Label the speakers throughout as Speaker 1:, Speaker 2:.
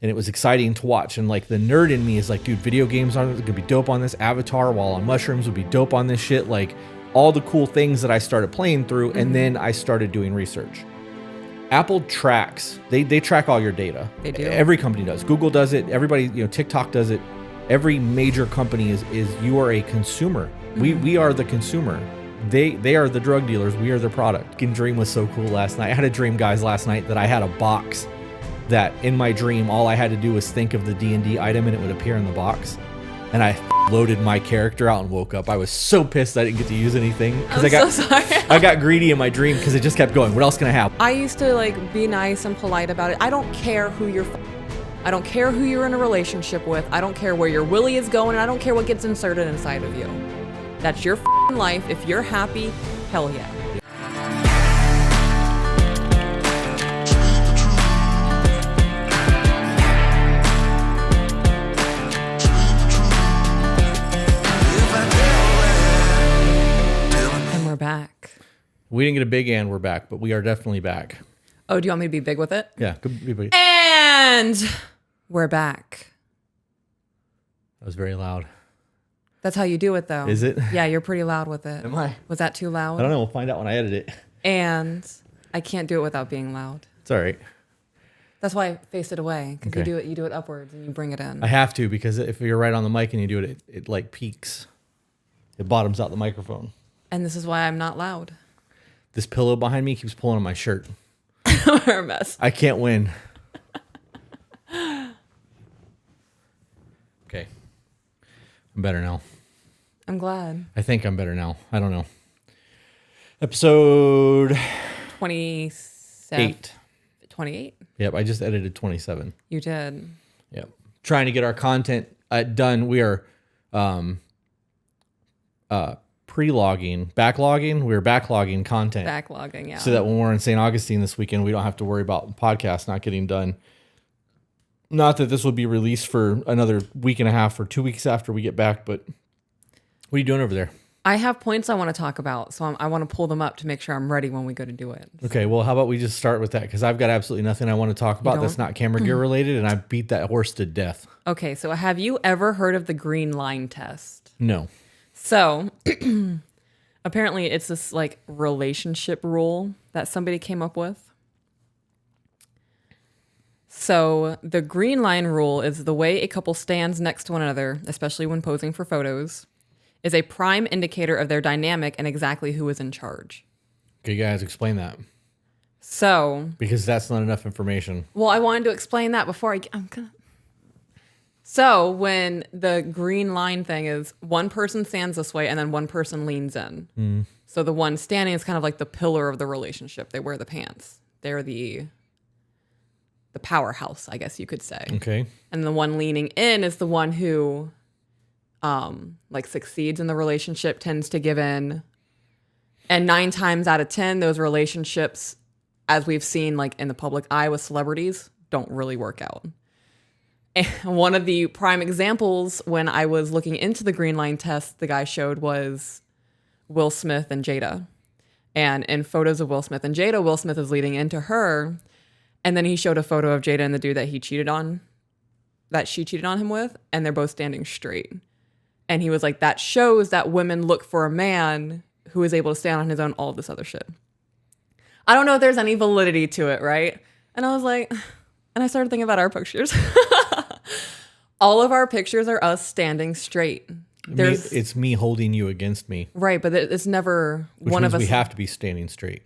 Speaker 1: and it was exciting to watch. And like the nerd in me is like, dude, video games are gonna be dope on this. Avatar while on mushrooms would be dope on this shit. Like all the cool things that I started playing through, and then I started doing research. Apple tracks, they track all your data.
Speaker 2: They do.
Speaker 1: Every company does. Google does it. Everybody, TikTok does it. Every major company is you are a consumer. We are the consumer. They are the drug dealers. We are the product. Fucking dream was so cool last night. I had a dream, guys, last night that I had a box that in my dream, all I had to do was think of the D&D item and it would appear in the box. And I loaded my character out and woke up. I was so pissed I didn't get to use anything.
Speaker 2: I'm so sorry.
Speaker 1: I got greedy in my dream because it just kept going. What else can I have?
Speaker 2: I used to like be nice and polite about it. I don't care who you're I don't care who you're in a relationship with. I don't care where your willy is going. I don't care what gets inserted inside of you. That's your life. If you're happy, hell yeah. And we're back.
Speaker 1: We didn't get a big and we're back, but we are definitely back.
Speaker 2: Oh, do you want me to be big with it?
Speaker 1: Yeah. Could be big.
Speaker 2: And we're back.
Speaker 1: That was very loud.
Speaker 2: That's how you do it, though.
Speaker 1: Is it?
Speaker 2: Yeah, you're pretty loud with it.
Speaker 1: Am I?
Speaker 2: Was that too loud?
Speaker 1: I don't know. We'll find out when I edit it.
Speaker 2: And I can't do it without being loud.
Speaker 1: It's all right.
Speaker 2: That's why I face it away, because
Speaker 1: Okay.
Speaker 2: you do it upwards and you bring it in.
Speaker 1: I have to, because if you're right on the mic and you do it, it like peaks. It bottoms out the microphone.
Speaker 2: And this is why I'm not loud.
Speaker 1: This pillow behind me keeps pulling on my shirt.
Speaker 2: We're a mess.
Speaker 1: I can't win. Okay. I'm better now.
Speaker 2: I'm glad.
Speaker 1: I think I'm better now. I don't know. Episode
Speaker 2: 27. 28?
Speaker 1: Yep, I just edited 27.
Speaker 2: You did.
Speaker 1: Yep. Trying to get our content done. We are backlogging. We're backlogging content.
Speaker 2: Backlogging, yeah.
Speaker 1: So that when we're in St. Augustine this weekend, we don't have to worry about the podcast not getting done. Not that this will be released for another week and a half or 2 weeks after we get back, but what are you doing over there?
Speaker 2: I have points I want to talk about, so I want to pull them up to make sure I'm ready when we go to do it.
Speaker 1: Okay, well, how about we just start with that? Because I've got absolutely nothing I want to talk about that's not camera gear related, and I beat that horse to death.
Speaker 2: Okay, so have you ever heard of the green line test?
Speaker 1: No.
Speaker 2: So apparently it's this like relationship rule that somebody came up with. So the green line rule is the way a couple stands next to one another, especially when posing for photos, is a prime indicator of their dynamic and exactly who is in charge.
Speaker 1: Okay, guys, explain that.
Speaker 2: So,
Speaker 1: because that's not enough information.
Speaker 2: Well, I wanted to explain that before I'm gonna. So when the green line thing is one person stands this way and then one person leans in. So the one standing is kind of like the pillar of the relationship. They wear the pants. They're the powerhouse, I guess you could say.
Speaker 1: Okay.
Speaker 2: And the one leaning in is the one who like succeeds in the relationship, tends to give in. And 9 times out of 10, those relationships, as we've seen like in the public eye with celebrities, don't really work out. And one of the prime examples when I was looking into the green line test the guy showed was Will Smith and Jada. And in photos of Will Smith and Jada, Will Smith is leading into her. And then he showed a photo of Jada and the dude that she cheated on him with, and they're both standing straight. And he was like, that shows that women look for a man who is able to stand on his own, all of this other shit. I don't know if there's any validity to it, right? And I was like, and I started thinking about our pictures. All of our pictures are us standing straight.
Speaker 1: It's me holding you against me.
Speaker 2: Right, but it's never
Speaker 1: Which
Speaker 2: one
Speaker 1: means
Speaker 2: of us.
Speaker 1: we have to be standing straight.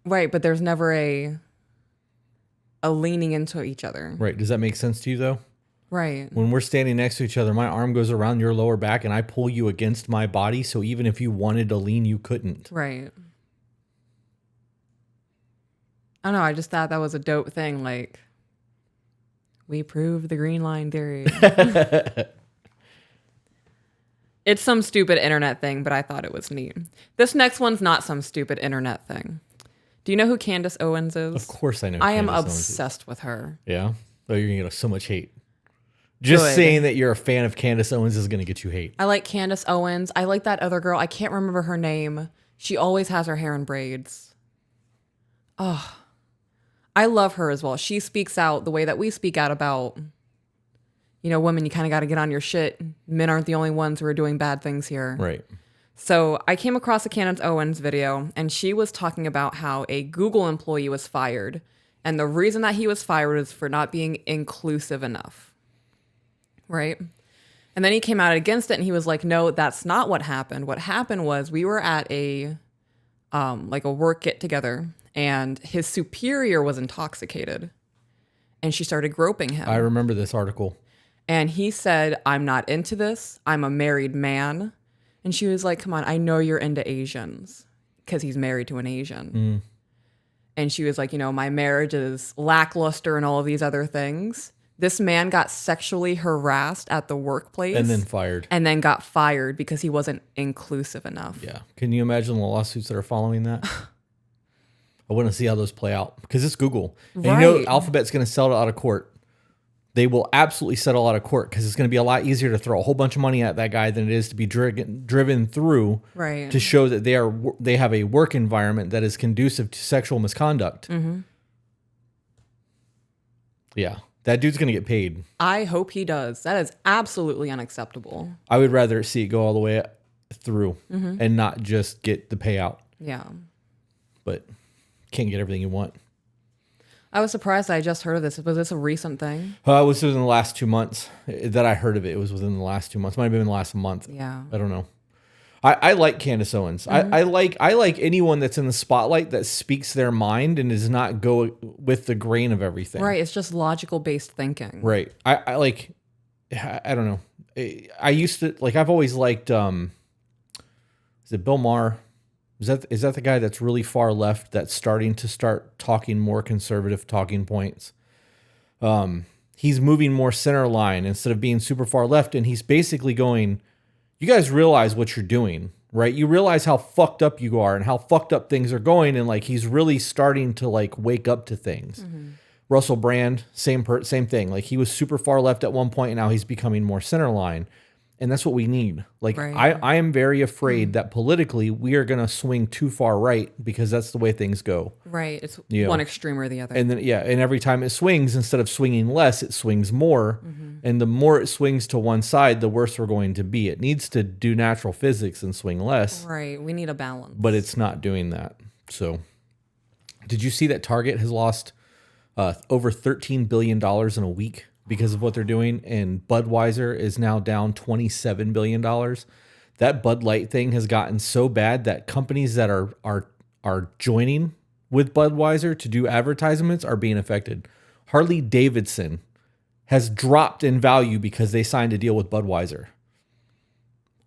Speaker 2: Right, but there's never a leaning into each other.
Speaker 1: Right. Does that make sense to you, though?
Speaker 2: Right.
Speaker 1: When we're standing next to each other, my arm goes around your lower back and I pull you against my body. So even if you wanted to lean, you couldn't.
Speaker 2: Right. I don't know. I just thought that was a dope thing. Like, we proved the green line theory. It's some stupid internet thing, but I thought it was neat. This next one's not some stupid internet thing. Do you know who Candace Owens is?
Speaker 1: Of course I know.
Speaker 2: I am
Speaker 1: Candace Owens is.
Speaker 2: obsessed with her.
Speaker 1: Yeah? Oh, you're going to get so much hate. Just
Speaker 2: Good.
Speaker 1: saying that you're a fan of Candace Owens is going to get you hate.
Speaker 2: I like Candace Owens. I like that other girl. I can't remember her name. She always has her hair in braids. Oh, I love her as well. She speaks out the way that we speak out about, women, you kind of got to get on your shit. Men aren't the only ones who are doing bad things here.
Speaker 1: Right.
Speaker 2: So I came across a Candace Owens video, and she was talking about how a Google employee was fired. And the reason that he was fired is for not being inclusive enough. Right? And then he came out against it, and he was like, no, that's not what happened. What happened was we were at a work get together, and his superior was intoxicated, and she started groping him.
Speaker 1: I remember this article.
Speaker 2: And he said, I'm not into this. I'm a married man. And she was like, come on, I know you're into Asians, because he's married to an Asian. And she was like, my marriage is lackluster and all of these other things. This man got sexually harassed at the workplace.
Speaker 1: And then fired.
Speaker 2: And then got fired because he wasn't inclusive enough.
Speaker 1: Yeah. Can you imagine the lawsuits that are following that? I want to see how those play out, because it's Google. And
Speaker 2: Right.
Speaker 1: Alphabet's going to settle out of court. They will absolutely settle out of court, because it's going to be a lot easier to throw a whole bunch of money at that guy than it is to be driven through
Speaker 2: Right.
Speaker 1: to show that they have a work environment that is conducive to sexual misconduct. Yeah. That dude's going to get paid.
Speaker 2: I hope he does. That is absolutely unacceptable.
Speaker 1: I would rather see it go all the way through and not just get the payout.
Speaker 2: Yeah.
Speaker 1: But can't get everything you want.
Speaker 2: I was surprised I just heard of this. Was this a recent thing?
Speaker 1: It was within the last 2 months that I heard of it. It was within the last 2 months. Might have been the last month.
Speaker 2: Yeah.
Speaker 1: I don't know. I like Candace Owens. I like anyone that's in the spotlight that speaks their mind and does not go with the grain of everything.
Speaker 2: Right. It's just logical based thinking.
Speaker 1: Right. I like, I don't know. I used to, like, I've always liked, is it Bill Maher? Is that the guy that's really far left that's starting to talking more conservative talking points? He's moving more center line instead of being super far left. And he's basically going, you guys realize what you're doing, right? You realize how fucked up you are and how fucked up things are going. And like, he's really starting to like wake up to things. Russell Brand, same thing. Like, he was super far left at one point, and now he's becoming more center line. And that's what we need. Like,
Speaker 2: Right.
Speaker 1: I am very afraid that politically we are going to swing too far right, because that's the way things go.
Speaker 2: Right. It's
Speaker 1: Yeah.
Speaker 2: one extreme or the other.
Speaker 1: And then, and every time it swings, instead of swinging less, it swings more. And the more it swings to one side, the worse we're going to be. It needs to do natural physics and swing less,
Speaker 2: Right. We need a balance.
Speaker 1: but it's not doing that. So, did you see that Target has lost over $13 billion in a week because of what they're doing? And Budweiser is now down $27 billion. That Bud Light thing has gotten so bad that companies that are joining with Budweiser to do advertisements are being affected. Harley Davidson has dropped in value because they signed a deal with Budweiser.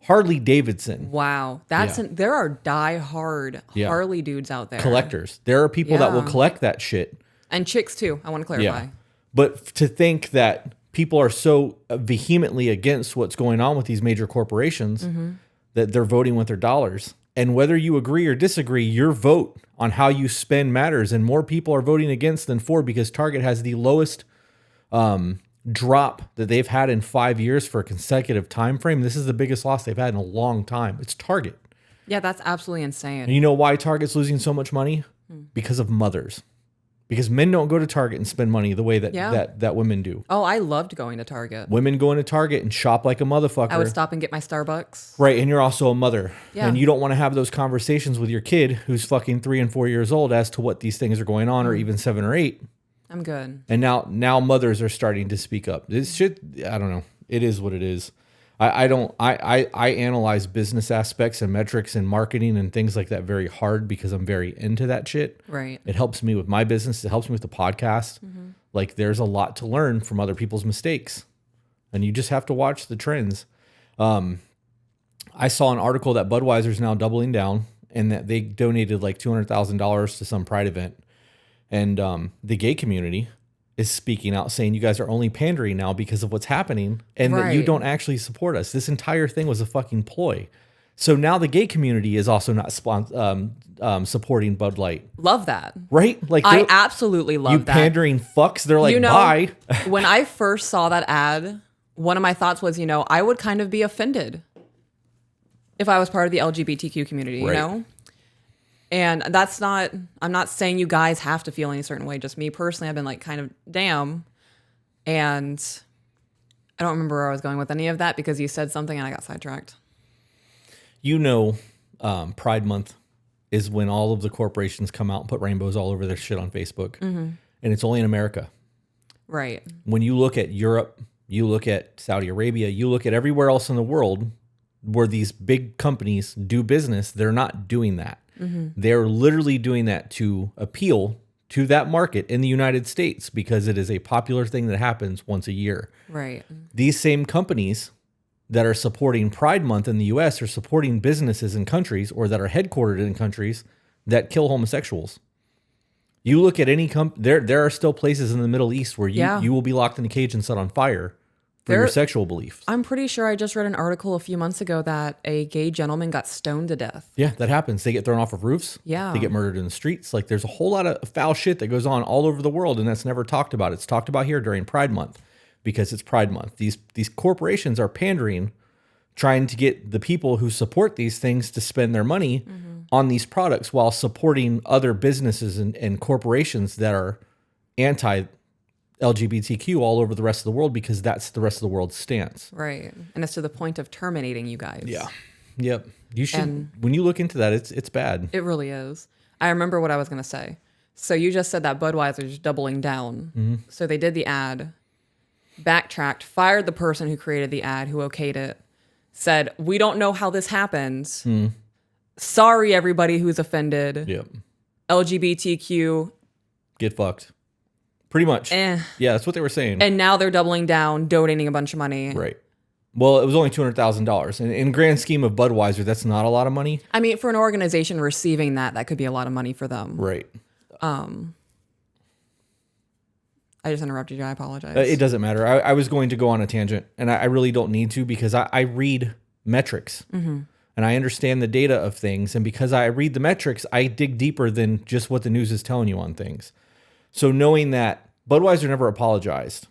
Speaker 1: Harley Davidson.
Speaker 2: Wow. There are die-hard
Speaker 1: Yeah.
Speaker 2: Harley dudes out there.
Speaker 1: Collectors. There are people that will
Speaker 2: Yeah.
Speaker 1: collect that shit.
Speaker 2: And chicks too. I want to clarify.
Speaker 1: But to think that people are so vehemently against what's going on with these major corporations that they're voting with their dollars. And whether you agree or disagree, your vote on how you spend matters. And more people are voting against than for, because Target has the lowest drop that they've had in 5 years for a consecutive time frame. This is the biggest loss they've had in a long time. It's Target.
Speaker 2: Yeah, that's absolutely insane.
Speaker 1: And you know why Target's losing so much money? Because of mothers. Because men don't go to Target and spend money the way that women do.
Speaker 2: Oh, I loved going to Target.
Speaker 1: Women go into Target and shop like a motherfucker.
Speaker 2: I would stop and get my Starbucks.
Speaker 1: Right, and you're also a mother.
Speaker 2: Yeah.
Speaker 1: And you don't want to have those conversations with your kid who's fucking 3 and 4 years old as to what these things are going on, or even 7 or 8.
Speaker 2: I'm good.
Speaker 1: And now mothers are starting to speak up. This shit, I don't know. It is what it is. I analyze business aspects and metrics and marketing and things like that very hard, because I'm very into that shit.
Speaker 2: Right.
Speaker 1: It helps me with my business. It helps me with the podcast. Like, there's a lot to learn from other people's mistakes, and you just have to watch the trends. I saw an article that Budweiser's now doubling down, and that they donated like $200,000 to some pride event. And the gay community is speaking out, saying you guys are only pandering now because of what's happening, and that you
Speaker 2: Right.
Speaker 1: don't actually support us. This entire thing was a fucking ploy. So now the gay community is also not supporting Bud Light,
Speaker 2: Love that.
Speaker 1: right? Like,
Speaker 2: I absolutely love
Speaker 1: you
Speaker 2: that.
Speaker 1: pandering fucks. They're like, bye.
Speaker 2: When I first saw that ad, one of my thoughts was, I would kind of be offended if I was part of the LGBTQ community,
Speaker 1: Right.
Speaker 2: And I'm not saying you guys have to feel any certain way. Just me personally, I've been like kind of damn. And I don't remember where I was going with any of that because you said something and I got sidetracked.
Speaker 1: Pride Month is when all of the corporations come out and put rainbows all over their shit on Facebook. And it's only in America.
Speaker 2: Right.
Speaker 1: When you look at Europe, you look at Saudi Arabia, you look at everywhere else in the world where these big companies do business, they're not doing that. They're literally doing that to appeal to that market in the United States because it is a popular thing that happens once a year.
Speaker 2: Right.
Speaker 1: These same companies that are supporting Pride Month in the U.S. are supporting businesses in countries or that are headquartered in countries that kill homosexuals. You look at any there are still places in the Middle East where you will be locked in a cage and set on fire for your sexual beliefs.
Speaker 2: I'm pretty sure I just read an article a few months ago that a gay gentleman got stoned to death.
Speaker 1: Yeah, that happens. They get thrown off of roofs.
Speaker 2: Yeah.
Speaker 1: They get murdered in the streets. Like there's a whole lot of foul shit that goes on all over the world and that's never talked about. It's talked about here during Pride Month because it's Pride Month. These corporations are pandering, trying to get the people who support these things to spend their money on these products while supporting other businesses and corporations that are anti-LGBTQ all over the rest of the world because that's the rest of the world's stance.
Speaker 2: Right. And it's to the point of terminating you guys.
Speaker 1: Yeah. Yep. You should, when you look into that, it's bad.
Speaker 2: It really is. I remember what I was going to say. So you just said that Budweiser's doubling down. So they did the ad, backtracked, fired the person who created the ad, who okayed it, said, we don't know how this happens. Sorry, everybody who's offended.
Speaker 1: Yep.
Speaker 2: LGBTQ.
Speaker 1: Get fucked. Pretty much. Yeah, that's what they were saying.
Speaker 2: And now they're doubling down, donating a bunch of money.
Speaker 1: Right. Well, it was only $200,000. And in grand scheme of Budweiser, that's not a lot of money.
Speaker 2: I mean, for an organization receiving that could be a lot of money for them.
Speaker 1: Right.
Speaker 2: I just interrupted you. I apologize.
Speaker 1: It doesn't matter. I was going to go on a tangent, and I really don't need to because I read metrics. And I understand the data of things. And because I read the metrics, I dig deeper than just what the news is telling you on things. So knowing that Budweiser never apologized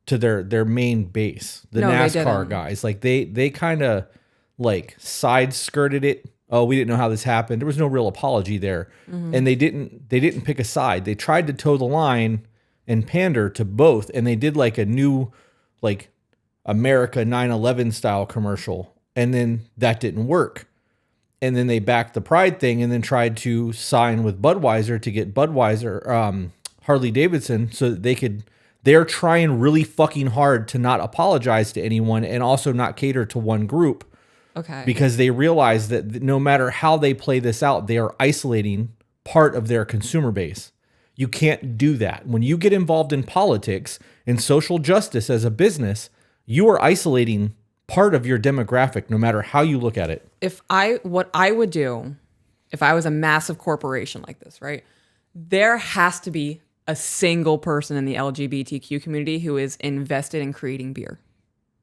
Speaker 1: to their main base, the NASCAR guys, like they kind of like side skirted it. Oh, we didn't know how this happened. There was no real apology there. And they didn't pick a side. They tried to toe the line and pander to both. And they did like a new like America 9/11 style commercial. And then that didn't work. And then they backed the Pride thing and then tried to sign with Budweiser to get Budweiser, Harley Davidson, so that they're trying really fucking hard to not apologize to anyone and also not cater to one group.
Speaker 2: Okay.
Speaker 1: Because they realize that no matter how they play this out, they are isolating part of their consumer base. You can't do that. When you get involved in politics and social justice as a business, you are isolating part of your demographic, no matter how you look at it.
Speaker 2: What I would do if I was a massive corporation like this, right? There has to be a single person in the LGBTQ community who is invested in creating beer.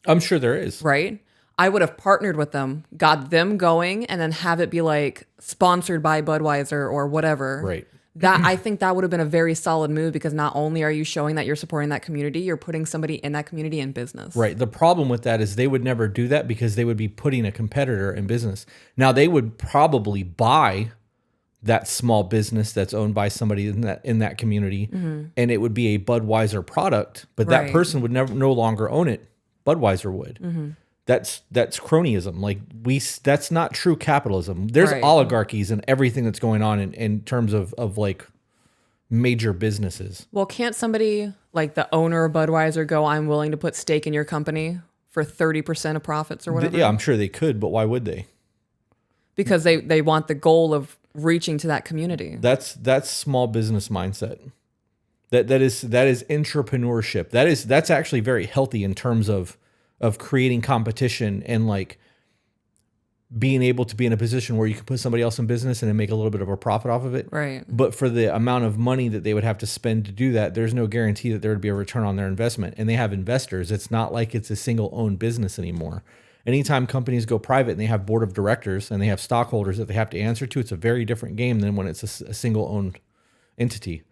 Speaker 1: I'm sure there is.
Speaker 2: Right? I would have partnered with them, got them going, and then have it be like sponsored by Budweiser or whatever.
Speaker 1: Right.
Speaker 2: I think that would have been a very solid move because not only are you showing that you're supporting that community, you're putting somebody in that community in business.
Speaker 1: Right. The problem with that is they would never do that because they would be putting a competitor in business. Now they would probably buy that small business that's owned by somebody in that community, and it would be a Budweiser product, but that person would no longer own it. Budweiser would. That's cronyism. Like that's not true capitalism. There's oligarchies and everything that's going on in terms of like major businesses.
Speaker 2: Well, can't somebody like the owner of Budweiser go, I'm willing to put stake in your company for 30% of profits or whatever?
Speaker 1: Yeah, I'm sure they could, but why would they?
Speaker 2: Because they want the goal of reaching to that community.
Speaker 1: That's small business mindset. That is entrepreneurship. That's actually very healthy in terms of creating competition and like being able to be in a position where you can put somebody else in business and then make a little bit of a profit off of it.
Speaker 2: Right.
Speaker 1: But for the amount of money that they would have to spend to do that, there's no guarantee that there would be a return on their investment. And they have investors. It's not like it's a single owned business anymore. Anytime companies go private and they have board of directors and they have stockholders that they have to answer to, it's a very different game than when it's a single owned entity.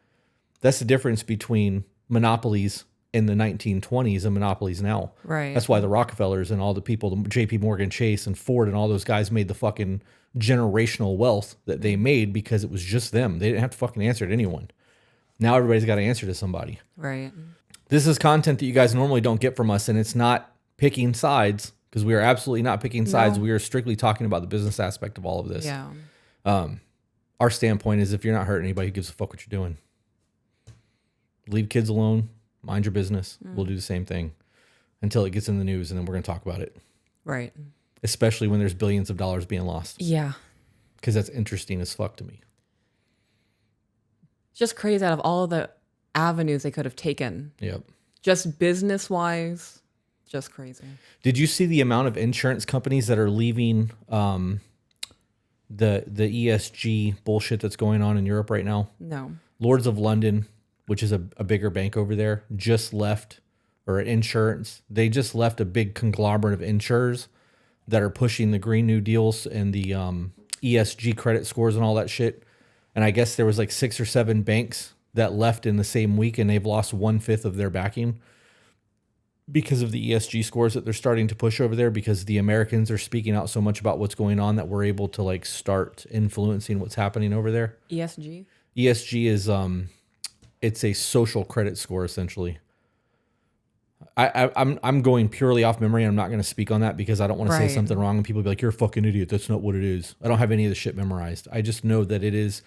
Speaker 1: That's the difference between monopolies in the 1920s and monopolies now.
Speaker 2: Right.
Speaker 1: That's why the Rockefellers and all the people, the JP Morgan Chase and Ford and all those guys made the fucking generational wealth that they made because it was just them. They didn't have to fucking answer to anyone. Now everybody's got to answer to somebody.
Speaker 2: Right.
Speaker 1: This is content that you guys normally don't get from us, and it's not picking sides because we are absolutely not picking sides.
Speaker 2: No.
Speaker 1: We are strictly talking about the business aspect of all of this.
Speaker 2: Yeah.
Speaker 1: Our standpoint is if you're not hurting anybody, who gives a fuck what you're doing? Leave kids alone. Mind your business. We'll do the same thing until it gets in the news, and then we're going to talk about it.
Speaker 2: Right.
Speaker 1: Especially when there's billions of dollars being lost.
Speaker 2: Yeah.
Speaker 1: Because that's interesting as fuck to me.
Speaker 2: It's just crazy out of all of the avenues they could have taken.
Speaker 1: Yep.
Speaker 2: Just business-wise, just crazy.
Speaker 1: Did you see the amount of insurance companies that are leaving the ESG bullshit that's going on in Europe right now?
Speaker 2: No.
Speaker 1: Lords of London, which is a bigger bank over there, just left, or insurance. They just left a big conglomerate of insurers that are pushing the Green New Deals and the ESG credit scores and all that shit. And I guess there was like 6 or 7 banks that left in the same week, and they've lost 1/5 of their backing because of the ESG scores that they're starting to push over there, because the Americans are speaking out so much about what's going on that we're able to like start influencing what's happening over there.
Speaker 2: ESG?
Speaker 1: ESG is it's a social credit score essentially. I'm going purely off memory. I'm not going to speak on that because I don't want to say
Speaker 2: Right.
Speaker 1: something wrong and people be like, "You're a fucking idiot. That's not what it is." I don't have any of the shit memorized. I just know that it is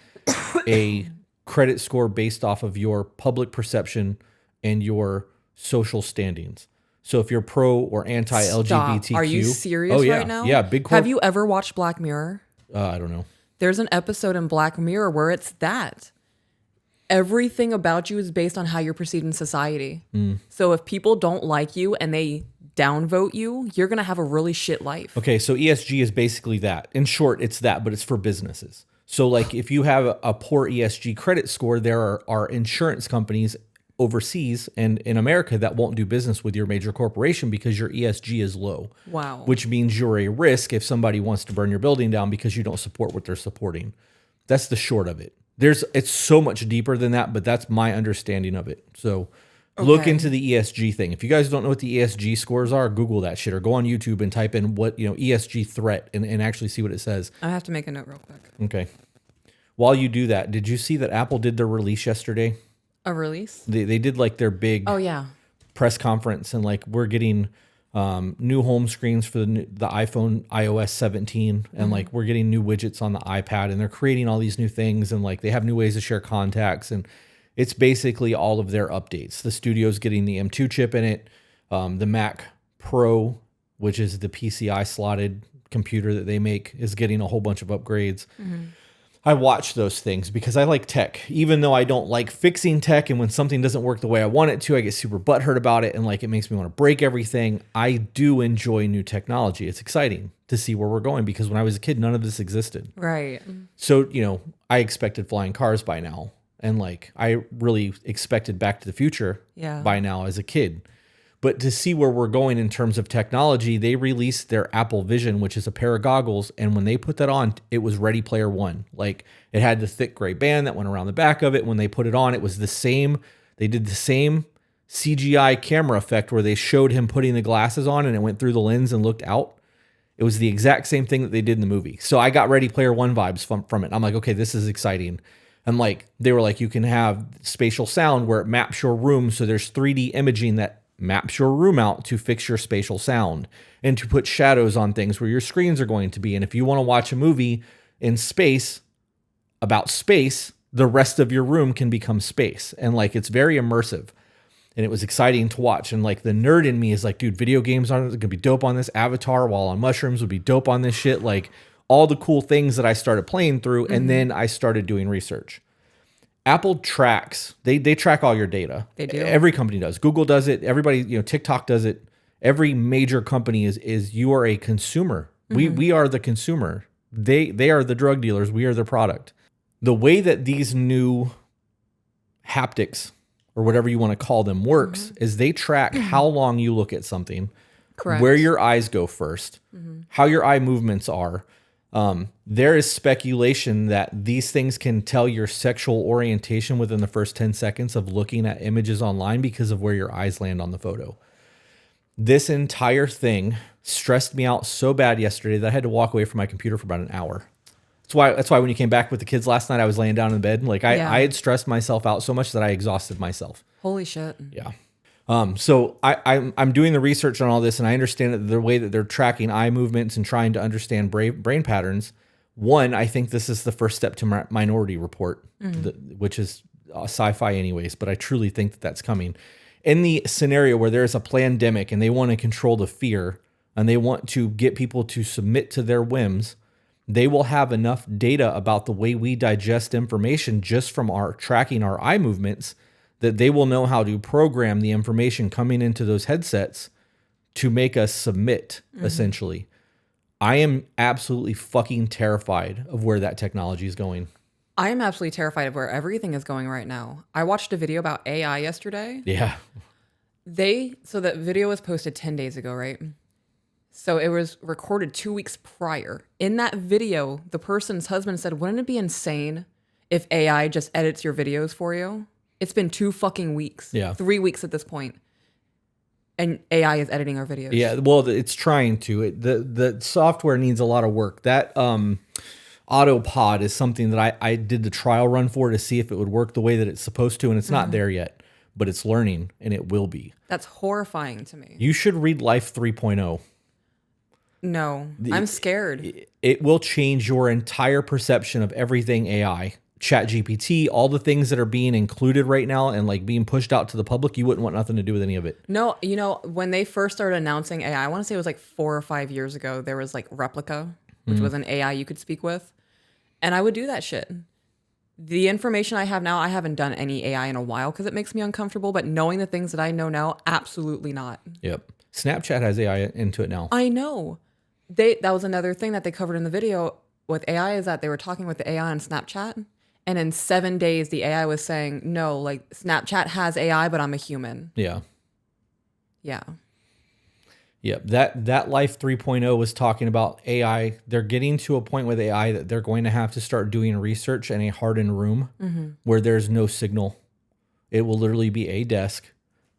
Speaker 1: a credit score based off of your public perception and your social standings. So if you're pro or anti-LGBTQ,
Speaker 2: Stop. Are you serious
Speaker 1: oh, yeah.
Speaker 2: right now?
Speaker 1: Yeah, big.
Speaker 2: Have you ever watched Black Mirror?
Speaker 1: I don't know.
Speaker 2: There's an episode in Black Mirror where it's that. Everything about you is based on how you're perceived in society. So if people don't like you and they downvote you, you're going to have a really shit life.
Speaker 1: Okay, so ESG is basically that. In short, it's that, but it's for businesses. So like if you have a poor ESG credit score, there are insurance companies overseas and in America that won't do business with your major corporation because your ESG is low.
Speaker 2: Wow.
Speaker 1: Which means you're a risk if somebody wants to burn your building down because you don't support what they're supporting. That's the short of it. It's so much deeper than that, but that's my understanding of it. So look
Speaker 2: Okay.
Speaker 1: into the ESG thing. If you guys don't know what the ESG scores are, Google that shit or go on YouTube and type in what, ESG threat and actually see what it says.
Speaker 2: I have to make a note real quick.
Speaker 1: Okay. While you do that, did you see that Apple did their release yesterday?
Speaker 2: A release?
Speaker 1: They did like their big
Speaker 2: Oh, yeah.
Speaker 1: press conference, and like we're getting new home screens for the iPhone iOS 17, and like we're getting new widgets on the iPad, and they're creating all these new things, and like they have new ways to share contacts, and it's basically all of their updates. The studio's getting the M2 chip in it, the Mac Pro, which is the PCI slotted computer that they make, is getting a whole bunch of upgrades. I watch those things because I like tech, even though I don't like fixing tech. And when something doesn't work the way I want it to, I get super butthurt about it. And like, it makes me want to break everything. I do enjoy new technology. It's exciting to see where we're going because when I was a kid, none of this existed.
Speaker 2: Right.
Speaker 1: So, I expected flying cars by now. And like, I really expected Back to the Future
Speaker 2: Yeah.
Speaker 1: by now as a kid. But to see where we're going in terms of technology, they released their Apple Vision, which is a pair of goggles. And when they put that on, it was Ready Player One. Like it had the thick gray band that went around the back of it. When they put it on, it was the same. They did the same CGI camera effect where they showed him putting the glasses on and it went through the lens and looked out. It was the exact same thing that they did in the movie. So I got Ready Player One vibes from it. I'm like, okay, this is exciting. And like, they were like, you can have spatial sound where it maps your room. So there's 3D imaging that maps your room out to fix your spatial sound and to put shadows on things where your screens are going to be. And if you want to watch a movie in space about space, the rest of your room can become space. And like, it's very immersive and it was exciting to watch. And like the nerd in me is like, dude, video games are going to be dope on this. Avatar while on mushrooms would be dope on this shit. Like all the cool things that I started playing through. And then I started doing research. Apple tracks, they track all your data.
Speaker 2: They do.
Speaker 1: Every company does. Google does it. Everybody, TikTok does it. Every major company is you are a consumer. We are the consumer. They are the drug dealers. We are their product. The way that these new haptics or whatever you want to call them works is they track how long you look at something,
Speaker 2: Correct.
Speaker 1: where your eyes go first, how your eye movements are, There is speculation that these things can tell your sexual orientation within the first 10 seconds of looking at images online because of where your eyes land on the photo. This entire thing stressed me out so bad yesterday that I had to walk away from my computer for about an hour. That's why when you came back with the kids last night, I was laying down in bed. Like I had stressed myself out so much that I exhausted myself.
Speaker 2: Holy shit.
Speaker 1: Yeah. So I'm doing the research on all this, and I understand that the way that they're tracking eye movements and trying to understand brain patterns. One, I think this is the first step to Minority Report, which is sci-fi anyways, but I truly think that that's coming. In the scenario where there's a pandemic and they want to control the fear and they want to get people to submit to their whims, they will have enough data about the way we digest information just from our tracking our eye movements that they will know how to program the information coming into those headsets to make us submit, essentially. I am absolutely fucking terrified of where that technology is going.
Speaker 2: I am absolutely terrified of where everything is going right now. I watched a video about AI yesterday.
Speaker 1: Yeah.
Speaker 2: So that video was posted 10 days ago, right? So it was recorded 2 weeks prior. In that video, the person's husband said, wouldn't it be insane if AI just edits your videos for you? It's been 2 fucking weeks.
Speaker 1: Yeah.
Speaker 2: 3 weeks at this point. And AI is editing our videos.
Speaker 1: Yeah, well, it's trying to. The software needs a lot of work. That Autopod is something that I did the trial run for to see if it would work the way that it's supposed to, and it's not there yet, but it's learning, and it will be.
Speaker 2: That's horrifying to me.
Speaker 1: You should read Life 3.0.
Speaker 2: No, I'm scared.
Speaker 1: It will change your entire perception of everything AI. ChatGPT, all the things that are being included right now and like being pushed out to the public, you wouldn't want nothing to do with any of it.
Speaker 2: No, when they first started announcing AI, I want to say it was like 4 or 5 years ago, there was like Replica, which was an AI you could speak with. And I would do that shit. The information I have now, I haven't done any AI in a while because it makes me uncomfortable. But knowing the things that I know now, absolutely not.
Speaker 1: Yep. Snapchat has AI into it now.
Speaker 2: I know. That was another thing that they covered in the video with AI is that they were talking with the AI on Snapchat. And in 7 days, the AI was saying, no, like Snapchat has AI, but I'm a human.
Speaker 1: Yeah.
Speaker 2: Yeah.
Speaker 1: Yep. That Life 3.0 was talking about AI. They're getting to a point with AI that they're going to have to start doing research in a hardened room where there's no signal. It will literally be a desk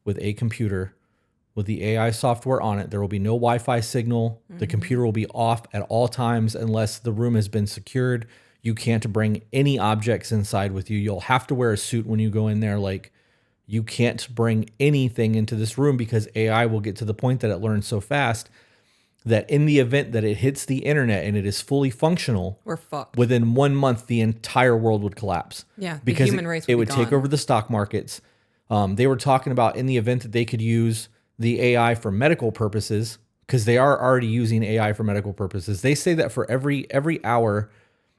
Speaker 1: with a computer with the AI software on it. There will be no Wi-Fi signal. The computer will be off at all times unless the room has been secured. You can't bring any objects inside with you. You'll have to wear a suit when you go in there. Like, you can't bring anything into this room because AI will get to the point that it learns so fast that in the event that it hits the internet and it is fully functional,
Speaker 2: we're fucked.
Speaker 1: Within 1 month, the entire world would collapse.
Speaker 2: Yeah,
Speaker 1: because
Speaker 2: the human race
Speaker 1: it
Speaker 2: would
Speaker 1: take over the stock markets. They were talking about in the event that they could use the AI for medical purposes, because they are already using AI for medical purposes. They say that for every hour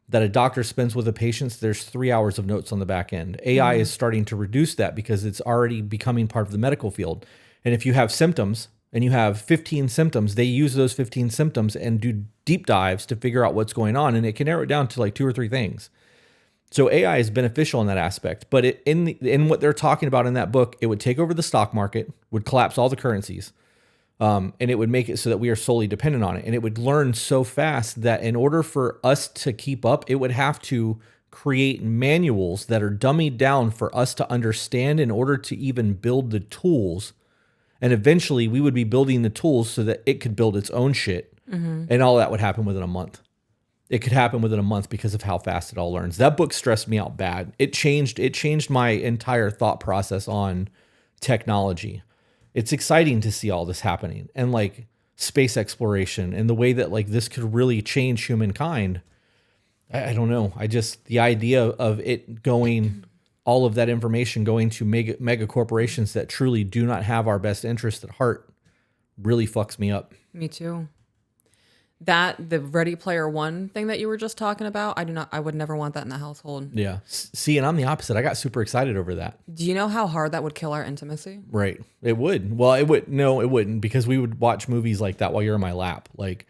Speaker 1: that a doctor spends with a patient, there's 3 hours of notes on the back end. AI is starting to reduce that because it's already becoming part of the medical field. And if you have symptoms and you have 15 symptoms, they use those 15 symptoms and do deep dives to figure out what's going on. And it can narrow it down to like 2 or 3 things. So AI is beneficial in that aspect. But in what they're talking about in that book, it would take over the stock market, would collapse all the currencies. And it would make it so that we are solely dependent on it. And it would learn so fast that in order for us to keep up, it would have to create manuals that are dummied down for us to understand in order to even build the tools. And eventually we would be building the tools so that it could build its own shit. And all that would happen within a month. It could happen within a month because of how fast it all learns. That book stressed me out bad. It changed my entire thought process on technology. It's exciting to see all this happening and like space exploration and the way that like this could really change humankind. I don't know. The idea of it going, all of that information going to mega corporations that truly do not have our best interest at heart really fucks me up.
Speaker 2: Me too. The Ready Player One thing that you were just talking about, I would never want that in the household.
Speaker 1: Yeah. See, and I'm the opposite. I got super excited over that.
Speaker 2: Do you know how hard that would kill our intimacy?
Speaker 1: Right. It would. Well, it wouldn't, because we would watch movies like that while you're in my lap. Like,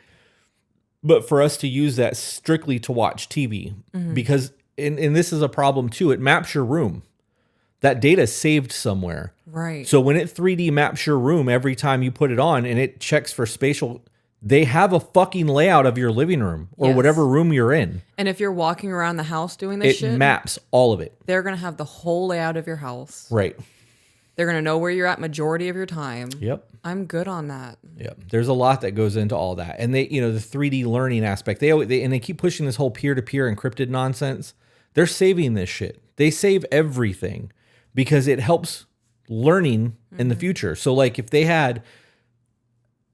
Speaker 1: but for us to use that strictly to watch TV, because, and this is a problem too, it maps your room. That data is saved somewhere.
Speaker 2: Right.
Speaker 1: So when it 3D maps your room every time you put it on and it checks for spatial, They have a fucking layout of your living room or whatever room you're in.
Speaker 2: And if you're walking around the house doing this shit,
Speaker 1: it maps all of it.
Speaker 2: They're going to have the whole layout of your house.
Speaker 1: Right.
Speaker 2: They're going to know where you're at majority of your time.
Speaker 1: Yep.
Speaker 2: I'm good on that.
Speaker 1: Yep. There's a lot that goes into all that. And they, the 3D learning aspect, they keep pushing this whole peer-to-peer encrypted nonsense. They're saving this shit. They save everything because it helps learning in the future. So like if they had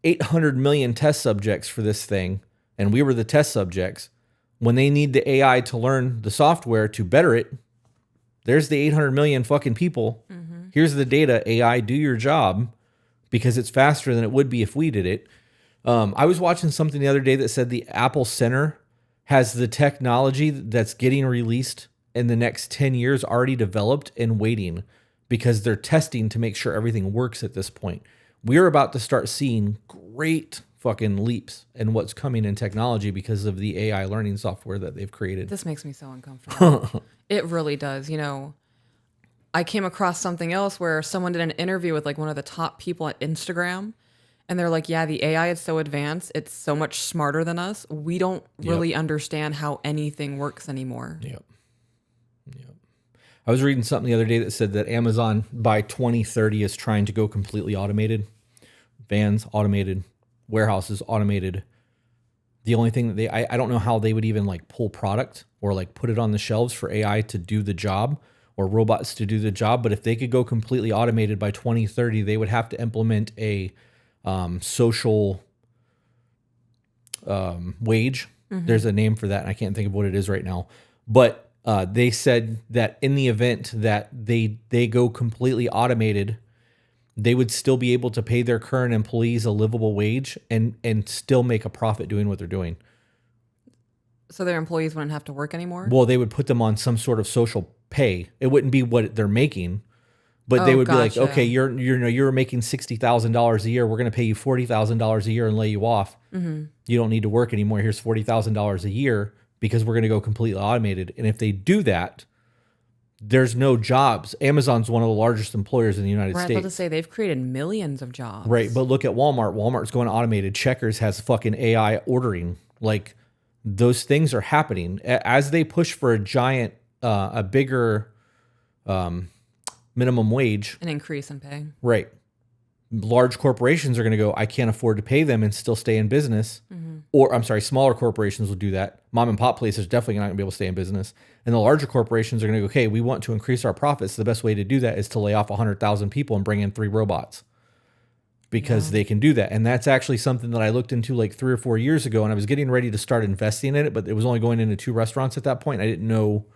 Speaker 1: 800 million test subjects for this thing, and we were the test subjects, when they need the AI to learn the software to better it, there's the 800 million fucking people. Here's the data. AI, do your job, because it's faster than it would be if we did it. I was watching something the other day that said the Apple Center has the technology that's getting released in the next 10 years already developed and waiting because they're testing to make sure everything works at this point. We're about to start seeing great fucking leaps in what's coming in technology because of the AI learning software that they've created.
Speaker 2: This makes me so uncomfortable. It really does. I came across something else where someone did an interview with like one of the top people at Instagram. And they're like, yeah, the AI is so advanced. It's so much smarter than us. We don't really understand how anything works anymore.
Speaker 1: Yep. I was reading something the other day that said that Amazon by 2030 is trying to go completely automated. Vans automated, warehouses automated. The only thing that I don't know how they would even like pull product or like put it on the shelves for AI to do the job or robots to do the job. But if they could go completely automated by 2030, they would have to implement a social wage. There's a name for that, and I can't think of what it is right now. But they said that in the event that they go completely automated, they would still be able to pay their current employees a livable wage and still make a profit doing what they're doing.
Speaker 2: So their employees wouldn't have to work anymore?
Speaker 1: Well, they would put them on some sort of social pay. It wouldn't be what they're making, but they would be like, okay, you're making $60,000 a year. We're going to pay you $40,000 a year and lay you off. You don't need to work anymore. Here's $40,000 a year because we're going to go completely automated. And if they do that, there's no jobs. Amazon's one of the largest employers in the United States.
Speaker 2: I was about to say they've created millions of jobs.
Speaker 1: Right, but look at Walmart. Walmart's going automated. Checkers has fucking AI ordering. Like those things are happening as they push for a bigger minimum wage.
Speaker 2: An increase in pay.
Speaker 1: Right. Large corporations are going to go, I can't afford to pay them and still stay in business. Or, I'm sorry, smaller corporations will do that. Mom and pop places definitely not going to be able to stay in business. And the larger corporations are going to go, okay, we want to increase our profits. The best way to do that is to lay off 100,000 people and bring in 3 robots because they can do that. And that's actually something that I looked into like 3 or 4 years ago, and I was getting ready to start investing in it, but it was only going into 2 restaurants at that point. I didn't know,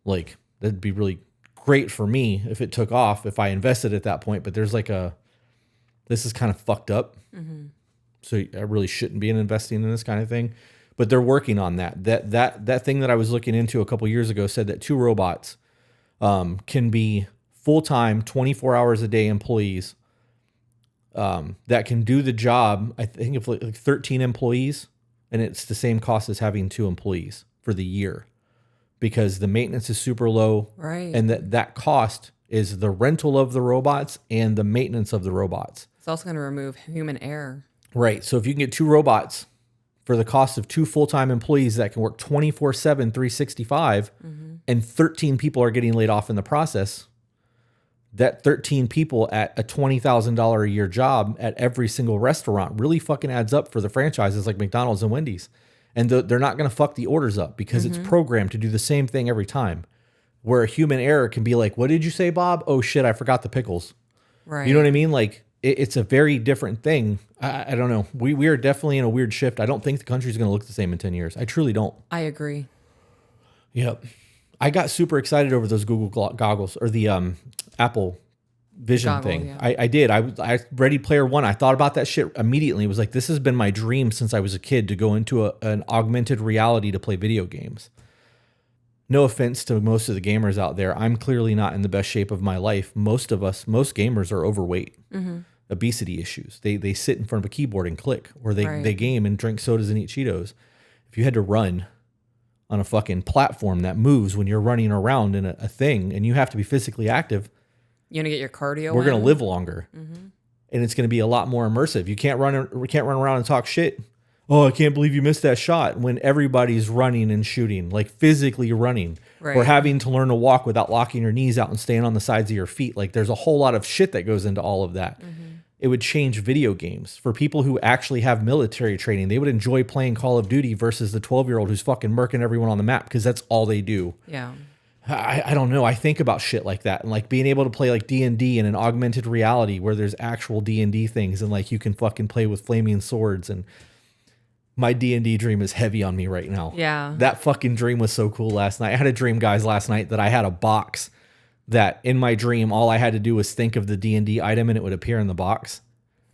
Speaker 1: like, that'd be really great for me if it took off, if I invested at that point. But there's like this is kind of fucked up. So I really shouldn't be investing in this kind of thing. But they're working on that. That thing that I was looking into a couple years ago said that 2 robots can be full-time, 24 hours a day employees that can do the job. I think of like 13 employees, and it's the same cost as having 2 employees for the year because the maintenance is super low.
Speaker 2: Right.
Speaker 1: And that cost is the rental of the robots and the maintenance of the robots.
Speaker 2: It's also going to remove human error.
Speaker 1: Right. So if you can get 2 robots for the cost of 2 full-time employees that can work 24/7, 365, and 13 people are getting laid off in the process, that 13 people at a $20,000 a year job at every single restaurant really fucking adds up for the franchises like McDonald's and Wendy's. And they're not going to fuck the orders up because it's programmed to do the same thing every time. Where a human error can be like, what did you say, Bob? Oh shit, I forgot the pickles.
Speaker 2: Right.
Speaker 1: You know what I mean? Like it's a very different thing. I don't know. We are definitely in a weird shift. I don't think the country's going to look the same in 10 years. I truly don't.
Speaker 2: I agree.
Speaker 1: Yep. I got super excited over those Google goggles or the Apple Vision thing. Yeah. I did. I Ready Player One. I thought about that shit immediately. It was like, this has been my dream since I was a kid to go into an augmented reality to play video games. No offense to most of the gamers out there. I'm clearly not in the best shape of my life. Most gamers are overweight. Obesity issues. They sit in front of a keyboard and click, or they game and drink sodas and eat Cheetos. If you had to run on a fucking platform that moves when you're running around in a thing and you have to be physically active,
Speaker 2: you want to get your cardio
Speaker 1: we're going to live longer. and it's going to be a lot more immersive. We can't run around and talk shit. Oh, I can't believe you missed that shot, when everybody's running and shooting, like physically running.
Speaker 2: Right.
Speaker 1: Or having to learn to walk without locking your knees out and staying on the sides of your feet. Like there's a whole lot of shit that goes into all of that. It would change video games for people who actually have military training. They would enjoy playing Call of Duty versus the 12-year-old who's fucking murking everyone on the map because that's all they do.
Speaker 2: Yeah.
Speaker 1: I don't know. I think about shit like that, and like being able to play like D&D in an augmented reality where there's actual D&D things, and like you can fucking play with flaming swords. And my D&D dream is heavy on me right now.
Speaker 2: Yeah.
Speaker 1: That fucking dream was so cool last night. I had a dream, guys, last night that I had a box that in my dream, all I had to do was think of the D&D item and it would appear in the box.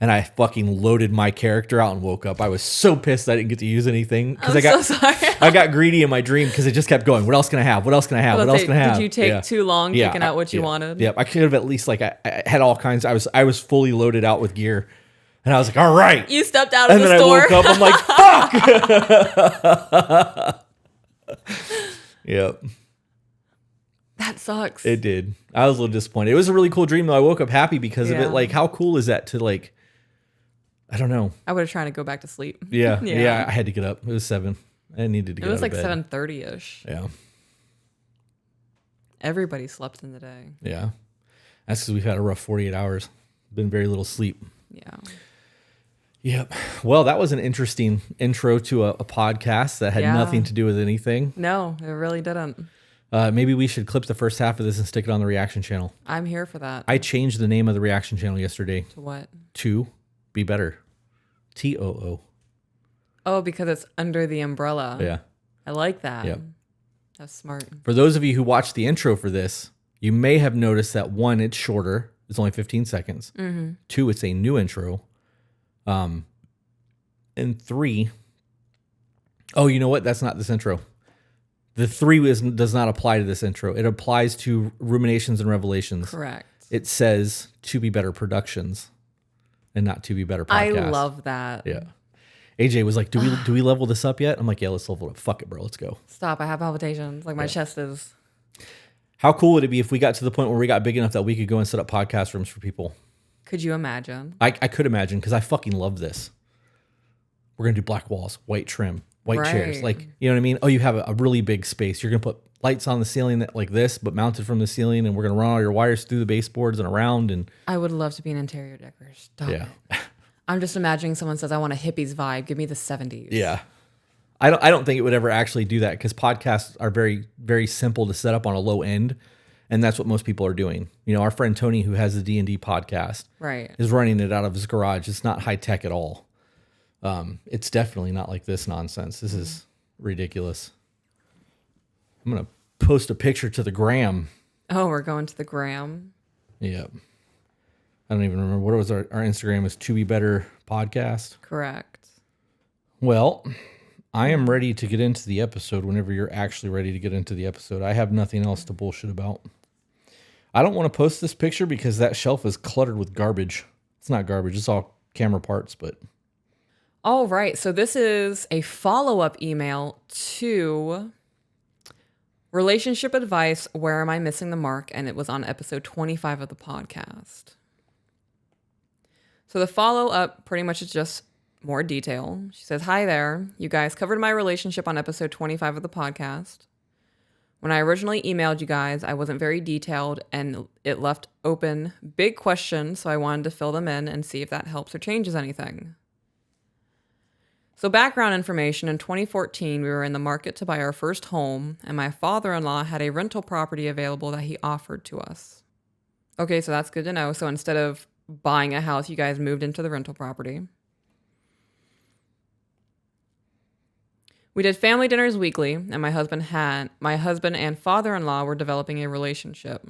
Speaker 1: And I fucking loaded my character out and woke up. I was so pissed I didn't get to use anything because
Speaker 2: so sorry.
Speaker 1: I got greedy in my dream because it just kept going. What else can I have? What else can I have? What else can I have?
Speaker 2: Did you take too long picking out what you wanted?
Speaker 1: Yeah, I could have at least like I had all kinds. I was fully loaded out with gear, and I was like, all right.
Speaker 2: You stepped out of
Speaker 1: the
Speaker 2: store.
Speaker 1: And then I woke up. I'm like, fuck. Yep.
Speaker 2: That sucks.
Speaker 1: It did. I was a little disappointed. It was a really cool dream though. I woke up happy because of it.
Speaker 2: Yeah.
Speaker 1: Like, how cool is that to like? I don't know.
Speaker 2: I would have tried to go back to sleep.
Speaker 1: Yeah. I had to get up. It was 7. I needed to get up.
Speaker 2: It was like
Speaker 1: bed.
Speaker 2: 7:30ish.
Speaker 1: Yeah.
Speaker 2: Everybody slept in the day.
Speaker 1: Yeah. That's because we've had a rough 48 hours. Been very little sleep.
Speaker 2: Yeah.
Speaker 1: Yep. Well, that was an interesting intro to a podcast that had nothing to do with anything.
Speaker 2: No, it really didn't.
Speaker 1: Maybe we should clip the first half of this and stick it on the reaction channel.
Speaker 2: I'm here for that.
Speaker 1: I changed the name of the reaction channel yesterday.
Speaker 2: To what?
Speaker 1: To Be Better. TOO.
Speaker 2: Oh, because it's under the umbrella.
Speaker 1: Yeah.
Speaker 2: I like that.
Speaker 1: Yep.
Speaker 2: That's smart.
Speaker 1: For those of you who watched the intro for this, you may have noticed that 1, it's shorter. It's only 15 seconds. 2, it's a new intro. And 3, oh, you know what? That's not this intro. The 3 does not apply to this intro. It applies to Ruminations and Revelations.
Speaker 2: Correct.
Speaker 1: It says To Be Better Productions and not To Be Better Podcast.
Speaker 2: I love that.
Speaker 1: Yeah. AJ was like, do we level this up yet? I'm like, yeah, let's level it up. Fuck it, bro. Let's go.
Speaker 2: Stop. I have palpitations. Like my chest is.
Speaker 1: How cool would it be if we got to the point where we got big enough that we could go and set up podcast rooms for people?
Speaker 2: Could you imagine?
Speaker 1: I could imagine because I fucking love this. We're going to do black walls, white trim, white chairs. Like, you know what I mean? Oh, you have a really big space. You're going to put lights on the ceiling that like this, but mounted from the ceiling. And we're going to run all your wires through the baseboards and around. And
Speaker 2: I would love to be an interior decorator. Stop
Speaker 1: yeah.
Speaker 2: it. I'm just imagining someone says, I want a hippies vibe. Give me the 70s.
Speaker 1: Yeah. I don't think it would ever actually do that because podcasts are very, very simple to set up on a low end. And that's what most people are doing. You know, our friend Tony, who has the D&D podcast,
Speaker 2: right,
Speaker 1: is running it out of his garage. It's not high tech at all. It's definitely not like this nonsense. This is ridiculous. I'm going to post a picture to the gram.
Speaker 2: Oh, we're going to the gram.
Speaker 1: Yep. I don't even remember. What was our Instagram is To Be Better Podcast.
Speaker 2: Correct.
Speaker 1: Well, I am ready to get into the episode whenever you're actually ready to get into the episode. I have nothing else to bullshit about. I don't want to post this picture because that shelf is cluttered with garbage. It's not garbage. It's all camera parts, but...
Speaker 2: All right. So this is a follow-up email to relationship advice, Where Am I Missing the Mark? And it was on episode 25 of the podcast. So the follow-up pretty much is just more detail. She says, hi there. You guys covered my relationship on episode 25 of the podcast. When I originally emailed you guys, I wasn't very detailed and it left open big questions, so I wanted to fill them in and see if that helps or changes anything. So background information, in 2014, we were in the market to buy our first home, and my father-in-law had a rental property available that he offered to us. Okay, so that's good to know. So instead of buying a house, you guys moved into the rental property. We did family dinners weekly, and my husband and father-in-law were developing a relationship.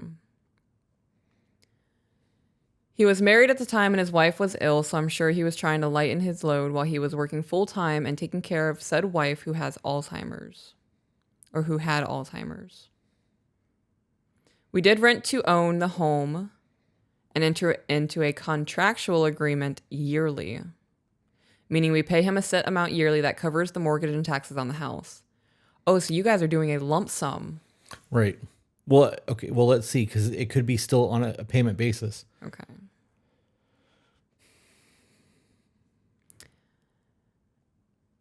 Speaker 2: He was married at the time and his wife was ill, so I'm sure he was trying to lighten his load while he was working full-time and taking care of said wife who has Alzheimer's, or who had Alzheimer's. We did rent to own the home and enter into a contractual agreement yearly, meaning we pay him a set amount yearly that covers the mortgage and taxes on the house. Oh, so you guys are doing a lump sum.
Speaker 1: Right. Well, okay. Well, let's see, because it could be still on a payment basis.
Speaker 2: Okay.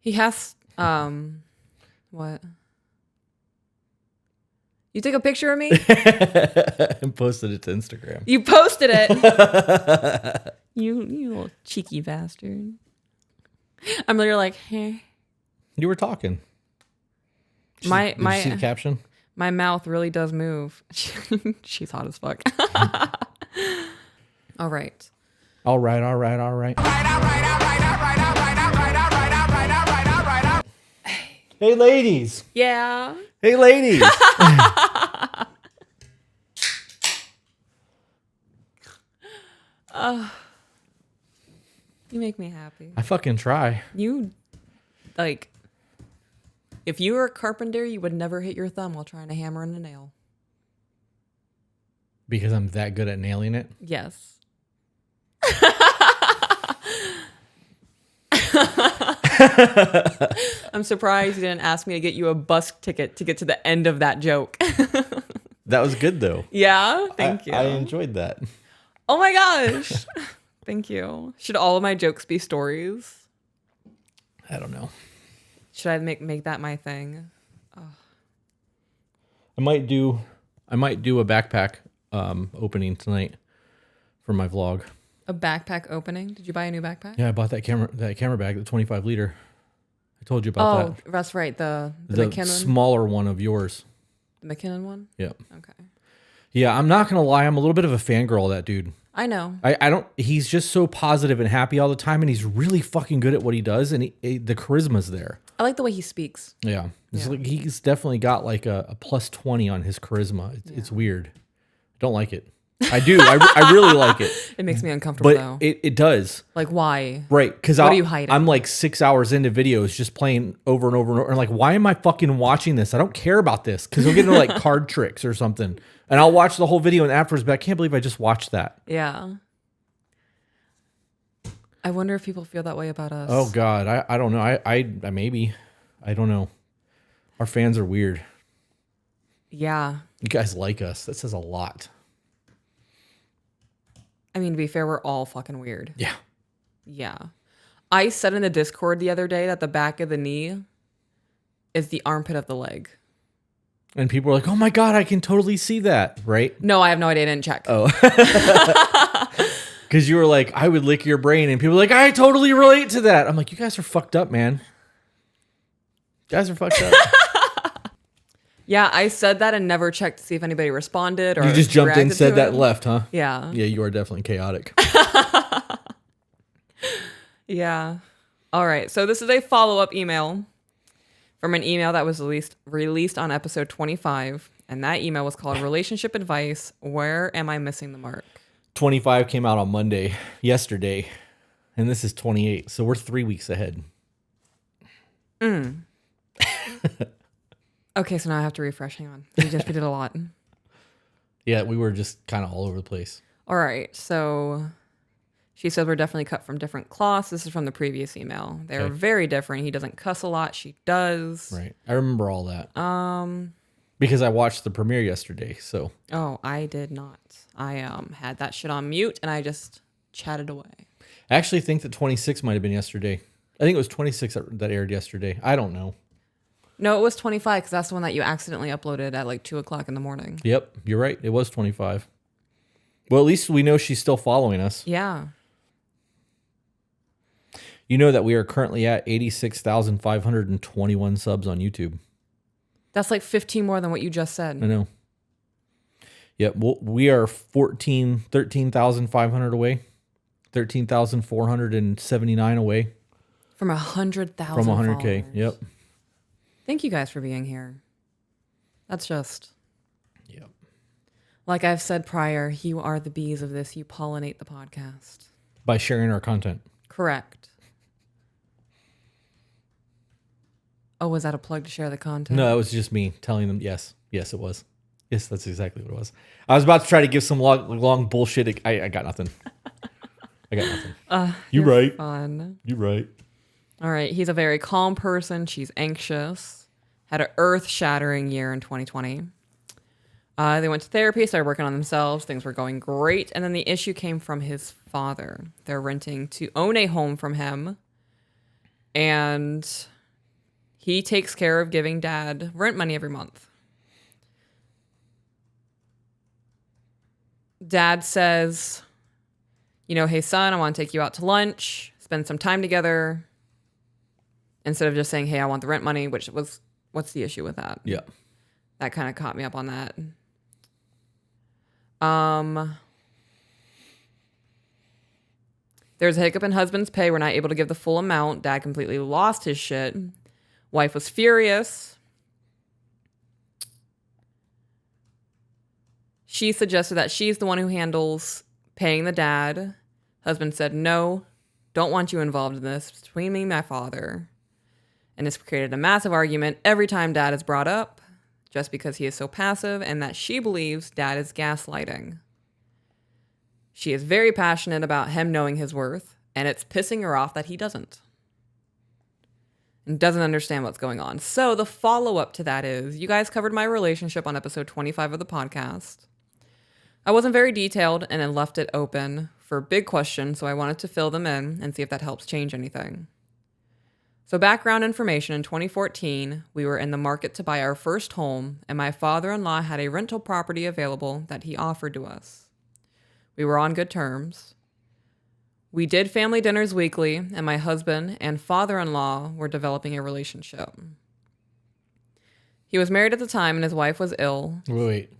Speaker 2: He has, what? You took a picture of me?
Speaker 1: And posted it to Instagram.
Speaker 2: You posted it. You little cheeky bastard. I'm literally like, hey.
Speaker 1: You were talking. Did you see the caption?
Speaker 2: My mouth really does move. She's hot as fuck. All right.
Speaker 1: All right. Hey, ladies.
Speaker 2: Yeah.
Speaker 1: Hey, ladies.
Speaker 2: You make me happy.
Speaker 1: I fucking try.
Speaker 2: You, like, if you were a carpenter, you would never hit your thumb while trying to hammer in a nail.
Speaker 1: Because I'm that good at nailing it?
Speaker 2: Yes. I'm surprised you didn't ask me to get you a bus ticket to get to the end of that joke.
Speaker 1: That was good, though.
Speaker 2: Yeah? Thank you.
Speaker 1: I enjoyed that.
Speaker 2: Oh my gosh. Thank you. Should all of my jokes be stories?
Speaker 1: I don't know.
Speaker 2: Should I make that my thing?
Speaker 1: I might do a backpack opening tonight for my vlog.
Speaker 2: A backpack opening? Did you buy a new backpack?
Speaker 1: Yeah, I bought that camera bag, the 25 liter. I told you about that.
Speaker 2: Oh, that's right. The
Speaker 1: The
Speaker 2: McKinnon.
Speaker 1: smaller one of yours.
Speaker 2: The McKinnon one?
Speaker 1: Yep.
Speaker 2: Okay.
Speaker 1: Yeah, I'm not gonna lie. I'm a little bit of a fangirl of that dude.
Speaker 2: I know.
Speaker 1: I don't. He's just so positive and happy all the time, and he's really fucking good at what he does, and the charisma's there.
Speaker 2: I like the way he speaks.
Speaker 1: Yeah, it's
Speaker 2: Yeah.
Speaker 1: like he's definitely got like a plus 20 on his charisma. It's weird. Don't like it. I do. I really like it.
Speaker 2: It makes me uncomfortable
Speaker 1: But
Speaker 2: though.
Speaker 1: it does.
Speaker 2: Like why?
Speaker 1: Right. Because
Speaker 2: What are you hiding?
Speaker 1: I'm like 6 hours into videos just playing over and over and over. And like, why am I fucking watching this? I don't care about this. Because we'll get into like card tricks or something. And I'll watch the whole video and afterwards, but I can't believe I just watched that.
Speaker 2: Yeah. I wonder if people feel that way about us.
Speaker 1: Oh God. I don't know. I maybe. I don't know. Our fans are weird.
Speaker 2: Yeah.
Speaker 1: You guys like us. That says a lot.
Speaker 2: I mean, to be fair, we're all fucking weird.
Speaker 1: Yeah.
Speaker 2: Yeah. I said in the Discord the other day that the back of the knee is the armpit of the leg.
Speaker 1: And people are like, oh my God, I can totally see that. Right?
Speaker 2: No, I have no idea. I didn't check.
Speaker 1: Oh. Because you were like, I would lick your brain. And people are like, I totally relate to that. I'm like, you guys are fucked up, man. You guys are fucked up.
Speaker 2: Yeah, I said that and never checked to see if anybody responded or
Speaker 1: You just jumped in,
Speaker 2: reacted
Speaker 1: said
Speaker 2: to
Speaker 1: that,
Speaker 2: it.
Speaker 1: left, huh?
Speaker 2: Yeah.
Speaker 1: Yeah, you are definitely chaotic.
Speaker 2: Yeah. All right. So this is a follow-up email from an email that was released on episode 25. And that email was called Relationship Advice. Where am I missing the mark?
Speaker 1: 25 came out on Monday, yesterday. And this is 28. So we're 3 weeks ahead.
Speaker 2: Okay, so now I have to refresh. Hang on. We did a lot.
Speaker 1: Yeah, we were just kind of all over the place.
Speaker 2: All right. So she said we're definitely cut from different cloths. This is from the previous email. They're
Speaker 1: Okay.
Speaker 2: very different. He doesn't cuss a lot. She does.
Speaker 1: Right. I remember all that. Because I watched the premiere yesterday. So
Speaker 2: Oh, I did not. I had that shit on mute and I just chatted away.
Speaker 1: I actually think that 26 might have been yesterday. I think it was 26 that aired yesterday. I don't know.
Speaker 2: No, it was 25 because that's the one that you accidentally uploaded at like 2 o'clock in the morning.
Speaker 1: Yep, you're right. It was 25. Well, at least we know she's still following us.
Speaker 2: Yeah.
Speaker 1: You know that we are currently at 86,521 subs on YouTube.
Speaker 2: That's like 15 more than what you just
Speaker 1: I
Speaker 2: said.
Speaker 1: know. Yep, we are 13,500 away. 13,479 away.
Speaker 2: From 100,000
Speaker 1: From 100K.
Speaker 2: followers.
Speaker 1: Yep.
Speaker 2: Thank you guys for being here. That's just,
Speaker 1: Yep.
Speaker 2: like I've said prior, you are the bees of this. You pollinate the podcast.
Speaker 1: By sharing our content.
Speaker 2: Correct. Oh, was that a plug to share the content?
Speaker 1: No, it was just me telling them yes. Yes, it was. Yes, that's exactly what it was. I was about to try to give some long bullshit. I got nothing. I got nothing. You're right.
Speaker 2: Fun.
Speaker 1: You're right.
Speaker 2: All right. He's a very calm person. She's anxious. Had an earth-shattering year in 2020. They went to therapy, started working on themselves. Things were going great. And then the issue came from his father. They're renting to own a home from him. And he takes care of giving dad rent money every month. Dad says, hey, son, I want to take you out to lunch, spend some time together. Instead of just saying, hey, I want the rent money, which was, what's the issue with that?
Speaker 1: Yeah.
Speaker 2: That kind of caught me up on that. There's a hiccup in husband's pay. We're not able to give the full amount. Dad completely lost his shit. Wife was furious. She suggested that she's the one who handles paying the dad. Husband said, no, don't want you involved in this. It's between me and my father. And this created a massive argument every time dad is brought up, just because he is so passive, and that she believes dad is gaslighting. She is very passionate about him knowing his worth, and it's pissing her off that he doesn't. And doesn't understand what's going on. So the follow-up to that is, you guys covered my relationship on episode 25 of the podcast. I wasn't very detailed and then left it open for big questions, so I wanted to fill them in and see if that helps change anything. So background information, in 2014, we were in the market to buy our first home, and my father-in-law had a rental property available that he offered to us. We were on good terms. We did family dinners weekly, and my husband and father-in-law were developing a relationship. He was married at the time, and his wife was ill.
Speaker 1: Wait.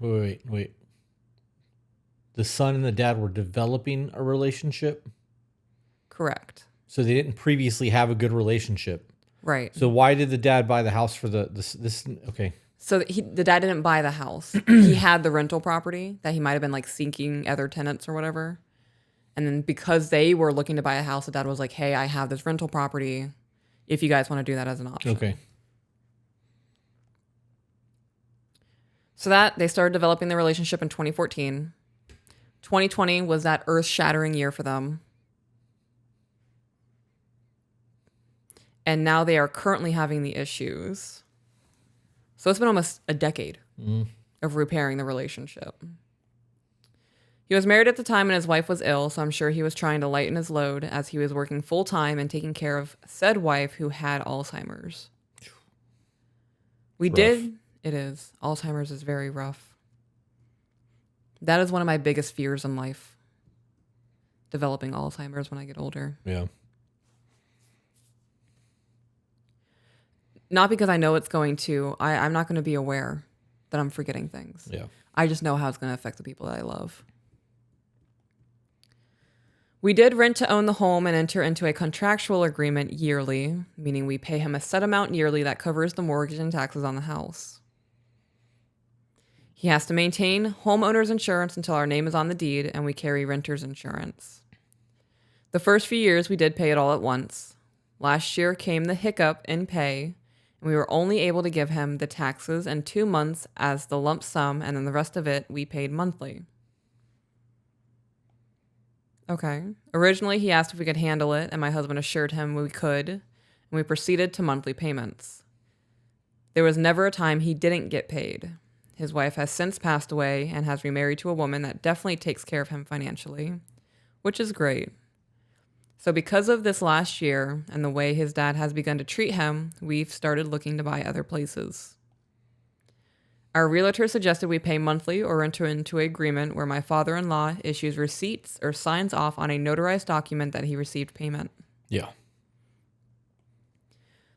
Speaker 1: The son and the dad were developing a relationship?
Speaker 2: Correct.
Speaker 1: So they didn't previously have a good relationship.
Speaker 2: Right.
Speaker 1: So why did the dad buy the house for this? Okay.
Speaker 2: So the dad didn't buy the house. He had the rental property that he might have been like seeking other tenants or whatever. And then because they were looking to buy a house, the dad was like, hey, I have this rental property if you guys want to do that as an option.
Speaker 1: Okay.
Speaker 2: So that they started developing the relationship in 2014. 2020 was that earth-shattering year for them. And now they are currently having the issues. So it's been almost a decade of repairing the relationship. He was married at the time and his wife was ill, so I'm sure he was trying to lighten his load as he was working full-time and taking care of said wife who had Alzheimer's. It is. Alzheimer's is very rough. That is one of my biggest fears in life. Developing Alzheimer's when I get older.
Speaker 1: Yeah.
Speaker 2: Not because I know it's going to. I'm not going to be aware that I'm forgetting things.
Speaker 1: Yeah.
Speaker 2: I just know how it's going to affect the people that I love. We did rent to own the home and enter into a contractual agreement yearly, meaning we pay him a set amount yearly that covers the mortgage and taxes on the house. He has to maintain homeowner's insurance until our name is on the deed, and we carry renter's insurance. The first few years, we did pay it all at once. Last year came the hiccup in pay, and we were only able to give him the taxes and 2 months as the lump sum, and then the rest of it we paid monthly. Okay. Originally, he asked if we could handle it, and my husband assured him we could, and we proceeded to monthly payments. There was never a time he didn't get paid. His wife has since passed away and has remarried to a woman that definitely takes care of him financially, which is great. So because of this last year and the way his dad has begun to treat him, we've started looking to buy other places. Our realtor suggested we pay monthly or enter into an agreement where my father-in-law issues receipts or signs off on a notarized document that he received payment.
Speaker 1: Yeah.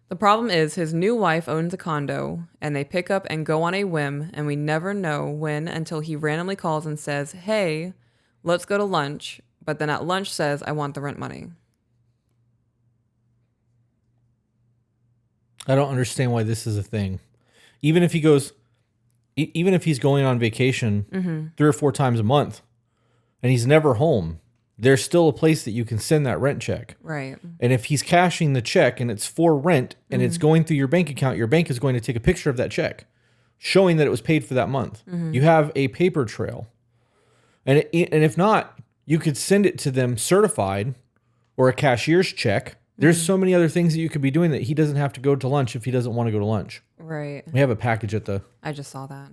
Speaker 2: The problem is his new wife owns a condo and they pick up and go on a whim, and we never know when until he randomly calls and says, hey, let's go to lunch, but then at lunch says, I want the rent money.
Speaker 1: I don't understand why this is a thing. Even if he's going on vacation 3 or 4 times a month and he's never home, there's still a place that you can send that rent check.
Speaker 2: Right.
Speaker 1: And if he's cashing the check and it's for rent and it's going through your bank account, your bank is going to take a picture of that check showing that it was paid for that month. You have a paper trail. And if not, you could send it to them certified or a cashier's check. There's so many other things that you could be doing that he doesn't have to go to lunch if he doesn't want to go to lunch.
Speaker 2: Right.
Speaker 1: We have a package at the...
Speaker 2: I just saw that.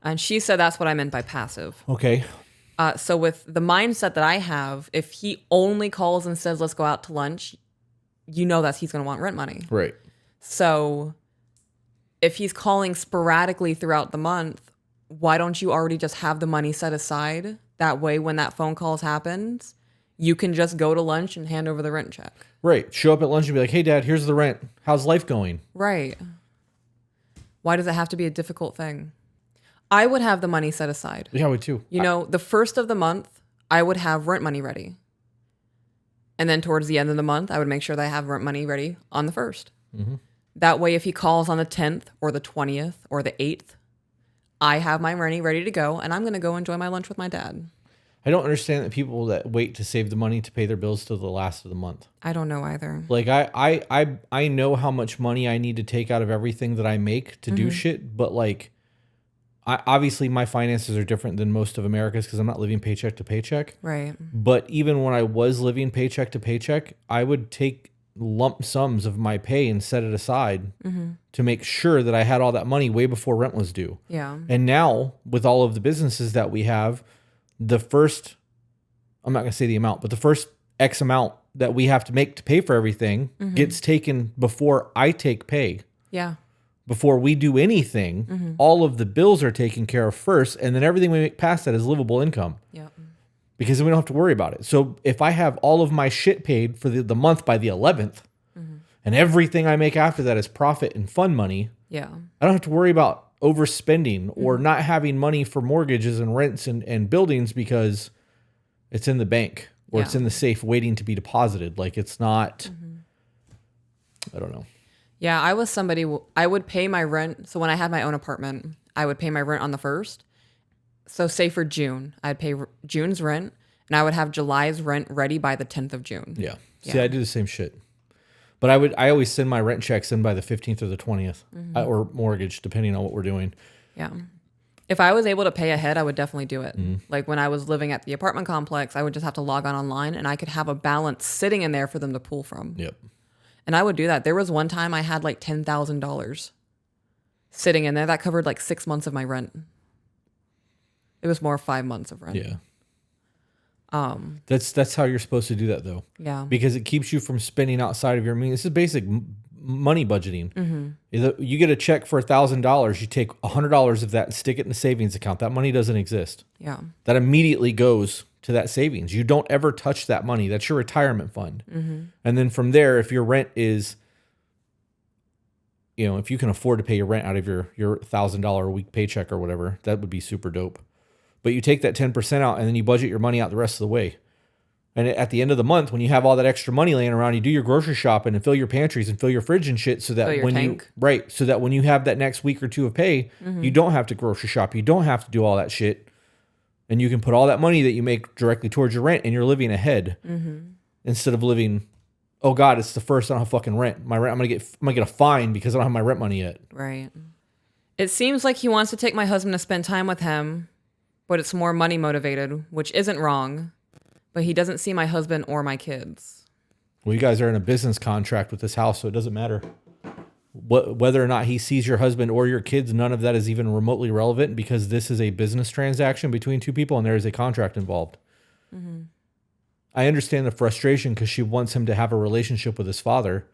Speaker 2: And she said that's what I meant by passive.
Speaker 1: Okay.
Speaker 2: So with the mindset that I have, if he only calls and says, let's go out to lunch, you know that he's going to want rent money.
Speaker 1: Right.
Speaker 2: So if he's calling sporadically throughout the month, why don't you already just have the money set aside? That way, when that phone call happens, you can just go to lunch and hand over the rent check.
Speaker 1: Right. Show up at lunch and be like, hey, Dad, here's the rent. How's life going?
Speaker 2: Right. Why does it have to be a difficult thing? I would have the money set aside.
Speaker 1: Yeah, I would too.
Speaker 2: You know, the first of the month, I would have rent money ready. And then towards the end of the month, I would make sure that I have rent money ready on the 1st. Mm-hmm. That way, if he calls on the 10th or the 20th or the 8th, I have my money ready to go, and I'm going to go enjoy my lunch with my dad.
Speaker 1: I don't understand that people that wait to save the money to pay their bills till the last of the month.
Speaker 2: I don't know either.
Speaker 1: Like I know how much money I need to take out of everything that I make to do shit, but like obviously my finances are different than most of America's because I'm not living paycheck to paycheck.
Speaker 2: Right.
Speaker 1: But even when I was living paycheck to paycheck, I would take lump sums of my pay and set it aside to make sure that I had all that money way before rent was due.
Speaker 2: Yeah.
Speaker 1: And now with all of the businesses that we have, the first, I'm not going to say the amount, but the first X amount that we have to make to pay for everything gets taken before I take pay.
Speaker 2: Yeah.
Speaker 1: Before we do anything, all of the bills are taken care of first, and then everything we make past that is livable income.
Speaker 2: Yeah.
Speaker 1: Because then we don't have to worry about it. So if I have all of my shit paid for the month by the 11th, and everything I make after that is profit and fun money,
Speaker 2: Yeah.
Speaker 1: I don't have to worry about overspending or not having money for mortgages and rents and buildings because it's in the bank or it's in the safe waiting to be deposited. Like it's not, I don't know.
Speaker 2: Yeah, I was somebody, I would pay my rent. So when I had my own apartment, I would pay my rent on the 1st. So say for June, I'd pay June's rent and I would have July's rent ready by the 10th of June.
Speaker 1: Yeah. See, I do the same shit. But I always send my rent checks in by the 15th or the 20th or mortgage, depending on what we're doing.
Speaker 2: Yeah. If I was able to pay ahead, I would definitely do it. Like when I was living at the apartment complex, I would just have to log on online and I could have a balance sitting in there for them to pull from.
Speaker 1: Yep.
Speaker 2: And I would do that. There was one time I had like $10,000 sitting in there. That covered like 6 months of my rent. It was more 5 months of rent.
Speaker 1: Yeah. That's how you're supposed to do that though.
Speaker 2: Yeah.
Speaker 1: Because it keeps you from spending outside of your means. This is basic money budgeting. You get a check for $1,000, you take $100 of that and stick it in the savings account. That money doesn't exist.
Speaker 2: Yeah.
Speaker 1: That immediately goes to that savings. You don't ever touch that money. That's your retirement fund. And then from there, if your rent is, if you can afford to pay your rent out of your $1,000 a week paycheck or whatever, that would be super dope. But you take that 10% out and then you budget your money out the rest of the way. And at the end of the month, when you have all that extra money laying around, you do your grocery shopping and fill your pantries and fill your fridge and shit so that so that when you have that next week or two of pay, you don't have to grocery shop. You don't have to do all that shit. And you can put all that money that you make directly towards your rent and you're living ahead instead of living, oh God, it's the first, I don't have fucking rent. My rent, I'm gonna get a fine because I don't have my rent money yet.
Speaker 2: Right. It seems like he wants to take my husband to spend time with him, but it's more money motivated, which isn't wrong. But he doesn't see my husband or my kids.
Speaker 1: Well, you guys are in a business contract with this house, so it doesn't matter. Whether or not he sees your husband or your kids, none of that is even remotely relevant because this is a business transaction between two people and there is a contract involved. I understand the frustration because she wants him to have a relationship with his father.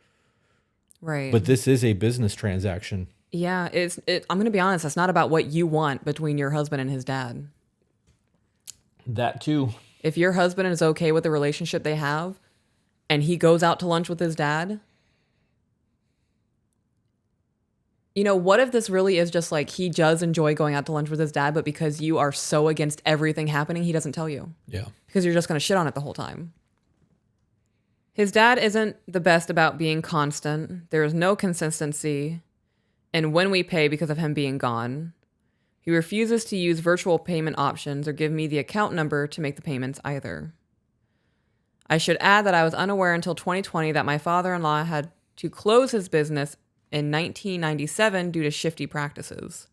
Speaker 2: Right.
Speaker 1: But this is a business transaction.
Speaker 2: Yeah, I'm going to be honest. It's not about what you want between your husband and his dad.
Speaker 1: That too.
Speaker 2: If your husband is okay with the relationship they have and he goes out to lunch with his dad, what if this really is just like he does enjoy going out to lunch with his dad, but because you are so against everything happening, he doesn't tell you?
Speaker 1: Yeah.
Speaker 2: Because you're just going to shit on it the whole time. His dad isn't the best about being constant. There is no consistency. And when we pay because of him being gone, he refuses to use virtual payment options or give me the account number to make the payments either. I should add that I was unaware until 2020 that my father-in-law had to close his business in 1997 due to shifty practices.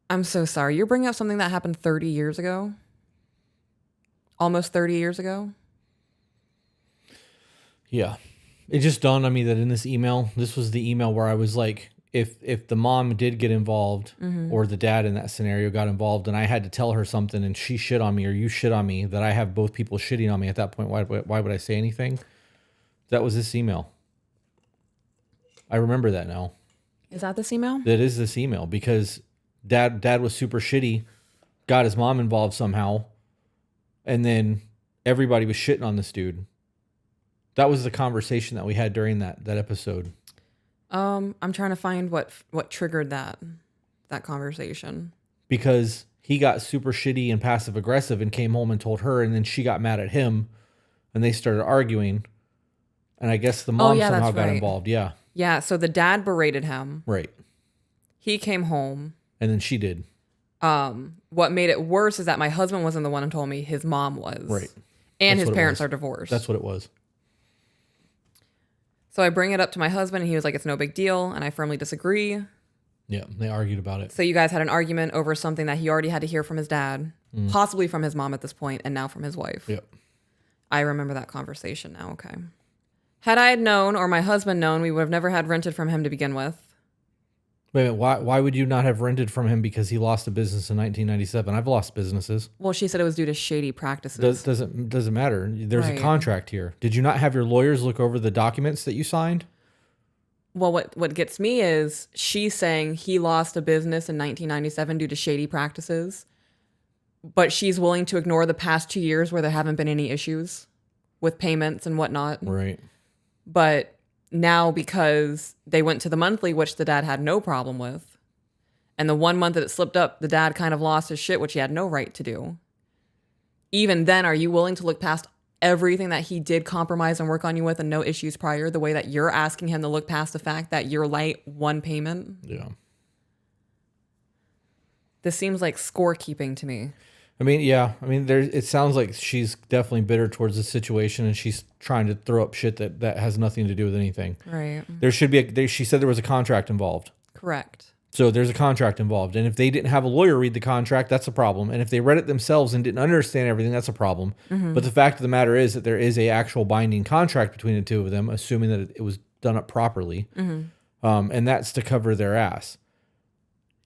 Speaker 2: I'm so sorry. You're bringing up something that happened 30 years ago? Almost 30 years ago?
Speaker 1: Yeah. It just dawned on me that in this email, this was the email where I was like, if the mom did get involved or the dad in that scenario got involved and I had to tell her something and she shit on me or you shit on me, that I have both people shitting on me at that point, why would I say anything? That was this email. I remember that now.
Speaker 2: Is that this email?
Speaker 1: That is this email because dad was super shitty, got his mom involved somehow, and then everybody was shitting on this dude. That was the conversation that we had during that episode.
Speaker 2: I'm trying to find what triggered that conversation.
Speaker 1: Because he got super shitty and passive aggressive and came home and told her, and then she got mad at him, and they started arguing. And I guess the mom somehow got involved. Yeah.
Speaker 2: Yeah. So the dad berated him.
Speaker 1: Right.
Speaker 2: He came home.
Speaker 1: And then she did.
Speaker 2: What made it worse is that my husband wasn't the one who told me, his mom was.
Speaker 1: Right.
Speaker 2: And his parents are divorced.
Speaker 1: That's what it was.
Speaker 2: So I bring it up to my husband and he was like, it's no big deal. And I firmly disagree.
Speaker 1: Yeah, they argued about it.
Speaker 2: So you guys had an argument over something that he already had to hear from his dad, possibly from his mom at this point, and now from his wife.
Speaker 1: Yep.
Speaker 2: I remember that conversation now. Okay. Had I had known, or my husband known, we would have never had rented from him to begin with.
Speaker 1: Wait a minute, why would you not have rented from him because he lost a business in 1997? I've lost businesses.
Speaker 2: Well, she said it was due to shady practices.
Speaker 1: Doesn't matter. There's a contract here. Did you not have your lawyers look over the documents that you signed?
Speaker 2: Well, what gets me is she's saying he lost a business in 1997 due to shady practices, but she's willing to ignore the past 2 years where there haven't been any issues with payments and whatnot.
Speaker 1: Right.
Speaker 2: But now because they went to the monthly, which the dad had no problem with, and the 1 month that it slipped up, the dad kind of lost his shit, which he had no right to do. Even then, are you willing to look past everything that he did compromise and work on you with and no issues prior, the way that you're asking him to look past the fact that you're late one payment?
Speaker 1: Yeah.
Speaker 2: This seems like scorekeeping to me.
Speaker 1: I mean, yeah. I mean, it sounds like she's definitely bitter towards the situation and she's trying to throw up shit that has nothing to do with anything.
Speaker 2: Right.
Speaker 1: There should be she said there was a contract involved.
Speaker 2: Correct.
Speaker 1: So there's a contract involved. And if they didn't have a lawyer read the contract, that's a problem. And if they read it themselves and didn't understand everything, that's a problem. Mm-hmm. But the fact of the matter is that there is a actual binding contract between the two of them, assuming that it was done up properly. Mm-hmm. And that's to cover their ass.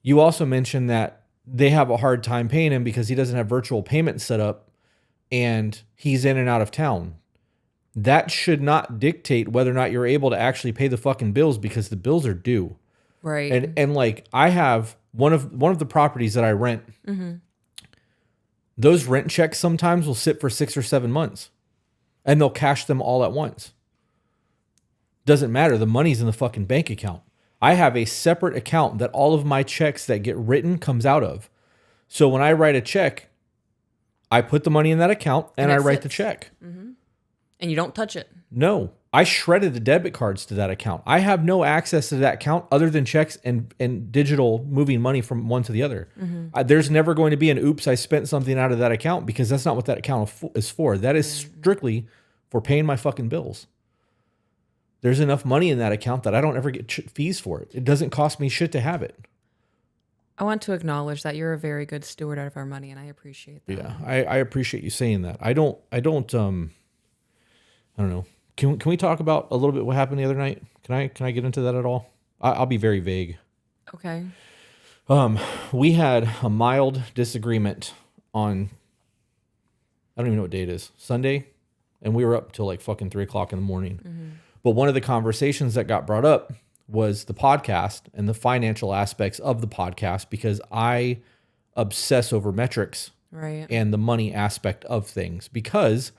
Speaker 1: You also mentioned that they have a hard time paying him because he doesn't have virtual payments set up and he's in and out of town. That should not dictate whether or not you're able to actually pay the fucking bills because the bills are due.
Speaker 2: Right.
Speaker 1: And like I have one of the properties that I rent. Mm-hmm. Those rent checks sometimes will sit for 6 or 7 months and they'll cash them all at once. Doesn't matter. The money's in the fucking bank account. I have a separate account that all of my checks that get written comes out of. So when I write a check, I put the money in that account and I write the check.
Speaker 2: Mm-hmm. And you don't touch it.
Speaker 1: No, I shredded the debit cards to that account. I have no access to that account other than checks and digital moving money from one to the other. Mm-hmm. There's never going to be an oops, I spent something out of that account because that's not what that account is for. That is strictly for paying my fucking bills. There's enough money in that account that I don't ever get fees for it. It doesn't cost me shit to have it.
Speaker 2: I want to acknowledge that you're a very good steward of our money, and I appreciate that.
Speaker 1: Yeah, I appreciate you saying that. I don't know. Can we talk about a little bit what happened the other night? Can I get into that at all? I'll be very vague.
Speaker 2: Okay.
Speaker 1: We had a mild disagreement on, I don't even know what day it is, Sunday, and we were up till like fucking 3:00 in the morning. Mm-hmm. But one of the conversations that got brought up was the podcast and the financial aspects of the podcast because I obsess over metrics and the money aspect of things because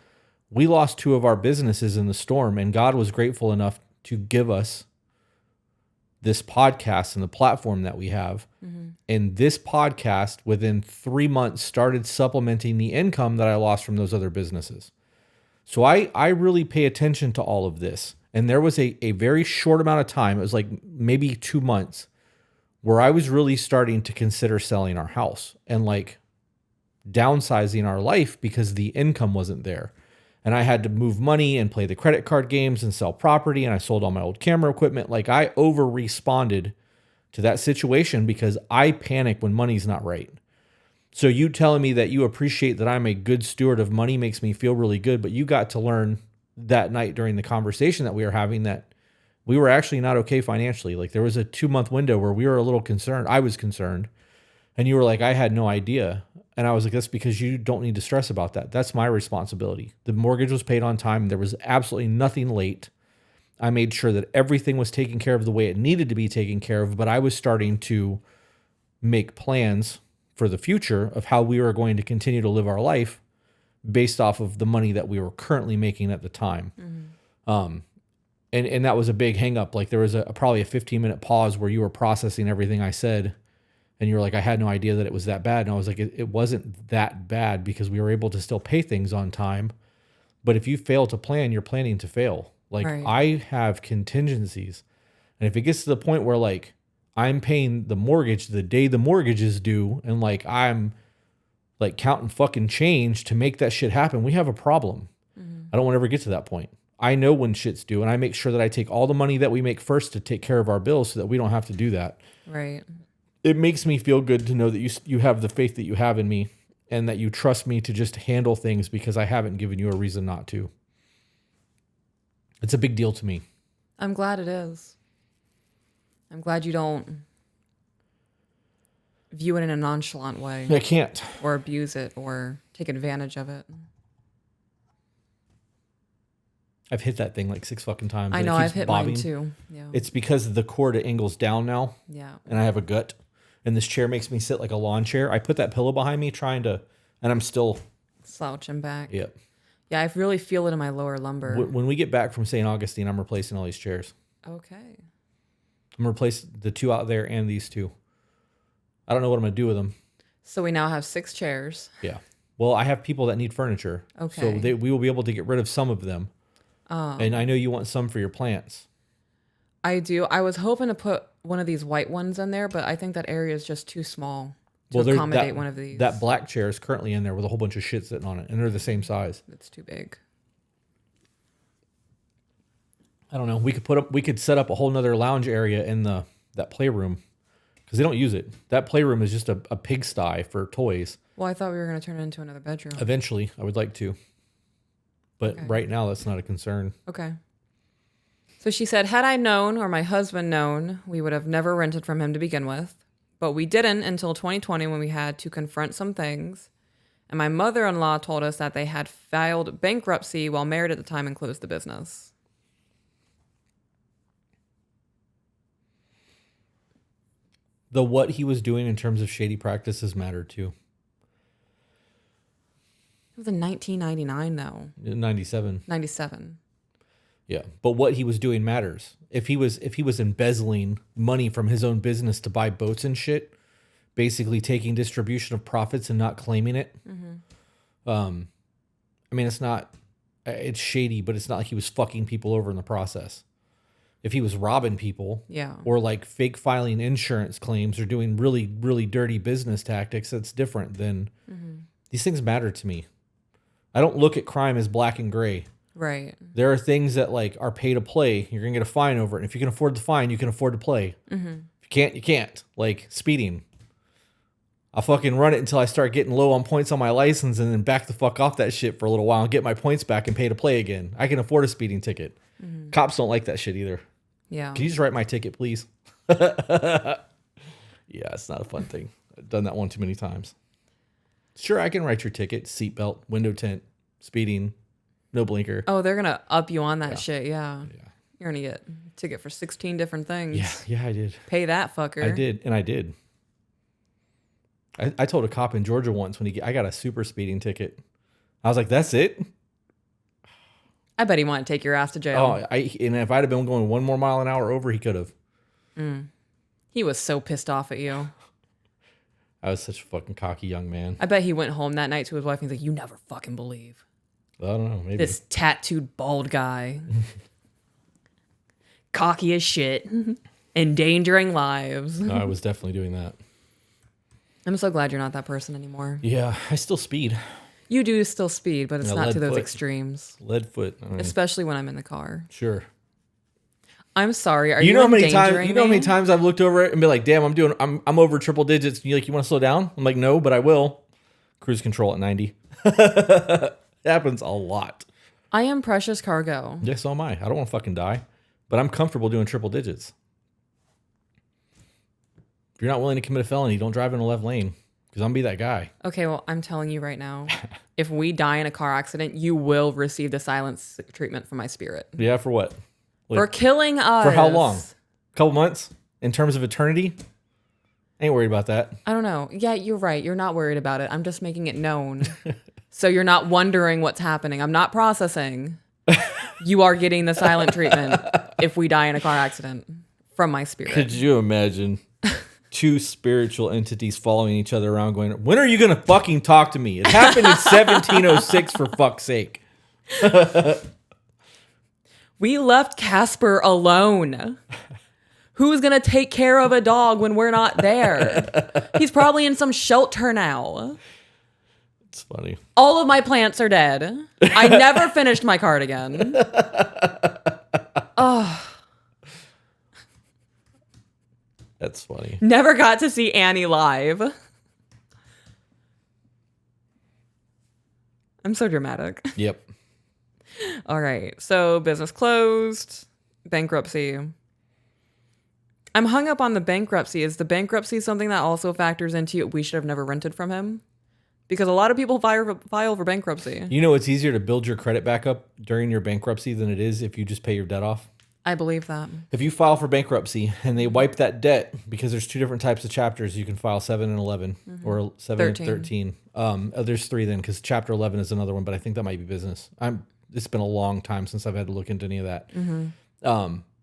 Speaker 1: we lost 2 of our businesses in the storm and God was grateful enough to give us this podcast and the platform that we have. Mm-hmm. And this podcast within 3 months started supplementing the income that I lost from those other businesses. So I really pay attention to all of this. And there was a very short amount of time, it was like maybe 2 months, where I was really starting to consider selling our house and like downsizing our life because the income wasn't there. And I had to move money and play the credit card games and sell property. And I sold all my old camera equipment. Like I over responded to that situation because I panic when money's not right. So you telling me that you appreciate that I'm a good steward of money makes me feel really good. But you got to learn that night during the conversation that we were having that we were actually not okay financially. Like there was a 2-month window where we were a little concerned. I was concerned. And you were like, I had no idea. And I was like, that's because you don't need to stress about that. That's my responsibility. The mortgage was paid on time. There was absolutely nothing late. I made sure that everything was taken care of the way it needed to be taken care of, but I was starting to make plans for the future of how we were going to continue to live our life based off of the money that we were currently making at the time. And that was a big hang up. Like there was probably a 15-minute pause where you were processing everything I said. And you were like, I had no idea that it was that bad. And I was like, it wasn't that bad because we were able to still pay things on time. But if you fail to plan, you're planning to fail. Like I have contingencies. And if it gets to the point where like I'm paying the mortgage the day the mortgage is due and like I'm like counting fucking change to make that shit happen, we have a problem. I don't want to ever get to that point. I know when shit's due and I make sure that I take all the money that we make first to take care of our bills so that we don't have to do that.
Speaker 2: Right.
Speaker 1: It makes me feel good to know that you have the faith that you have in me and that you trust me to just handle things because I haven't given you a reason not to. It's a big deal to me.
Speaker 2: I'm glad it is. I'm glad you don't view it in a nonchalant way.
Speaker 1: I can't.
Speaker 2: Or abuse it or take advantage of it.
Speaker 1: I've hit that thing like 6 fucking times.
Speaker 2: I know, I've hit mine too. Yeah.
Speaker 1: It's because the cord angles down now.
Speaker 2: Yeah.
Speaker 1: And I have a gut. And this chair makes me sit like a lawn chair. I put that pillow behind me and I'm still
Speaker 2: slouching back.
Speaker 1: Yep.
Speaker 2: Yeah, I really feel it in my lower lumbar.
Speaker 1: When we get back from St. Augustine, I'm replacing all these chairs.
Speaker 2: Okay.
Speaker 1: I'm going to replace the 2 out there and these 2. I don't know what I'm going to do with them.
Speaker 2: So we now have 6 chairs.
Speaker 1: Yeah. Well, I have people that need furniture.
Speaker 2: Okay.
Speaker 1: So we will be able to get rid of some of them. And I know you want some for your plants.
Speaker 2: I do. I was hoping to put one of these white ones in there, but I think that area is just too small to accommodate one of these.
Speaker 1: That black chair is currently in there with a whole bunch of shit sitting on it, and they're the same size.
Speaker 2: It's too big.
Speaker 1: I don't know. We could set up a whole nother lounge area in that playroom because they don't use it. That playroom is just a pigsty for toys.
Speaker 2: Well, I thought we were going to turn it into another bedroom.
Speaker 1: Eventually, I would like to. But right now, that's not a concern.
Speaker 2: Okay. So she said, had I known or my husband known, we would have never rented from him to begin with. But we didn't until 2020 when we had to confront some things. And my mother-in-law told us that they had filed bankruptcy while married at the time and closed the business.
Speaker 1: What he was doing in terms of shady practices mattered too.
Speaker 2: It was in 1999, though.
Speaker 1: 97.
Speaker 2: 97.
Speaker 1: Yeah, but what he was doing matters. If he was embezzling money from his own business to buy boats and shit, basically taking distribution of profits and not claiming it. I mean, it's shady, but it's not like he was fucking people over in the process. If he was robbing people, or like fake filing insurance claims or doing really, really dirty business tactics, that's different than these things matter to me. I don't look at crime as black and gray.
Speaker 2: Right.
Speaker 1: There are things that like are pay to play. You're going to get a fine over it. And if you can afford the fine, you can afford to play. If you can't, you can't. Like speeding. I'll fucking run it until I start getting low on points on my license and then back the fuck off that shit for a little while and get my points back and pay to play again. I can afford a speeding ticket. Cops don't like that shit either.
Speaker 2: Yeah.
Speaker 1: Can you just write my ticket, please? Yeah, it's not a fun thing. I've done that one too many times. Sure, I can write your ticket. Seatbelt, window tint, speeding, no blinker.
Speaker 2: Oh, they're going to up you on that shit. Yeah. You're going to get a ticket for 16 different things.
Speaker 1: Yeah, I did.
Speaker 2: Pay that fucker.
Speaker 1: I did. I told a cop in Georgia once I got a super speeding ticket. I was like, that's it?
Speaker 2: I bet he wanted to take your ass to jail.
Speaker 1: Oh, and if I'd have been going 1 more mile an hour over, he could have.
Speaker 2: He was so pissed off at you.
Speaker 1: I was such a fucking cocky young man.
Speaker 2: I bet he went home that night to his wife and he's like, you never fucking believe.
Speaker 1: I don't know. Maybe.
Speaker 2: This tattooed bald guy. Cocky as shit. Endangering lives.
Speaker 1: No, I was definitely doing that.
Speaker 2: I'm so glad you're not that person anymore.
Speaker 1: Yeah, I still speed.
Speaker 2: You do still speed, but it's not to those
Speaker 1: foot.
Speaker 2: extremes.
Speaker 1: Lead foot.
Speaker 2: Especially when I'm in the car.
Speaker 1: Sure.
Speaker 2: I'm sorry. Are you
Speaker 1: know how many
Speaker 2: endangering
Speaker 1: times? You know how many times I've looked over it and be like, "Damn, I'm over triple digits." And you want to slow down? I'm like, "No, but I will." Cruise control at 90. It happens a lot.
Speaker 2: I am precious cargo.
Speaker 1: Yeah, so am I. I don't want to fucking die, but I'm comfortable doing triple digits. If you're not willing to commit a felony, don't drive in the left lane because I'm gonna be that guy.
Speaker 2: Okay, well, I'm telling you right now, if we die in a car accident, you will receive the silence treatment from my spirit.
Speaker 1: Yeah, for what?
Speaker 2: For killing us.
Speaker 1: For how long? A couple months? In terms of eternity? Ain't worried about that.
Speaker 2: I don't know. Yeah, you're right. You're not worried about it. I'm just making it known. So you're not wondering what's happening. I'm not processing. You are getting the silent treatment if we die in a car accident from my spirit.
Speaker 1: Could you imagine two spiritual entities following each other around going, when are you going to fucking talk to me? It happened in 1706 for fuck's sake.
Speaker 2: We left Casper alone. Who's going to take care of a dog when we're not there? He's probably in some shelter now.
Speaker 1: It's funny.
Speaker 2: All of my plants are dead. I never finished my cardigan. Oh.
Speaker 1: That's funny.
Speaker 2: Never got to see Annie live. I'm so dramatic.
Speaker 1: Yep.
Speaker 2: All right. So business closed. Bankruptcy. I'm hung up on the bankruptcy. Is the bankruptcy something that also factors into we should have never rented from him? Because a lot of people file for bankruptcy.
Speaker 1: You know, it's easier to build your credit back up during your bankruptcy than it is if you just pay your debt off.
Speaker 2: I believe that.
Speaker 1: If you file for bankruptcy and they wipe that debt, because there's two different types of chapters, you can file 7 and 11 or 7 and 13. There's 3 then, because chapter 11 is another one, but I think that might be business. It's been a long time since I've had to look into any of that.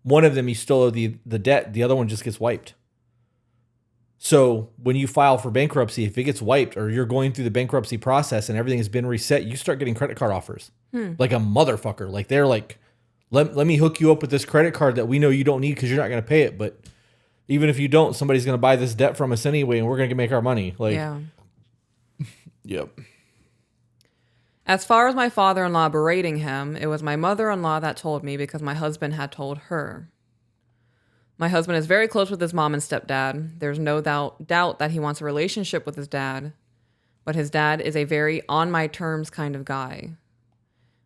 Speaker 1: One of them, you still owe the debt. The other one just gets wiped. So when you file for bankruptcy, if it gets wiped or you're going through the bankruptcy process and everything has been reset, you start getting credit card offers. Like a motherfucker. Like they're like, let me hook you up with this credit card that we know you don't need because you're not going to pay it. But even if you don't, somebody's going to buy this debt from us anyway, and we're going to make our money. Like,
Speaker 2: yeah.
Speaker 1: Yep.
Speaker 2: As far as my father-in-law berating him, it was my mother-in-law that told me because my husband had told her. My husband is very close with his mom and stepdad. There's no doubt that he wants a relationship with his dad, but his dad is a very on my terms kind of guy.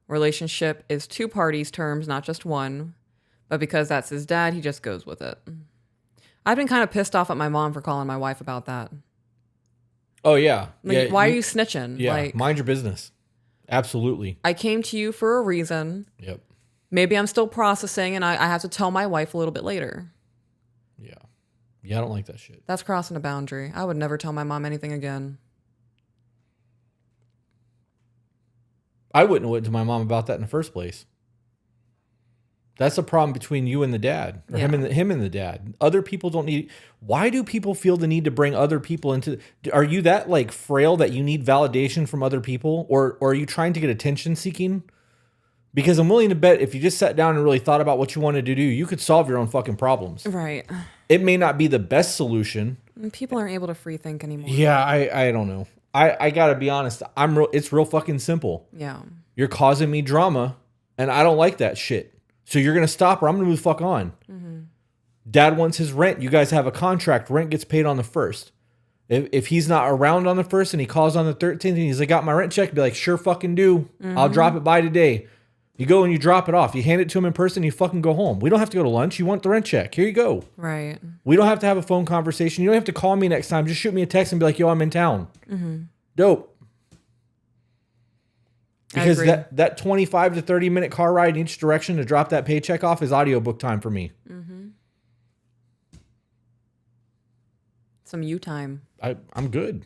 Speaker 2: Relationship is 2 parties' terms, not just one, but because that's his dad, he just goes with it. I've been kind of pissed off at my mom for calling my wife about that.
Speaker 1: Oh, yeah.
Speaker 2: Like, why are you snitching?
Speaker 1: Yeah,
Speaker 2: like,
Speaker 1: mind your business. Absolutely.
Speaker 2: I came to you for a reason.
Speaker 1: Yep.
Speaker 2: Maybe I'm still processing and I have to tell my wife a little bit later.
Speaker 1: Yeah. Yeah, I don't like that shit.
Speaker 2: That's crossing a boundary. I would never tell my mom anything again.
Speaker 1: I wouldn't have went to my mom about that in the first place. That's a problem between you and the dad, or him and the dad. Other people don't need. Why do people feel the need to bring other people into? Are you that like frail that you need validation from other people, or are you trying to get attention seeking? Because I'm willing to bet if you just sat down and really thought about what you wanted to do, you could solve your own fucking problems.
Speaker 2: Right.
Speaker 1: It may not be the best solution.
Speaker 2: People aren't able to free think anymore.
Speaker 1: Yeah, I don't know. I gotta be honest. It's real fucking simple.
Speaker 2: Yeah.
Speaker 1: You're causing me drama, and I don't like that shit. So you're going to stop or I'm going to move the fuck on. Dad wants his rent. You guys have a contract. Rent gets paid on the 1st. If he's not around on the 1st and he calls on the 13th and he's like, got my rent check, be like, sure fucking do. I'll drop it by today. You go and you drop it off. You hand it to him in person, you fucking go home. We don't have to go to lunch. You want the rent check. Here you go.
Speaker 2: Right.
Speaker 1: We don't have to have a phone conversation. You don't have to call me next time. Just shoot me a text and be like, yo, I'm in town. Dope. Because that 25 to 30 minute car ride in each direction to drop that paycheck off is audiobook time for me.
Speaker 2: Some you time.
Speaker 1: I'm good.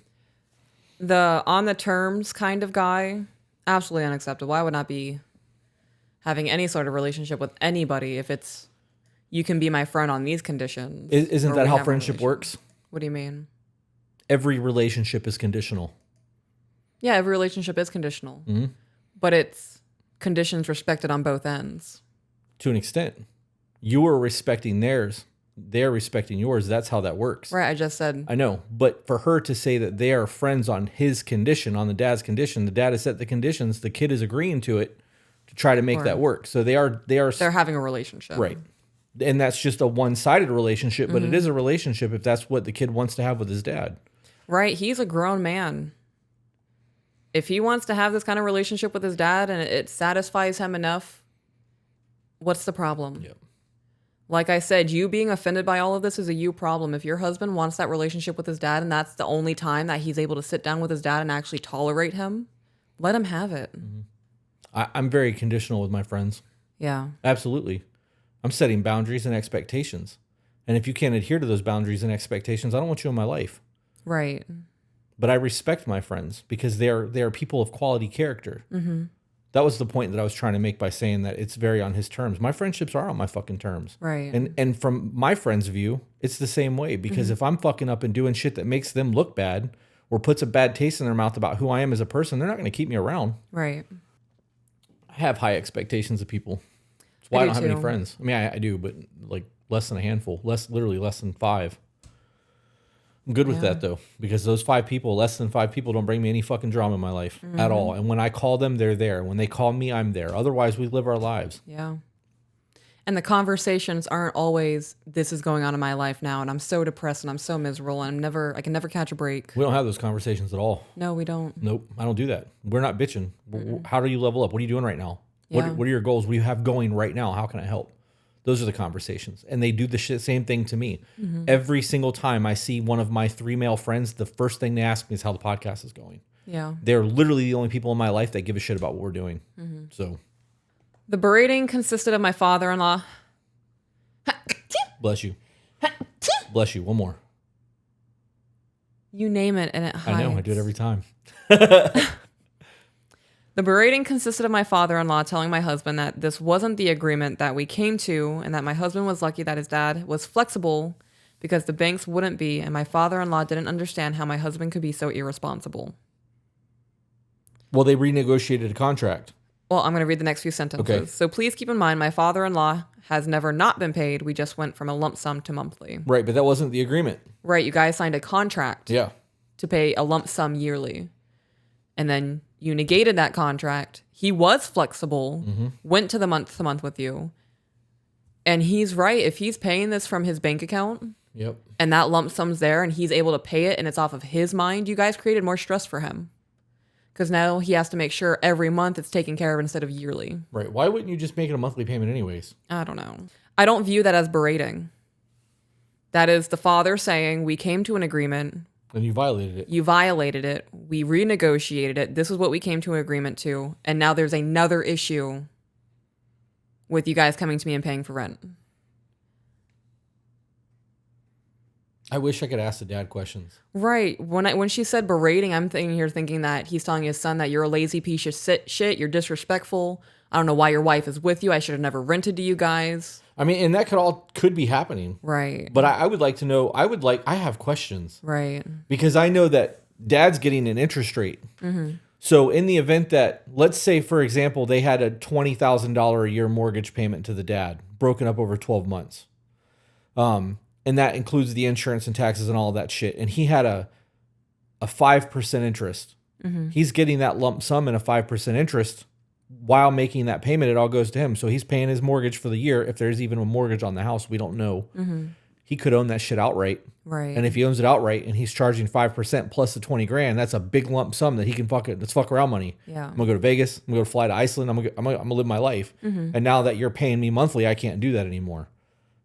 Speaker 2: The on the terms kind of guy, absolutely unacceptable. I would not be having any sort of relationship with anybody if it's you can be my friend on these conditions.
Speaker 1: Isn't that how friendship works?
Speaker 2: What do you mean?
Speaker 1: Every relationship is conditional.
Speaker 2: Yeah, every relationship is conditional. But it's conditions respected on both ends.
Speaker 1: To an extent. You are respecting theirs. They're respecting yours. That's how that works.
Speaker 2: Right, I just said.
Speaker 1: I know. But for her to say that they are friends on his condition, on the dad's condition, the dad has set the conditions, the kid is agreeing to it to try to make that work. So they're
Speaker 2: having a relationship.
Speaker 1: Right. And that's just a one-sided relationship, but it is a relationship if that's what the kid wants to have with his dad.
Speaker 2: Right. He's a grown man. If he wants to have this kind of relationship with his dad and it satisfies him enough, what's the problem?
Speaker 1: Yep.
Speaker 2: Like I said, you being offended by all of this is a you problem. If your husband wants that relationship with his dad and that's the only time that he's able to sit down with his dad and actually tolerate him, let him have it.
Speaker 1: I'm very conditional with my friends.
Speaker 2: Yeah.
Speaker 1: Absolutely. I'm setting boundaries and expectations. And if you can't adhere to those boundaries and expectations, I don't want you in my life.
Speaker 2: Right.
Speaker 1: But I respect my friends because they are people of quality character. Mm-hmm. That was the point that I was trying to make by saying that it's very on his terms. My friendships are on my fucking terms.
Speaker 2: Right.
Speaker 1: And from my friends' view, it's the same way. Because if I'm fucking up and doing shit that makes them look bad or puts a bad taste in their mouth about who I am as a person, they're not going to keep me around.
Speaker 2: Right.
Speaker 1: I have high expectations of people. That's why I don't have any friends. I mean, I do, but like less than a handful. Literally less than 5. I'm good with that though, because those 5 people, less than 5 people, don't bring me any fucking drama in my life at all. And when I call them, they're there. When they call me, I'm there. Otherwise, we live our lives.
Speaker 2: Yeah. And the conversations aren't always, this is going on in my life now, and I'm so depressed and I'm so miserable and I can never catch a break.
Speaker 1: We don't have those conversations at all.
Speaker 2: No, we don't.
Speaker 1: Nope, I don't do that. We're not bitching. How do you level up? What are you doing right now?
Speaker 2: Yeah.
Speaker 1: What are your goals? What do you have going right now? How can I help? Those are the conversations. And they do the same thing to me. Every single time I see one of my 3 male friends, the first thing they ask me is how the podcast is going.
Speaker 2: Yeah.
Speaker 1: They're literally the only people in my life that give a shit about what we're doing. So.
Speaker 2: The berating consisted of my father-in-law.
Speaker 1: Bless you. Bless you. One more.
Speaker 2: You name it and it hides.
Speaker 1: I know. I do it every time.
Speaker 2: The berating consisted of my father-in-law telling my husband that this wasn't the agreement that we came to and that my husband was lucky that his dad was flexible because the banks wouldn't be, and my father-in-law didn't understand how my husband could be so irresponsible.
Speaker 1: Well, they renegotiated a contract.
Speaker 2: Well, I'm going to read the next few sentences.
Speaker 1: Okay.
Speaker 2: So please keep in mind my father-in-law has never not been paid. We just went from a lump sum to monthly.
Speaker 1: Right, but that wasn't the agreement.
Speaker 2: Right, you guys signed a contract to pay a lump sum yearly. And then you negated that contract. He was flexible, went to the month with you. And he's right. If he's paying this from his bank account and that lump sum's there and he's able to pay it and it's off of his mind, you guys created more stress for him. Because now he has to make sure every month it's taken care of instead of yearly.
Speaker 1: Right. Why wouldn't you just make it a monthly payment anyways?
Speaker 2: I don't know. I don't view that as berating. That is the father saying, we came to an agreement.
Speaker 1: And you violated it.
Speaker 2: You violated it. We renegotiated it. This is what we came to an agreement to. And now there's another issue with you guys coming to me and paying for rent.
Speaker 1: I wish I could ask the dad questions.
Speaker 2: Right. When she said berating, I'm thinking that he's telling his son that you're a lazy piece of shit. You're disrespectful. I don't know why your wife is with you. I should have never rented to you guys.
Speaker 1: I mean, and that could be happening.
Speaker 2: Right.
Speaker 1: But I would like to know, I have questions.
Speaker 2: Right.
Speaker 1: Because I know that dad's getting an interest rate. So in the event that, let's say, for example, they had a $20,000 a year mortgage payment to the dad, broken up over 12 months. And that includes the insurance and taxes and all of that shit. And he had a 5% interest. He's getting that lump sum and a 5% interest while making that payment. It all goes to him. So he's paying his mortgage for the year. If there's even a mortgage on the house, we don't know. He could own that shit outright.
Speaker 2: Right.
Speaker 1: And if he owns it outright and he's charging 5% plus the 20 grand, that's a big lump sum that he can that's fuck around money.
Speaker 2: Yeah.
Speaker 1: I'm gonna go to Vegas. I'm gonna fly to Iceland. I'm gonna live my life. And now that you're paying me monthly, I can't do that anymore.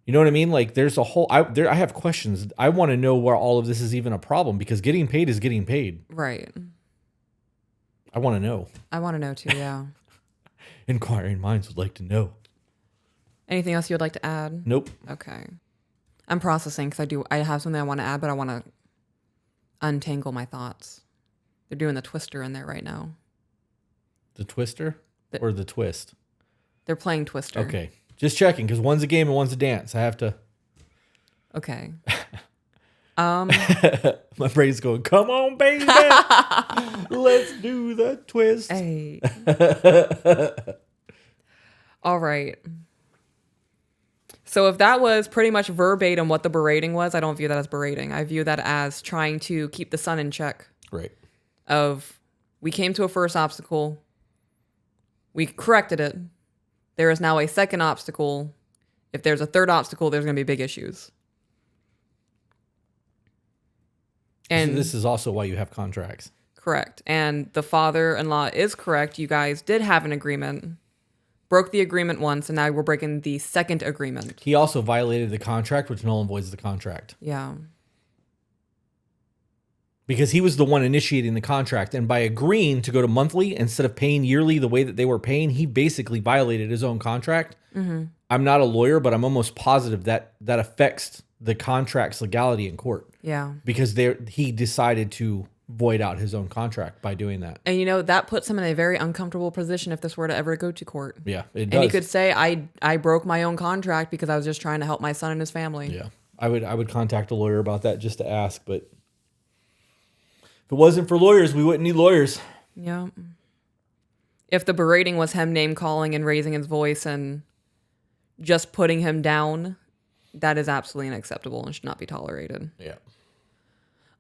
Speaker 1: You know what I mean? Like there's a whole, I have questions. I want to know where all of this is even a problem because getting paid is getting paid.
Speaker 2: Right.
Speaker 1: I want to know.
Speaker 2: I want to know too, yeah.
Speaker 1: Inquiring minds would like to know.
Speaker 2: Anything else you would like to add?
Speaker 1: Nope.
Speaker 2: Okay. I'm processing because I have something I want to add, but I want to untangle my thoughts. They're doing the twister in there right now.
Speaker 1: The twister or the twist?
Speaker 2: They're playing Twister.
Speaker 1: Okay. Just checking, because one's a game and one's a dance. I have to.
Speaker 2: Okay.
Speaker 1: My brain's going, come on, baby. Let's do the twist.
Speaker 2: Hey. All right. So if that was pretty much verbatim what the berating was, I don't view that as berating. I view that as trying to keep the son in check.
Speaker 1: Right.
Speaker 2: We came to a first obstacle. We corrected it. There is now a second obstacle. If there's a third obstacle, there's going to be big issues. And
Speaker 1: so this is also why you have contracts.
Speaker 2: Correct. And the father-in-law is correct. You guys did have an agreement, broke the agreement once, and now we're breaking the second agreement.
Speaker 1: He also violated the contract, which null and voids the contract.
Speaker 2: Yeah.
Speaker 1: Because he was the one initiating the contract. And by agreeing to go to monthly instead of paying yearly the way that they were paying, he basically violated his own contract. Mm-hmm. I'm not a lawyer, but I'm almost positive that that affects the contract's legality in court.
Speaker 2: Yeah.
Speaker 1: Because he decided to void out his own contract by doing that.
Speaker 2: And, you know, that puts him in a very uncomfortable position if this were to ever go to court.
Speaker 1: Yeah, it does.
Speaker 2: And he could say, I broke my own contract because I was just trying to help my son and his family.
Speaker 1: Yeah. I would contact a lawyer about that just to ask, but if it wasn't for lawyers, we wouldn't need lawyers.
Speaker 2: Yeah. If the berating was him name calling and raising his voice and just putting him down, that is absolutely unacceptable and should not be tolerated.
Speaker 1: Yeah.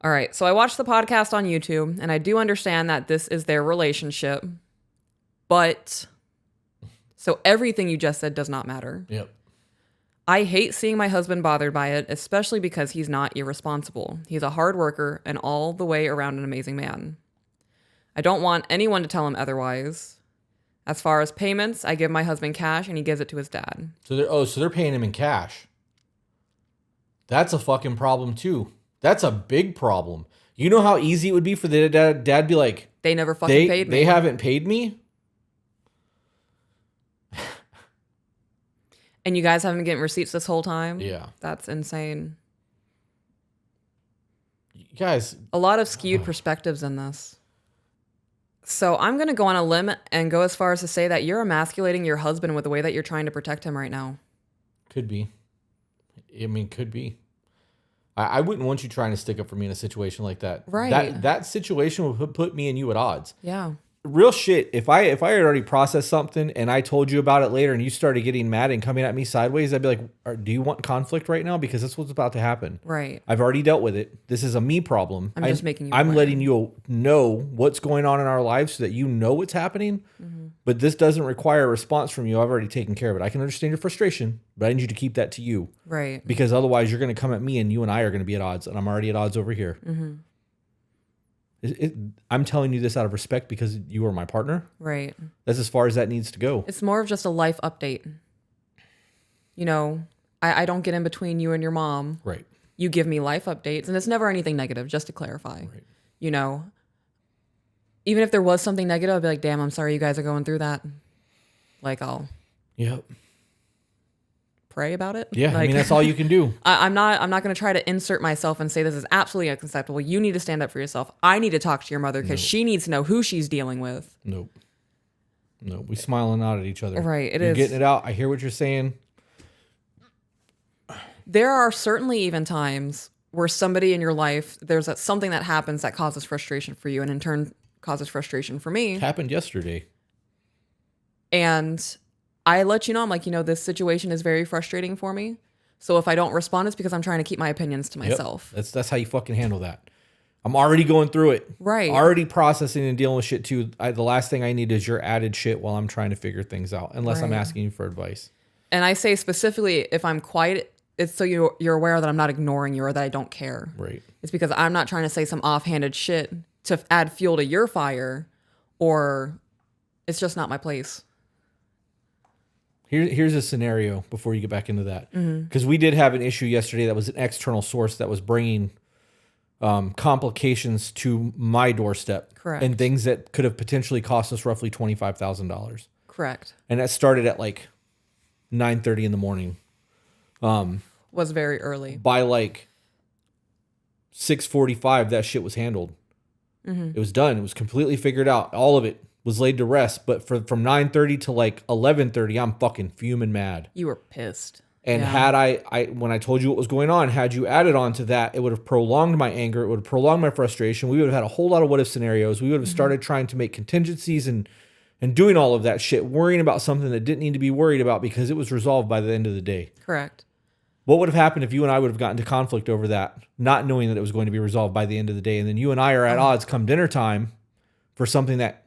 Speaker 2: All right. So I watched the podcast on YouTube, and I do understand that this is their relationship, but so everything you just said does not matter.
Speaker 1: Yep.
Speaker 2: I hate seeing my husband bothered by it, especially because he's not irresponsible. He's a hard worker and all the way around an amazing man. I don't want anyone to tell him otherwise. As far as payments, I give my husband cash and he gives it to his dad.
Speaker 1: So they're paying him in cash. That's a fucking problem too. That's a big problem. You know how easy it would be for the dad be like,
Speaker 2: they never fucking paid me.
Speaker 1: They haven't paid me?
Speaker 2: And you guys haven't been getting receipts this whole time?
Speaker 1: Yeah.
Speaker 2: That's insane.
Speaker 1: You guys.
Speaker 2: A lot of skewed perspectives in this. So I'm going to go on a limb and go as far as to say that you're emasculating your husband with the way that you're trying to protect him right now.
Speaker 1: Could be. I mean, could be. I wouldn't want you trying to stick up for me in a situation like that.
Speaker 2: Right.
Speaker 1: That situation would put me and you at odds.
Speaker 2: Yeah.
Speaker 1: Real shit. If I had already processed something and I told you about it later and you started getting mad and coming at me sideways, I'd be like, do you want conflict right now? Because that's what's about to happen.
Speaker 2: Right.
Speaker 1: I've already dealt with it. This is a me problem.
Speaker 2: I'm just making you
Speaker 1: I'm
Speaker 2: aware.
Speaker 1: letting you know what's going on in our lives so that you know what's happening. Mm-hmm. But this doesn't require a response from you. I've already taken care of it. I can understand your frustration, but I need you to keep that to you.
Speaker 2: Right.
Speaker 1: Because otherwise you're going to come at me and you and I are going to be at odds, and I'm already at odds over here.
Speaker 2: Mm-hmm.
Speaker 1: I'm telling you this out of respect because you are my partner.
Speaker 2: Right.
Speaker 1: That's as far as that needs to go.
Speaker 2: It's more of just a life update. You know, I don't get in between you and your mom.
Speaker 1: Right.
Speaker 2: You give me life updates, and it's never anything negative, just to clarify.
Speaker 1: Right.
Speaker 2: You know, even if there was something negative, I'd be like, damn, I'm sorry you guys are going through that. Like, I'll pray about it.
Speaker 1: Yeah,
Speaker 2: like,
Speaker 1: I mean, that's all you can do.
Speaker 2: I'm not going to try to insert myself and say this is absolutely unacceptable. You need to stand up for yourself. I need to talk to your mother because she needs to know who she's dealing with.
Speaker 1: Nope. We smile and nod at each other.
Speaker 2: Right.
Speaker 1: You're getting it out. I hear what you're saying.
Speaker 2: There are certainly even times where somebody in your life, there's something that happens that causes frustration for you and in turn causes frustration for me.
Speaker 1: It happened yesterday.
Speaker 2: And I let you know, I'm like, this situation is very frustrating for me. So if I don't respond, it's because I'm trying to keep my opinions to myself.
Speaker 1: Yep. That's how you fucking handle that. I'm already going through it.
Speaker 2: Right.
Speaker 1: Already processing and dealing with shit too. The last thing I need is your added shit while I'm trying to figure things out, unless I'm asking you for advice.
Speaker 2: And I say specifically, if I'm quiet, it's so you're aware that I'm not ignoring you or that I don't care.
Speaker 1: Right.
Speaker 2: It's because I'm not trying to say some offhanded shit to add fuel to your fire, or it's just not my place.
Speaker 1: Here's a scenario before you get back into that. Because we did have an issue yesterday that was an external source that was bringing complications to my doorstep.
Speaker 2: Correct.
Speaker 1: And things that could have potentially cost us roughly $25,000.
Speaker 2: Correct.
Speaker 1: And that started at like 9:30 in the morning.
Speaker 2: Was very early. By
Speaker 1: like 6:45, that shit was handled. It was done. It was completely figured out. All of it was laid to rest. But from 9:30 to like 11:30, I'm fucking fuming mad.
Speaker 2: You were pissed.
Speaker 1: And had I when I told you what was going on, had you added on to that, it would have prolonged my anger. It would have prolonged my frustration. We would have had a whole lot of what if scenarios. We would have started trying to make contingencies and doing all of that shit, worrying about something that didn't need to be worried about because it was resolved by the end of the day.
Speaker 2: Correct.
Speaker 1: What would have happened if you and I would have gotten into conflict over that, not knowing that it was going to be resolved by the end of the day, and then you and I are at odds come dinner time for something that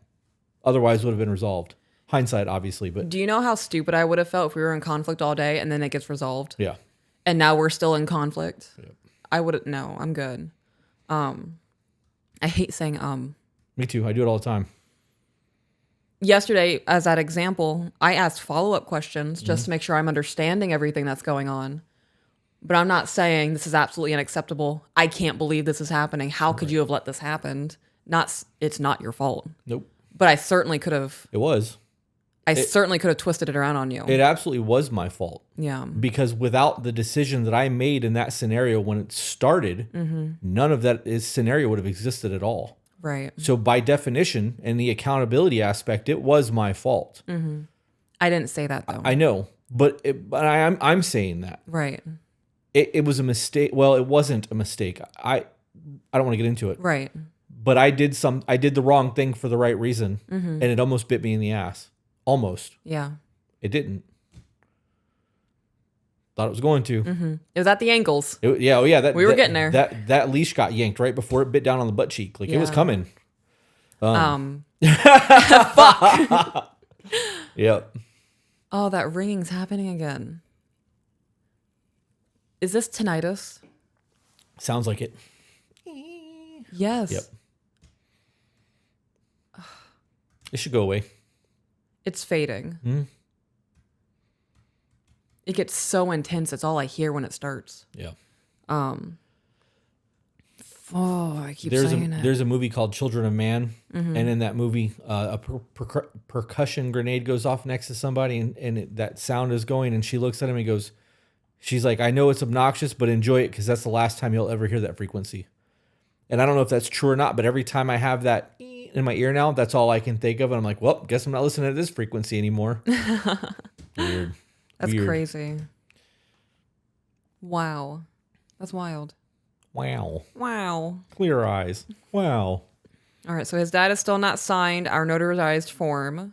Speaker 1: otherwise would have been resolved? Hindsight, obviously, but...
Speaker 2: Do you know how stupid I would have felt if we were in conflict all day and then it gets resolved?
Speaker 1: Yeah.
Speaker 2: And now we're still in conflict?
Speaker 1: Yep.
Speaker 2: I wouldn't... No, I'm good. I hate saying
Speaker 1: Me too. I do it all the time.
Speaker 2: Yesterday, as that example, I asked follow-up questions just to make sure I'm understanding everything that's going on. But I'm not saying this is absolutely unacceptable. I can't believe this is happening. How could you have let this happen? It's not your fault.
Speaker 1: Nope.
Speaker 2: But I certainly could have.
Speaker 1: It was.
Speaker 2: I certainly could have twisted it around on you.
Speaker 1: It absolutely was my fault.
Speaker 2: Yeah.
Speaker 1: Because without the decision that I made in that scenario when it started, none of that scenario would have existed at all.
Speaker 2: Right.
Speaker 1: So by definition and the accountability aspect, it was my fault.
Speaker 2: I didn't say that though.
Speaker 1: I know, but I'm saying that.
Speaker 2: Right.
Speaker 1: It was a mistake. Well, it wasn't a mistake. I don't want to get into it.
Speaker 2: Right.
Speaker 1: But I did the wrong thing for the right reason, and it almost bit me in the ass. Almost.
Speaker 2: Yeah.
Speaker 1: It didn't. Thought it was going to.
Speaker 2: It was at the ankles.
Speaker 1: We were
Speaker 2: getting there.
Speaker 1: That leash got yanked right before it bit down on the butt cheek. Like it was coming.
Speaker 2: Fuck.
Speaker 1: Yep.
Speaker 2: Oh, that ringing's happening again. Is this tinnitus?
Speaker 1: Sounds like it.
Speaker 2: Yes.
Speaker 1: Yep. It should go away.
Speaker 2: It's fading. It gets so intense. It's all I hear when it starts.
Speaker 1: Yeah.
Speaker 2: I keep saying it.
Speaker 1: There's a movie called Children of Man, and in that movie, a percussion grenade goes off next to somebody, and that sound is going, and she looks at him and goes, she's like, I know it's obnoxious, but enjoy it because that's the last time you'll ever hear that frequency. And I don't know if that's true or not, but every time I have that in my ear now, that's all I can think of, and I'm like, well, guess I'm not listening to this frequency anymore. Weird.
Speaker 2: That's crazy. Wow. That's wild.
Speaker 1: Wow. Clear eyes. Wow.
Speaker 2: All right, so his dad is still not signed our notarized form.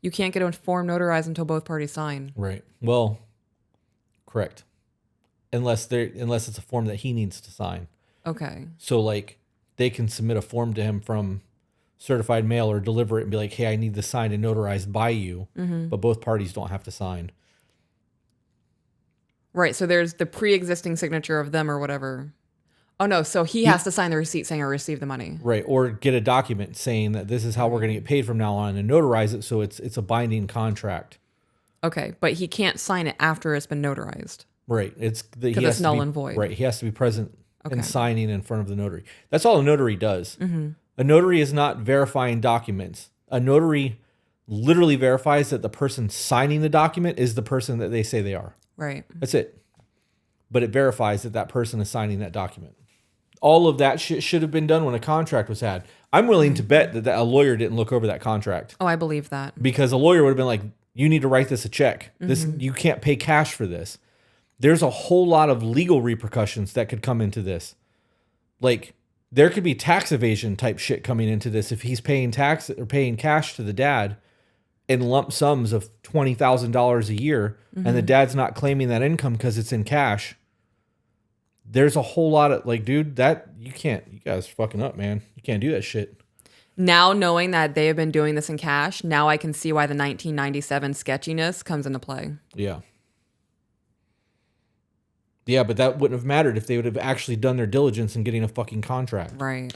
Speaker 2: You can't get a form notarized until both parties sign.
Speaker 1: Right. Well, correct. Unless it's a form that he needs to sign.
Speaker 2: Okay.
Speaker 1: So like they can submit a form to him from certified mail or deliver it and be like, hey, I need this signed and notarized by you. But both parties don't have to sign.
Speaker 2: Right, so there's the pre-existing signature of them or whatever. Oh, no, so he has to sign the receipt saying I received the money.
Speaker 1: Right, or get a document saying that this is how we're going to get paid from now on and notarize it so it's a binding contract.
Speaker 2: Okay, but he can't sign it after it's been notarized.
Speaker 1: Right,
Speaker 2: because it's null and void.
Speaker 1: Right, he has to be present and signing in front of the notary. That's all a notary does. A notary is not verifying documents. A notary literally verifies that the person signing the document is the person that they say they are.
Speaker 2: Right.
Speaker 1: That's it. But it verifies that that person is signing that document. All of that shit should have been done when a contract was had. I'm willing to bet that a lawyer didn't look over that contract.
Speaker 2: Oh, I believe that.
Speaker 1: Because a lawyer would have been like, you need to write this a check. You can't pay cash for this. There's a whole lot of legal repercussions that could come into this. Like, there could be tax evasion type shit coming into this if he's paying tax or paying cash to the dad in lump sums of $20,000 a year, and the dad's not claiming that income because it's in cash. There's a whole lot of like, dude, that you guys are fucking up, man. You can't do that shit.
Speaker 2: Now knowing that they have been doing this in cash, now I can see why the 1997 sketchiness comes into play.
Speaker 1: Yeah. Yeah, but that wouldn't have mattered if they would have actually done their diligence in getting a fucking contract.
Speaker 2: Right.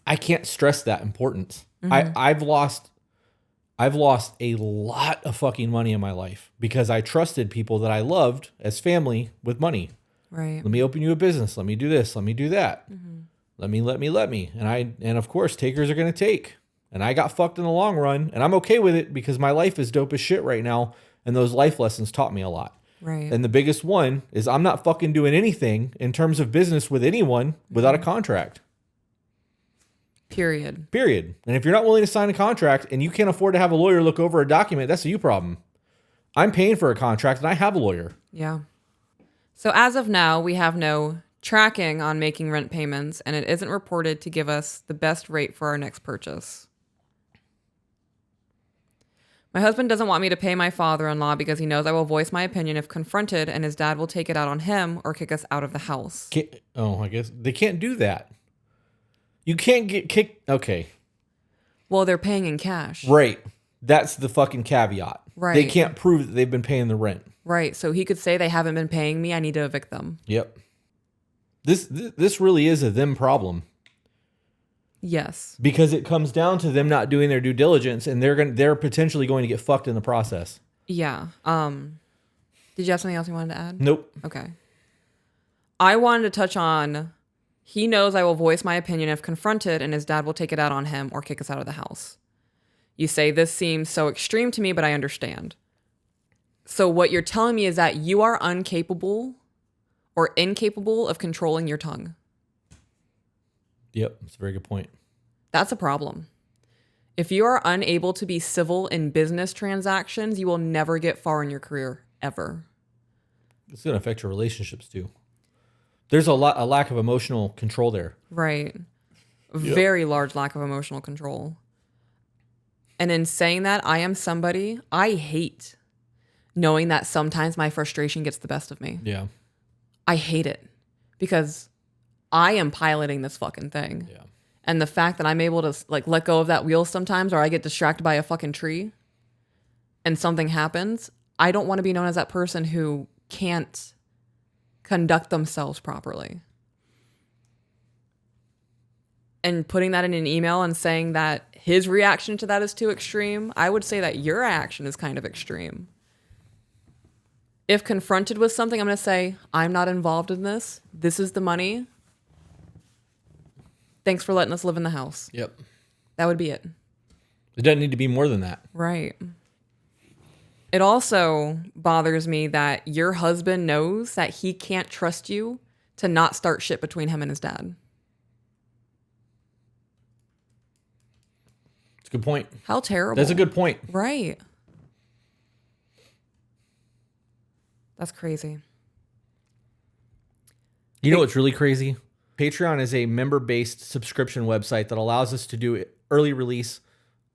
Speaker 1: I can't stress that importance. I've lost a lot of fucking money in my life because I trusted people that I loved as family with money.
Speaker 2: Right.
Speaker 1: Let me open you a business. Let me do this. Let me do that. Let me. And of course, takers are going to take. And I got fucked in the long run. And I'm okay with it because my life is dope as shit right now. And those life lessons taught me a lot.
Speaker 2: Right.
Speaker 1: And the biggest one is I'm not fucking doing anything in terms of business with anyone without a contract.
Speaker 2: Period.
Speaker 1: And if you're not willing to sign a contract and you can't afford to have a lawyer look over a document, that's a you problem. I'm paying for a contract and I have a lawyer.
Speaker 2: Yeah. So as of now, we have no tracking on making rent payments, and it isn't reported to give us the best rate for our next purchase. My husband doesn't want me to pay my father-in-law because he knows I will voice my opinion if confronted, and his dad will take it out on him or kick us out of the house.
Speaker 1: I guess they can't do that. You can't get kicked. Okay.
Speaker 2: Well, they're paying in cash.
Speaker 1: Right. That's the fucking caveat.
Speaker 2: Right.
Speaker 1: They can't prove that they've been paying the rent.
Speaker 2: Right. So he could say they haven't been paying me. I need to evict them.
Speaker 1: Yep. This really is a them problem.
Speaker 2: Yes.
Speaker 1: Because it comes down to them not doing their due diligence, and they're potentially going to get fucked in the process.
Speaker 2: Yeah. Did you have something else you wanted to add?
Speaker 1: Nope.
Speaker 2: Okay. I wanted to touch on, he knows I will voice my opinion if confronted, and his dad will take it out on him or kick us out of the house. You say, this seems so extreme to me, but I understand. So what you're telling me is that you are incapable of controlling your tongue.
Speaker 1: Yep, that's a very good point.
Speaker 2: That's a problem. If you are unable to be civil in business transactions, you will never get far in your career, ever.
Speaker 1: It's going to affect your relationships too. There's a lack of emotional control there.
Speaker 2: Right. Very large lack of emotional control. And in saying that, I am somebody, I hate knowing that sometimes my frustration gets the best of me.
Speaker 1: Yeah.
Speaker 2: I hate it because I am piloting this fucking thing.
Speaker 1: Yeah.
Speaker 2: And the fact that I'm able to like let go of that wheel sometimes, or I get distracted by a fucking tree and something happens, I don't want to be known as that person who can't conduct themselves properly. And putting that in an email and saying that his reaction to that is too extreme, I would say that your action is kind of extreme. If confronted with something, I'm going to say, I'm not involved in this. This is the money. Thanks for letting us live in the house.
Speaker 1: Yep.
Speaker 2: That would be it.
Speaker 1: It doesn't need to be more than that.
Speaker 2: Right. It also bothers me that your husband knows that he can't trust you to not start shit between him and his dad.
Speaker 1: It's a good point.
Speaker 2: How terrible.
Speaker 1: That's a good point.
Speaker 2: Right. That's crazy.
Speaker 1: You know what's really crazy? Patreon is a member-based subscription website that allows us to do early release,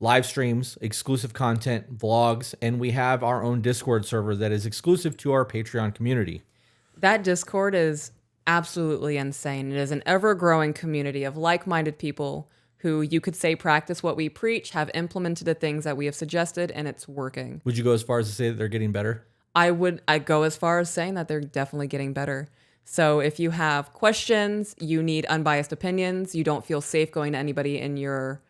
Speaker 1: live streams, exclusive content, vlogs, and we have our own Discord server that is exclusive to our Patreon community.
Speaker 2: That Discord is absolutely insane. It is an ever-growing community of like-minded people who you could say practice what we preach, have implemented the things that we have suggested, and it's working.
Speaker 1: Would you go as far as to say that they're getting better?
Speaker 2: I'd go as far as saying that they're definitely getting better. So if you have questions, you need unbiased opinions, you don't feel safe going to anybody in your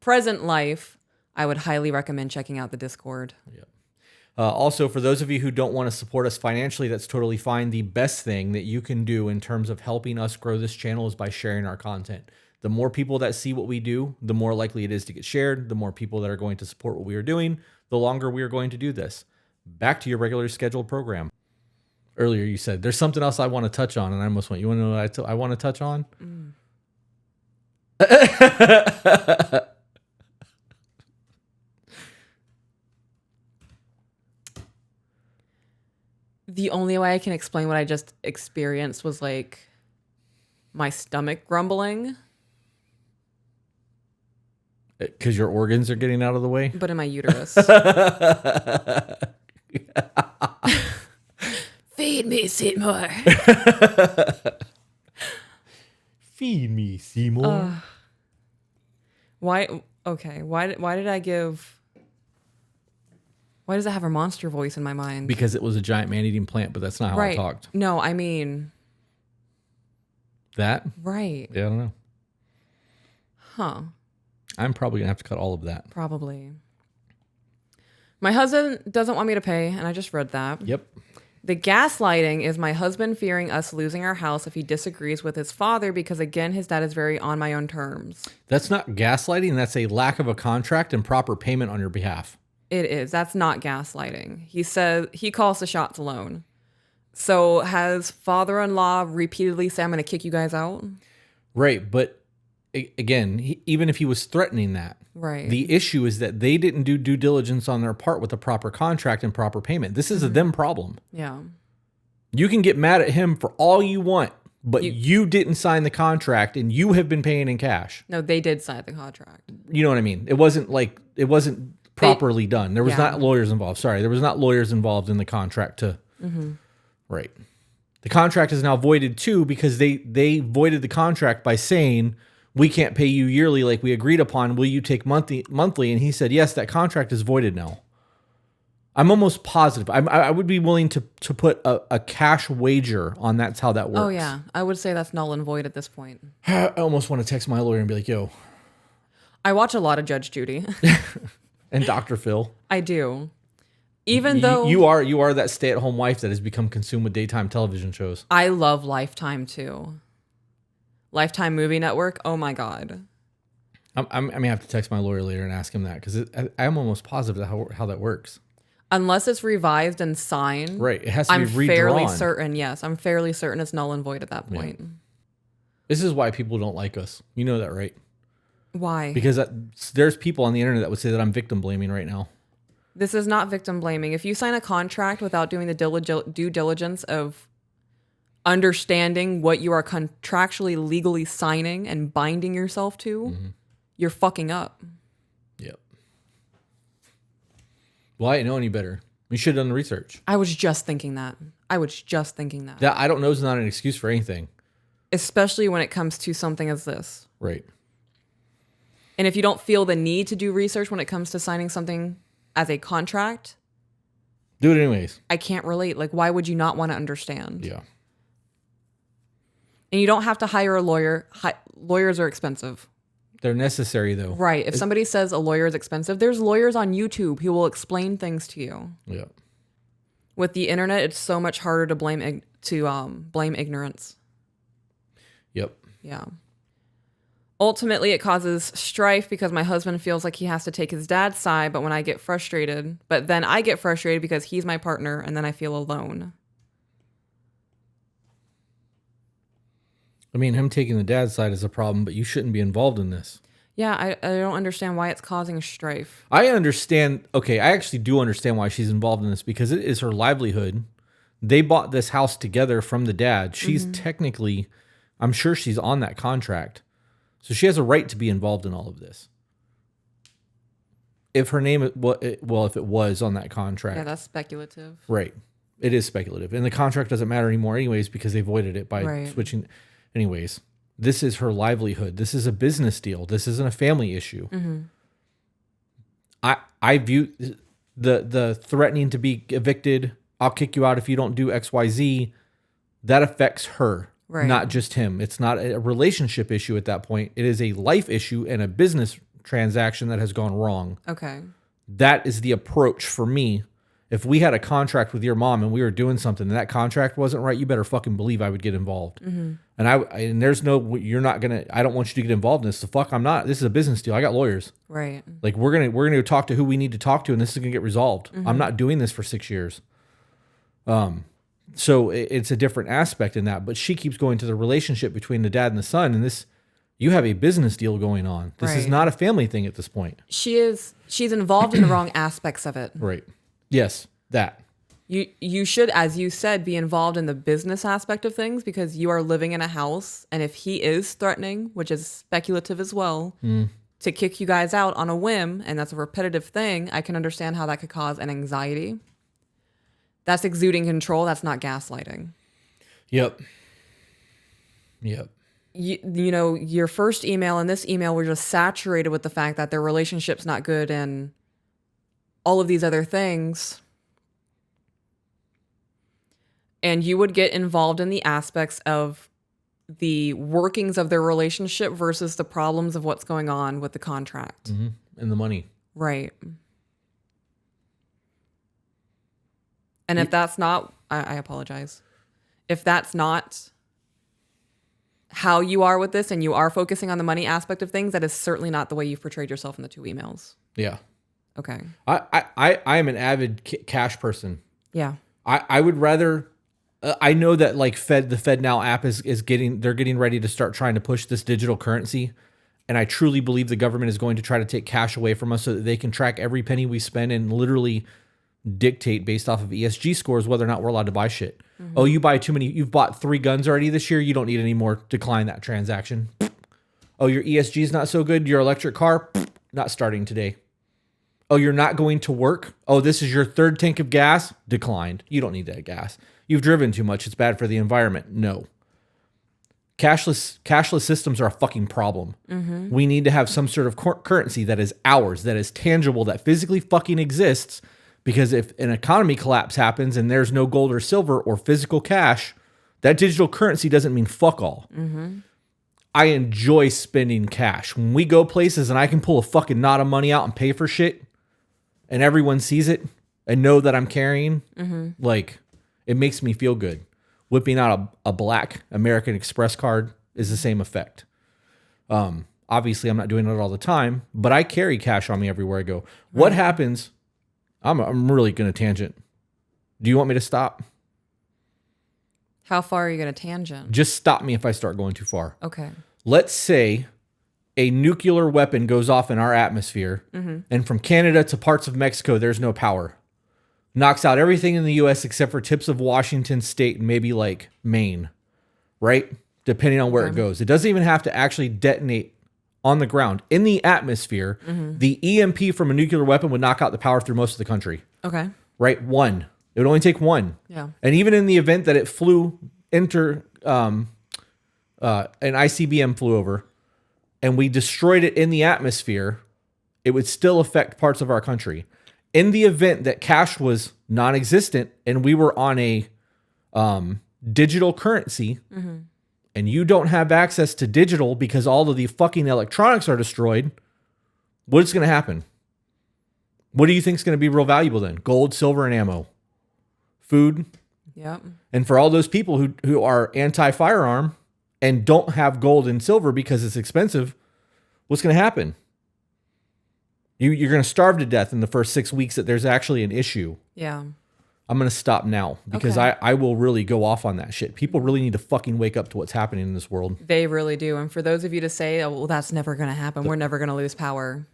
Speaker 2: present life, I would highly recommend checking out the Discord.
Speaker 1: Yep. Also, for those of you who don't want to support us financially, that's totally fine. The best thing that you can do in terms of helping us grow this channel is by sharing our content. The more people that see what we do, the more likely it is to get shared, the more people that are going to support what we are doing, the longer we are going to do this. Back to your regularly scheduled program. Earlier you said, there's something else I want to touch on, and I almost went, you want to know what I want to touch on?
Speaker 2: The only way I can explain what I just experienced was like my stomach grumbling.
Speaker 1: Because your organs are getting out of the way?
Speaker 2: But in my uterus. Feed me, Seymour.
Speaker 1: Feed me, Seymour.
Speaker 2: Why? Okay. Why did I give... Why does it have a monster voice in my mind?
Speaker 1: Because it was a giant man-eating plant, but that's not how I talked.
Speaker 2: No, I mean...
Speaker 1: That?
Speaker 2: Right.
Speaker 1: Yeah, I don't know.
Speaker 2: Huh.
Speaker 1: I'm probably going to have to cut all of that.
Speaker 2: Probably. My husband doesn't want me to pay, and I just read that.
Speaker 1: Yep.
Speaker 2: The gaslighting is my husband fearing us losing our house if he disagrees with his father because, again, his dad is very on my own terms.
Speaker 1: That's not gaslighting. That's a lack of a contract and proper payment on your behalf.
Speaker 2: It is. That's not gaslighting. He says he calls the shots alone. So has father-in-law repeatedly said, I'm going to kick you guys out?
Speaker 1: Right. But again, even if he was threatening that,
Speaker 2: right.
Speaker 1: The issue is that they didn't do due diligence on their part with a proper contract and proper payment. This is a them problem.
Speaker 2: Yeah.
Speaker 1: You can get mad at him for all you want, but you didn't sign the contract and you have been paying in cash.
Speaker 2: No, they did sign the contract.
Speaker 1: You know what I mean? It wasn't properly done. There was not lawyers involved. Sorry, there was not lawyers involved in the contract to... Right. The contract is now voided too because they voided the contract by saying, we can't pay you yearly like we agreed upon. Will you take monthly? And he said, yes, that contract is voided now. I'm almost positive. I would be willing to put a cash wager on that's how that works.
Speaker 2: Oh, yeah. I would say that's null and void at this point.
Speaker 1: I almost want to text my lawyer and be like, yo.
Speaker 2: I watch a lot of Judge Judy.
Speaker 1: And Dr. Phil.
Speaker 2: I do. Even though
Speaker 1: you are that stay-at-home wife that has become consumed with daytime television shows.
Speaker 2: I love Lifetime too. Lifetime Movie Network. Oh my God.
Speaker 1: I may have to text my lawyer later and ask him that because I'm almost positive how that works.
Speaker 2: Unless it's revised and signed.
Speaker 1: Right. It has to be redrawn.
Speaker 2: Fairly certain. Yes. I'm fairly certain it's null and void at that point. Yeah.
Speaker 1: This is why people don't like us. You know that, right?
Speaker 2: Why?
Speaker 1: Because there's people on the internet that would say that I'm victim blaming right now.
Speaker 2: This is not victim blaming. If you sign a contract without doing the due diligence of understanding what you are contractually legally signing and binding yourself to, you're fucking up.
Speaker 1: Yep. Well, I didn't know any better. We should have done the research.
Speaker 2: I was just thinking that.
Speaker 1: That I don't know is not an excuse for anything.
Speaker 2: Especially when it comes to something as this.
Speaker 1: Right.
Speaker 2: And if you don't feel the need to do research when it comes to signing something as a contract,
Speaker 1: do it anyways.
Speaker 2: I can't relate. Like, why would you not want to understand?
Speaker 1: Yeah.
Speaker 2: And you don't have to hire a lawyer. Lawyers are expensive.
Speaker 1: They're necessary, though.
Speaker 2: Right. If somebody says a lawyer is expensive, there's lawyers on YouTube who will explain things to you.
Speaker 1: Yeah.
Speaker 2: With the internet, it's so much harder to blame ignorance.
Speaker 1: Yep.
Speaker 2: Yeah. Ultimately, it causes strife because my husband feels like he has to take his dad's side, but then I get frustrated because he's my partner, and then I feel alone.
Speaker 1: I mean, him taking the dad's side is a problem, but you shouldn't be involved in this.
Speaker 2: Yeah, I don't understand why it's causing strife.
Speaker 1: I understand. Okay, I actually do understand why she's involved in this because it is her livelihood. They bought this house together from the dad. She's technically, I'm sure she's on that contract. So she has a right to be involved in all of this. If her name, if it was on that contract.
Speaker 2: Yeah, that's speculative.
Speaker 1: Right. It is speculative. And the contract doesn't matter anymore anyways because they voided it by switching. Anyways, this is her livelihood. This is a business deal. This isn't a family issue. I view the threatening to be evicted, I'll kick you out if you don't do XYZ, that affects her. Right. Not just him. It's not a relationship issue at that point. It is a life issue and a business transaction that has gone wrong.
Speaker 2: Okay.
Speaker 1: That is the approach for me. If we had a contract with your mom and we were doing something and that contract wasn't right, you better fucking believe I would get involved. And there's no, you're not going to, I don't want you to get involved in this. So fuck, I'm not. This is a business deal. I got lawyers.
Speaker 2: Right.
Speaker 1: Like we're going to talk to who we need to talk to and this is going to get resolved. I'm not doing this for 6 years. So it's a different aspect in that, but she keeps going to the relationship between the dad and the son, and this, you have a business deal going on. This is not a family thing at this point.
Speaker 2: She's involved in the wrong aspects of it.
Speaker 1: Right. Yes, that.
Speaker 2: You should, as you said, be involved in the business aspect of things because you are living in a house, and if he is threatening, which is speculative as well, to kick you guys out on a whim, and that's a repetitive thing, I can understand how that could cause an anxiety. That's exuding control. That's not gaslighting.
Speaker 1: Yep.
Speaker 2: You know, your first email and this email were just saturated with the fact that their relationship's not good and all of these other things. And you would get involved in the aspects of the workings of their relationship versus the problems of what's going on with the contract.
Speaker 1: And the money.
Speaker 2: Right. And if that's not, I apologize. If that's not how you are with this and you are focusing on the money aspect of things, that is certainly not the way you've portrayed yourself in the 2 emails.
Speaker 1: Yeah.
Speaker 2: Okay.
Speaker 1: I am an avid cash person.
Speaker 2: Yeah.
Speaker 1: I would rather, I know that like the FedNow app they're getting ready to start trying to push this digital currency. And I truly believe the government is going to try to take cash away from us so that they can track every penny we spend and literally dictate based off of ESG scores whether or not we're allowed to buy shit. Oh, you buy too many. You've bought 3 guns already this year. You don't need any more. Decline that transaction. Oh, your ESG is not so good. Your electric car, not starting today. Oh, you're not going to work. Oh, this is your 3rd tank of gas. Declined. You don't need that gas. You've driven too much. It's bad for the environment. No. Cashless systems are a fucking problem. We need to have some sort of currency that is ours, that is tangible, that physically fucking exists. Because if an economy collapse happens and there's no gold or silver or physical cash, that digital currency doesn't mean fuck all. I enjoy spending cash. When we go places and I can pull a fucking knot of money out and pay for shit and everyone sees it, and know that I'm carrying, like, it makes me feel good. Whipping out a black American Express card is the same effect. Obviously, I'm not doing it all the time, but I carry cash on me everywhere I go. What happens? I'm really going to tangent. Do you want me to stop?
Speaker 2: How far are you going to tangent?
Speaker 1: Just stop me if I start going too far.
Speaker 2: Okay.
Speaker 1: Let's say a nuclear weapon goes off in our atmosphere, and from Canada to parts of Mexico, there's no power. Knocks out everything in the U.S. except for tips of Washington state and maybe like Maine, right? Depending on where it goes. It doesn't even have to actually detonate on the ground. In the atmosphere, the EMP from a nuclear weapon would knock out the power through most of the country.
Speaker 2: Okay.
Speaker 1: Right? One. It would only take one.
Speaker 2: Yeah.
Speaker 1: And even in the event that it flew, an ICBM flew over, and we destroyed it in the atmosphere, it would still affect parts of our country. In the event that cash was non-existent and we were on a digital currency, and you don't have access to digital because all of the fucking electronics are destroyed, what's going to happen? What do you think is going to be real valuable then? Gold, silver, and ammo. Food.
Speaker 2: Yep.
Speaker 1: And for all those people who are anti-firearm and don't have gold and silver because it's expensive, what's going to happen? You're going to starve to death in the first 6 weeks that there's actually an issue.
Speaker 2: Yeah.
Speaker 1: I'm going to stop now because I will really go off on that shit. People really need to fucking wake up to what's happening in this world.
Speaker 2: They really do. And for those of you to say, oh, well, that's never going to happen. We're never going to lose power.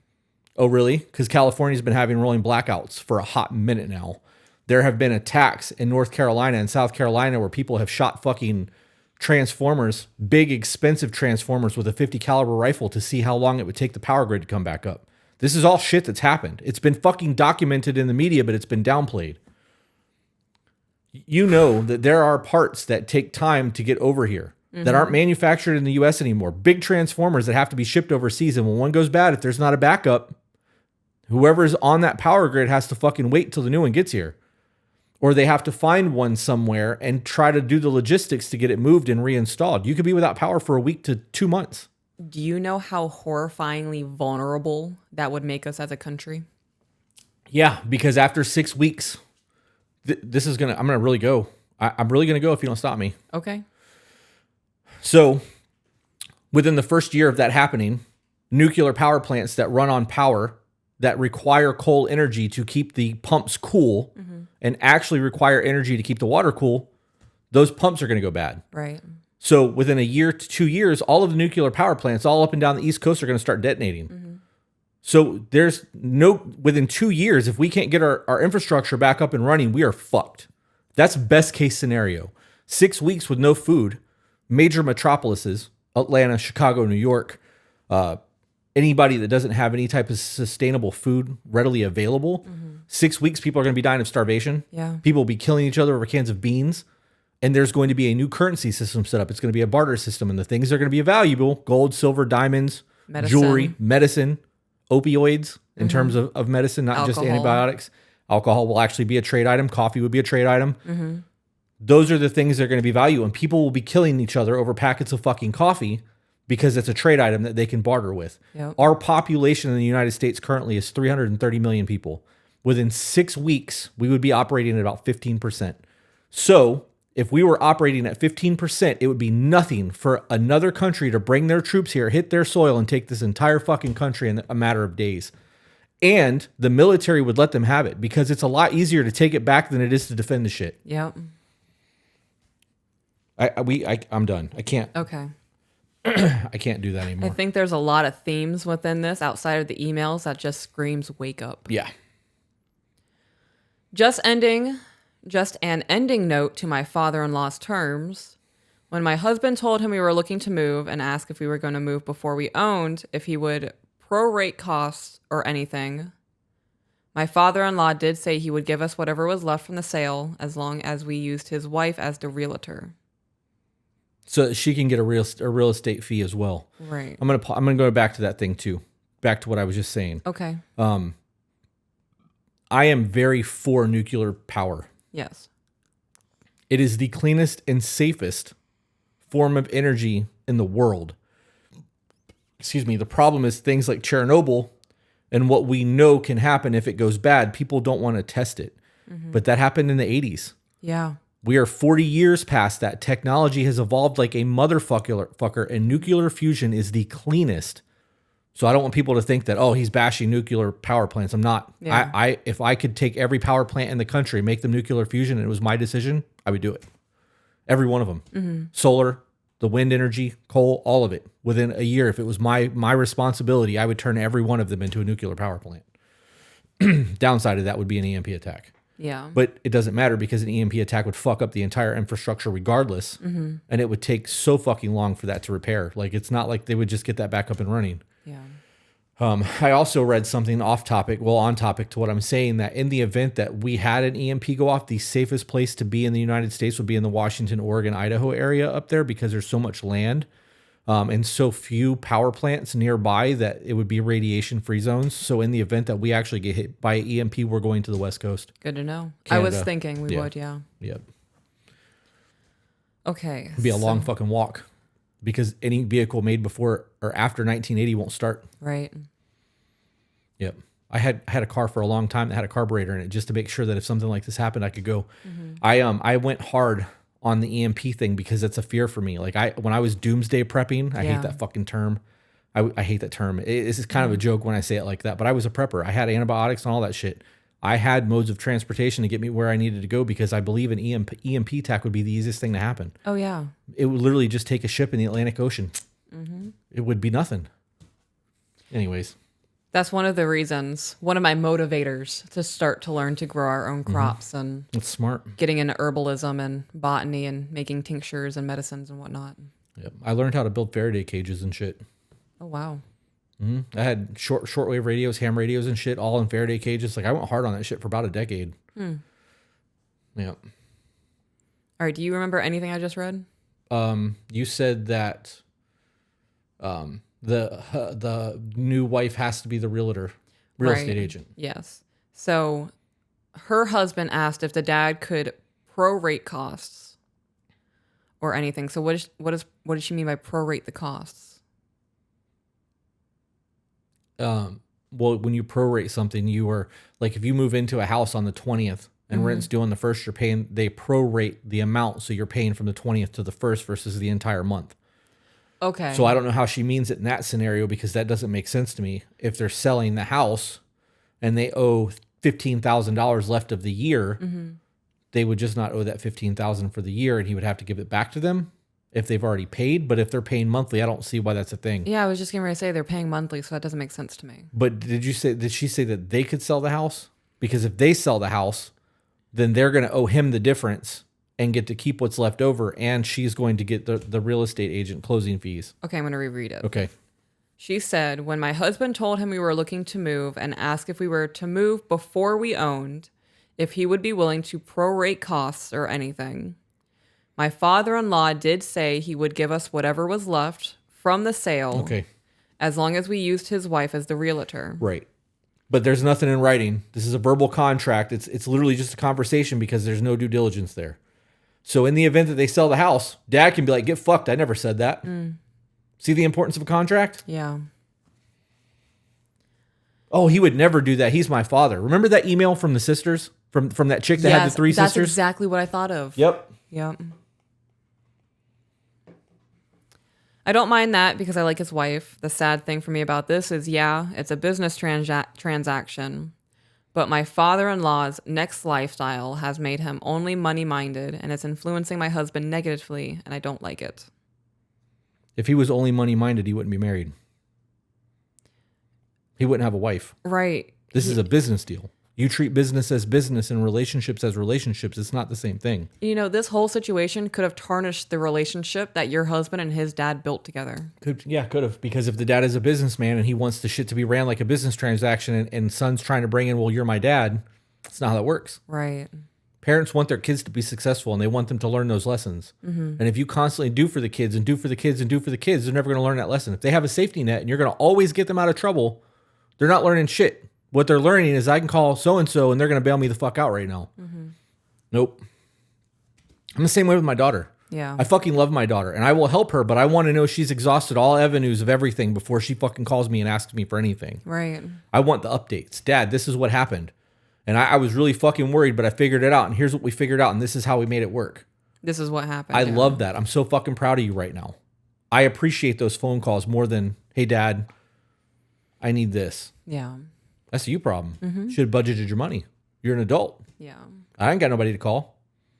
Speaker 1: Oh, really? Because California's been having rolling blackouts for a hot minute now. There have been attacks in North Carolina and South Carolina where people have shot fucking transformers, big expensive transformers with a 50 caliber rifle to see how long it would take the power grid to come back up. This is all shit that's happened. It's been fucking documented in the media, but it's been downplayed. You know that there are parts that take time to get over here that aren't manufactured in the US anymore. Big transformers that have to be shipped overseas. And when one goes bad, if there's not a backup, whoever's on that power grid has to fucking wait till the new one gets here. Or they have to find one somewhere and try to do the logistics to get it moved and reinstalled. You could be without power for a week to 2 months.
Speaker 2: Do you know how horrifyingly vulnerable that would make us as a country?
Speaker 1: Yeah, because after 6 weeks, I'm going to really go. I'm really going to go if you don't stop me.
Speaker 2: Okay.
Speaker 1: So within the first year of that happening, nuclear power plants that run on power that require coal energy to keep the pumps cool and actually require energy to keep the water cool, those pumps are going to go bad.
Speaker 2: Right.
Speaker 1: So within a year to 2 years, all of the nuclear power plants all up and down the East Coast are going to start detonating. So within 2 years, if we can't get our infrastructure back up and running, we are fucked. That's best case scenario. 6 weeks with no food, major metropolises, Atlanta, Chicago, New York, anybody that doesn't have any type of sustainable food readily available, 6 weeks, people are going to be dying of starvation.
Speaker 2: Yeah.
Speaker 1: People will be killing each other over cans of beans. And there's going to be a new currency system set up. It's going to be a barter system. And the things that are going to be valuable, gold, silver, diamonds, jewelry, medicine, opioids in terms of medicine, not just antibiotics. Alcohol will actually be a trade item. Coffee would be a trade item. Those are the things that are going to be valuable. And people will be killing each other over packets of fucking coffee because it's a trade item that they can barter with.
Speaker 2: Yep.
Speaker 1: Our population in the United States currently is 330 million people. Within 6 weeks, we would be operating at about 15%. So if we were operating at 15%, it would be nothing for another country to bring their troops here, hit their soil, and take this entire fucking country in a matter of days. And the military would let them have it because it's a lot easier to take it back than it is to defend the shit.
Speaker 2: Yep.
Speaker 1: I'm done. I can't.
Speaker 2: Okay.
Speaker 1: I can't do that anymore.
Speaker 2: I think there's a lot of themes within this outside of the emails that just screams wake up.
Speaker 1: Yeah.
Speaker 2: Just an ending note to my father-in-law's terms. When my husband told him we were looking to move and asked if we were going to move before we owned, if he would prorate costs or anything, my father-in-law did say he would give us whatever was left from the sale as long as we used his wife as the realtor.
Speaker 1: So she can get a real estate fee as well.
Speaker 2: Right.
Speaker 1: I'm gonna go back to that thing too. Back to what I was just saying.
Speaker 2: Okay.
Speaker 1: I am very for nuclear power.
Speaker 2: Yes.
Speaker 1: It is the cleanest and safest form of energy in the world. Excuse me. The problem is things like Chernobyl and what we know can happen if it goes bad. People don't want to test it. but that happened in the 80s.
Speaker 2: Yeah.
Speaker 1: We are 40 years past that. Technology has evolved like a motherfucker, and nuclear fusion is the cleanest. So I don't want people to think that, oh, he's bashing nuclear power plants. I'm not.
Speaker 2: Yeah.
Speaker 1: If I could take every power plant in the country, make them nuclear fusion, and it was my decision, I would do it. Every one of them. Solar, the wind energy, coal, all of it. Within a year, if it was my responsibility, I would turn every one of them into a nuclear power plant. Downside of that would be an EMP attack.
Speaker 2: Yeah.
Speaker 1: But it doesn't matter because an EMP attack would fuck up the entire infrastructure regardless. And it would take so fucking long for that to repair. Like, it's not like they would just get that back up and running.
Speaker 2: Yeah.
Speaker 1: I also read something on topic to what I'm saying, that in the event that we had an EMP go off, the safest place to be in the United States would be in the Washington, Oregon, Idaho area up there, because there's so much land and so few power plants nearby that it would be radiation-free zones. So in the event that we actually get hit by EMP, we're going to the West Coast.
Speaker 2: Good to know.
Speaker 1: Canada.
Speaker 2: I was thinking we would, yeah.
Speaker 1: Yep.
Speaker 2: Okay.
Speaker 1: It'd be a long fucking walk, because any vehicle made before or after 1980 won't start.
Speaker 2: Right.
Speaker 1: Yep. I had a car for a long time that had a carburetor in it, just to make sure that if something like this happened, I could go. I went hard on the EMP thing because it's a fear for me. Like, when I was doomsday prepping, I hate that fucking term. I hate that term. This is kind of a joke when I say it like that, but I was a prepper. I had antibiotics and all that shit. I had modes of transportation to get me where I needed to go, because I believe an EMP attack would be the easiest thing to happen.
Speaker 2: Oh, yeah.
Speaker 1: It would literally just take a ship in the Atlantic Ocean. It would be nothing. Anyways.
Speaker 2: That's one of the reasons, one of my motivators to start to learn to grow our own crops and
Speaker 1: That's smart.
Speaker 2: getting into herbalism and botany and making tinctures and medicines and whatnot.
Speaker 1: Yep. I learned how to build Faraday cages and shit.
Speaker 2: Oh, wow.
Speaker 1: I had shortwave radios, ham radios and shit, all in Faraday cages. Like, I went hard on that shit for about a decade. Yeah.
Speaker 2: All right. Do you remember anything I just read?
Speaker 1: You said that the new wife has to be the real estate agent.
Speaker 2: Yes. So her husband asked if the dad could prorate costs or anything. So what does she mean by prorate the costs?
Speaker 1: Well, when you prorate something, you are like, if you move into a house on the 20th and rent's due on the 1st, they prorate the amount. So you're paying from the 20th to the 1st versus the entire month.
Speaker 2: Okay.
Speaker 1: So I don't know how she means it in that scenario, because that doesn't make sense to me. If they're selling the house and they owe $15,000 left of the year, they would just not owe that $15,000 for the year, and he would have to give it back to them if they've already paid. But if they're paying monthly, I don't see why that's a thing.
Speaker 2: Yeah, I was just going to say they're paying monthly, so that doesn't make sense to me.
Speaker 1: But did she say that they could sell the house? Because if they sell the house, then they're going to owe him the difference and get to keep what's left over, and she's going to get the real estate agent closing fees.
Speaker 2: Okay, I'm going to reread it.
Speaker 1: Okay.
Speaker 2: She said, when my husband told him we were looking to move and asked if we were to move before we owned, if he would be willing to prorate costs or anything. My father-in-law did say he would give us whatever was left from the sale.
Speaker 1: Okay.
Speaker 2: As long as we used his wife as the realtor.
Speaker 1: Right. But there's nothing in writing. This is a verbal contract. It's literally just a conversation, because there's no due diligence there. So in the event that they sell the house, dad can be like, get fucked. I never said that. See the importance of a contract?
Speaker 2: Yeah.
Speaker 1: Oh, he would never do that. He's my father. Remember that email from the sisters? From that chick that had the 3 sisters?
Speaker 2: That's exactly what I thought of.
Speaker 1: Yep.
Speaker 2: I don't mind that because I like his wife. The sad thing for me about this is, it's a business transaction. But my father-in-law's next lifestyle has made him only money-minded, and it's influencing my husband negatively, and I don't like it.
Speaker 1: If he was only money-minded, he wouldn't be married. He wouldn't have a wife.
Speaker 2: Right.
Speaker 1: This is a business deal. You treat business as business and relationships as relationships. It's not the same thing.
Speaker 2: You know, this whole situation could have tarnished the relationship that your husband and his dad built together.
Speaker 1: Could have. Because if the dad is a businessman and he wants the shit to be ran like a business transaction, and son's trying to bring in, well, you're my dad, that's not how that works.
Speaker 2: Right.
Speaker 1: Parents want their kids to be successful, and they want them to learn those lessons. And if you constantly do for the kids and do for the kids and do for the kids, they're never going to learn that lesson. If they have a safety net and you're going to always get them out of trouble, they're not learning shit. What they're learning is, I can call so-and-so and they're going to bail me the fuck out right now. Nope. I'm the same way with my daughter.
Speaker 2: Yeah.
Speaker 1: I fucking love my daughter, and I will help her, but I want to know she's exhausted all avenues of everything before she fucking calls me and asks me for anything.
Speaker 2: Right.
Speaker 1: I want the updates. Dad, this is what happened. And I was really fucking worried, but I figured it out. And here's what we figured out. And this is how we made it work.
Speaker 2: This is what happened.
Speaker 1: I
Speaker 2: yeah.
Speaker 1: love that. I'm so fucking proud of you right now. I appreciate those phone calls more than, hey, Dad, I need this.
Speaker 2: Yeah.
Speaker 1: That's a you problem. Should have budgeted your money. You're an adult.
Speaker 2: Yeah.
Speaker 1: I ain't got nobody to call.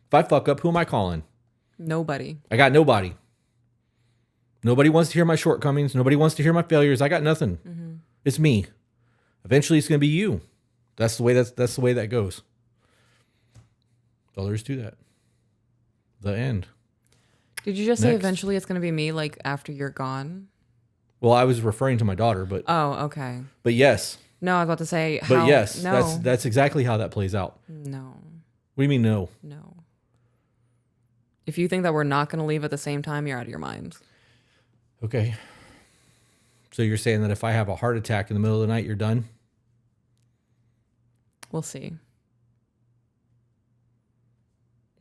Speaker 1: If I fuck up, who am I calling?
Speaker 2: Nobody.
Speaker 1: I got nobody. Nobody wants to hear my shortcomings. Nobody wants to hear my failures. I got nothing. It's me. Eventually, it's going to be you. That's the way that goes. That's all there is to that. The end.
Speaker 2: Did you just say
Speaker 1: Next.
Speaker 2: eventually it's going to be me, like after you're gone?
Speaker 1: Well, I was referring to my daughter, but
Speaker 2: Oh, okay.
Speaker 1: but yes,
Speaker 2: No, I was about to say.
Speaker 1: but yes,
Speaker 2: No.
Speaker 1: that's exactly how that plays out.
Speaker 2: No.
Speaker 1: What do you mean no?
Speaker 2: No. If you think that we're not going to leave at the same time, you're out of your mind.
Speaker 1: Okay. So you're saying that if I have a heart attack in the middle of the night, you're done?
Speaker 2: We'll see.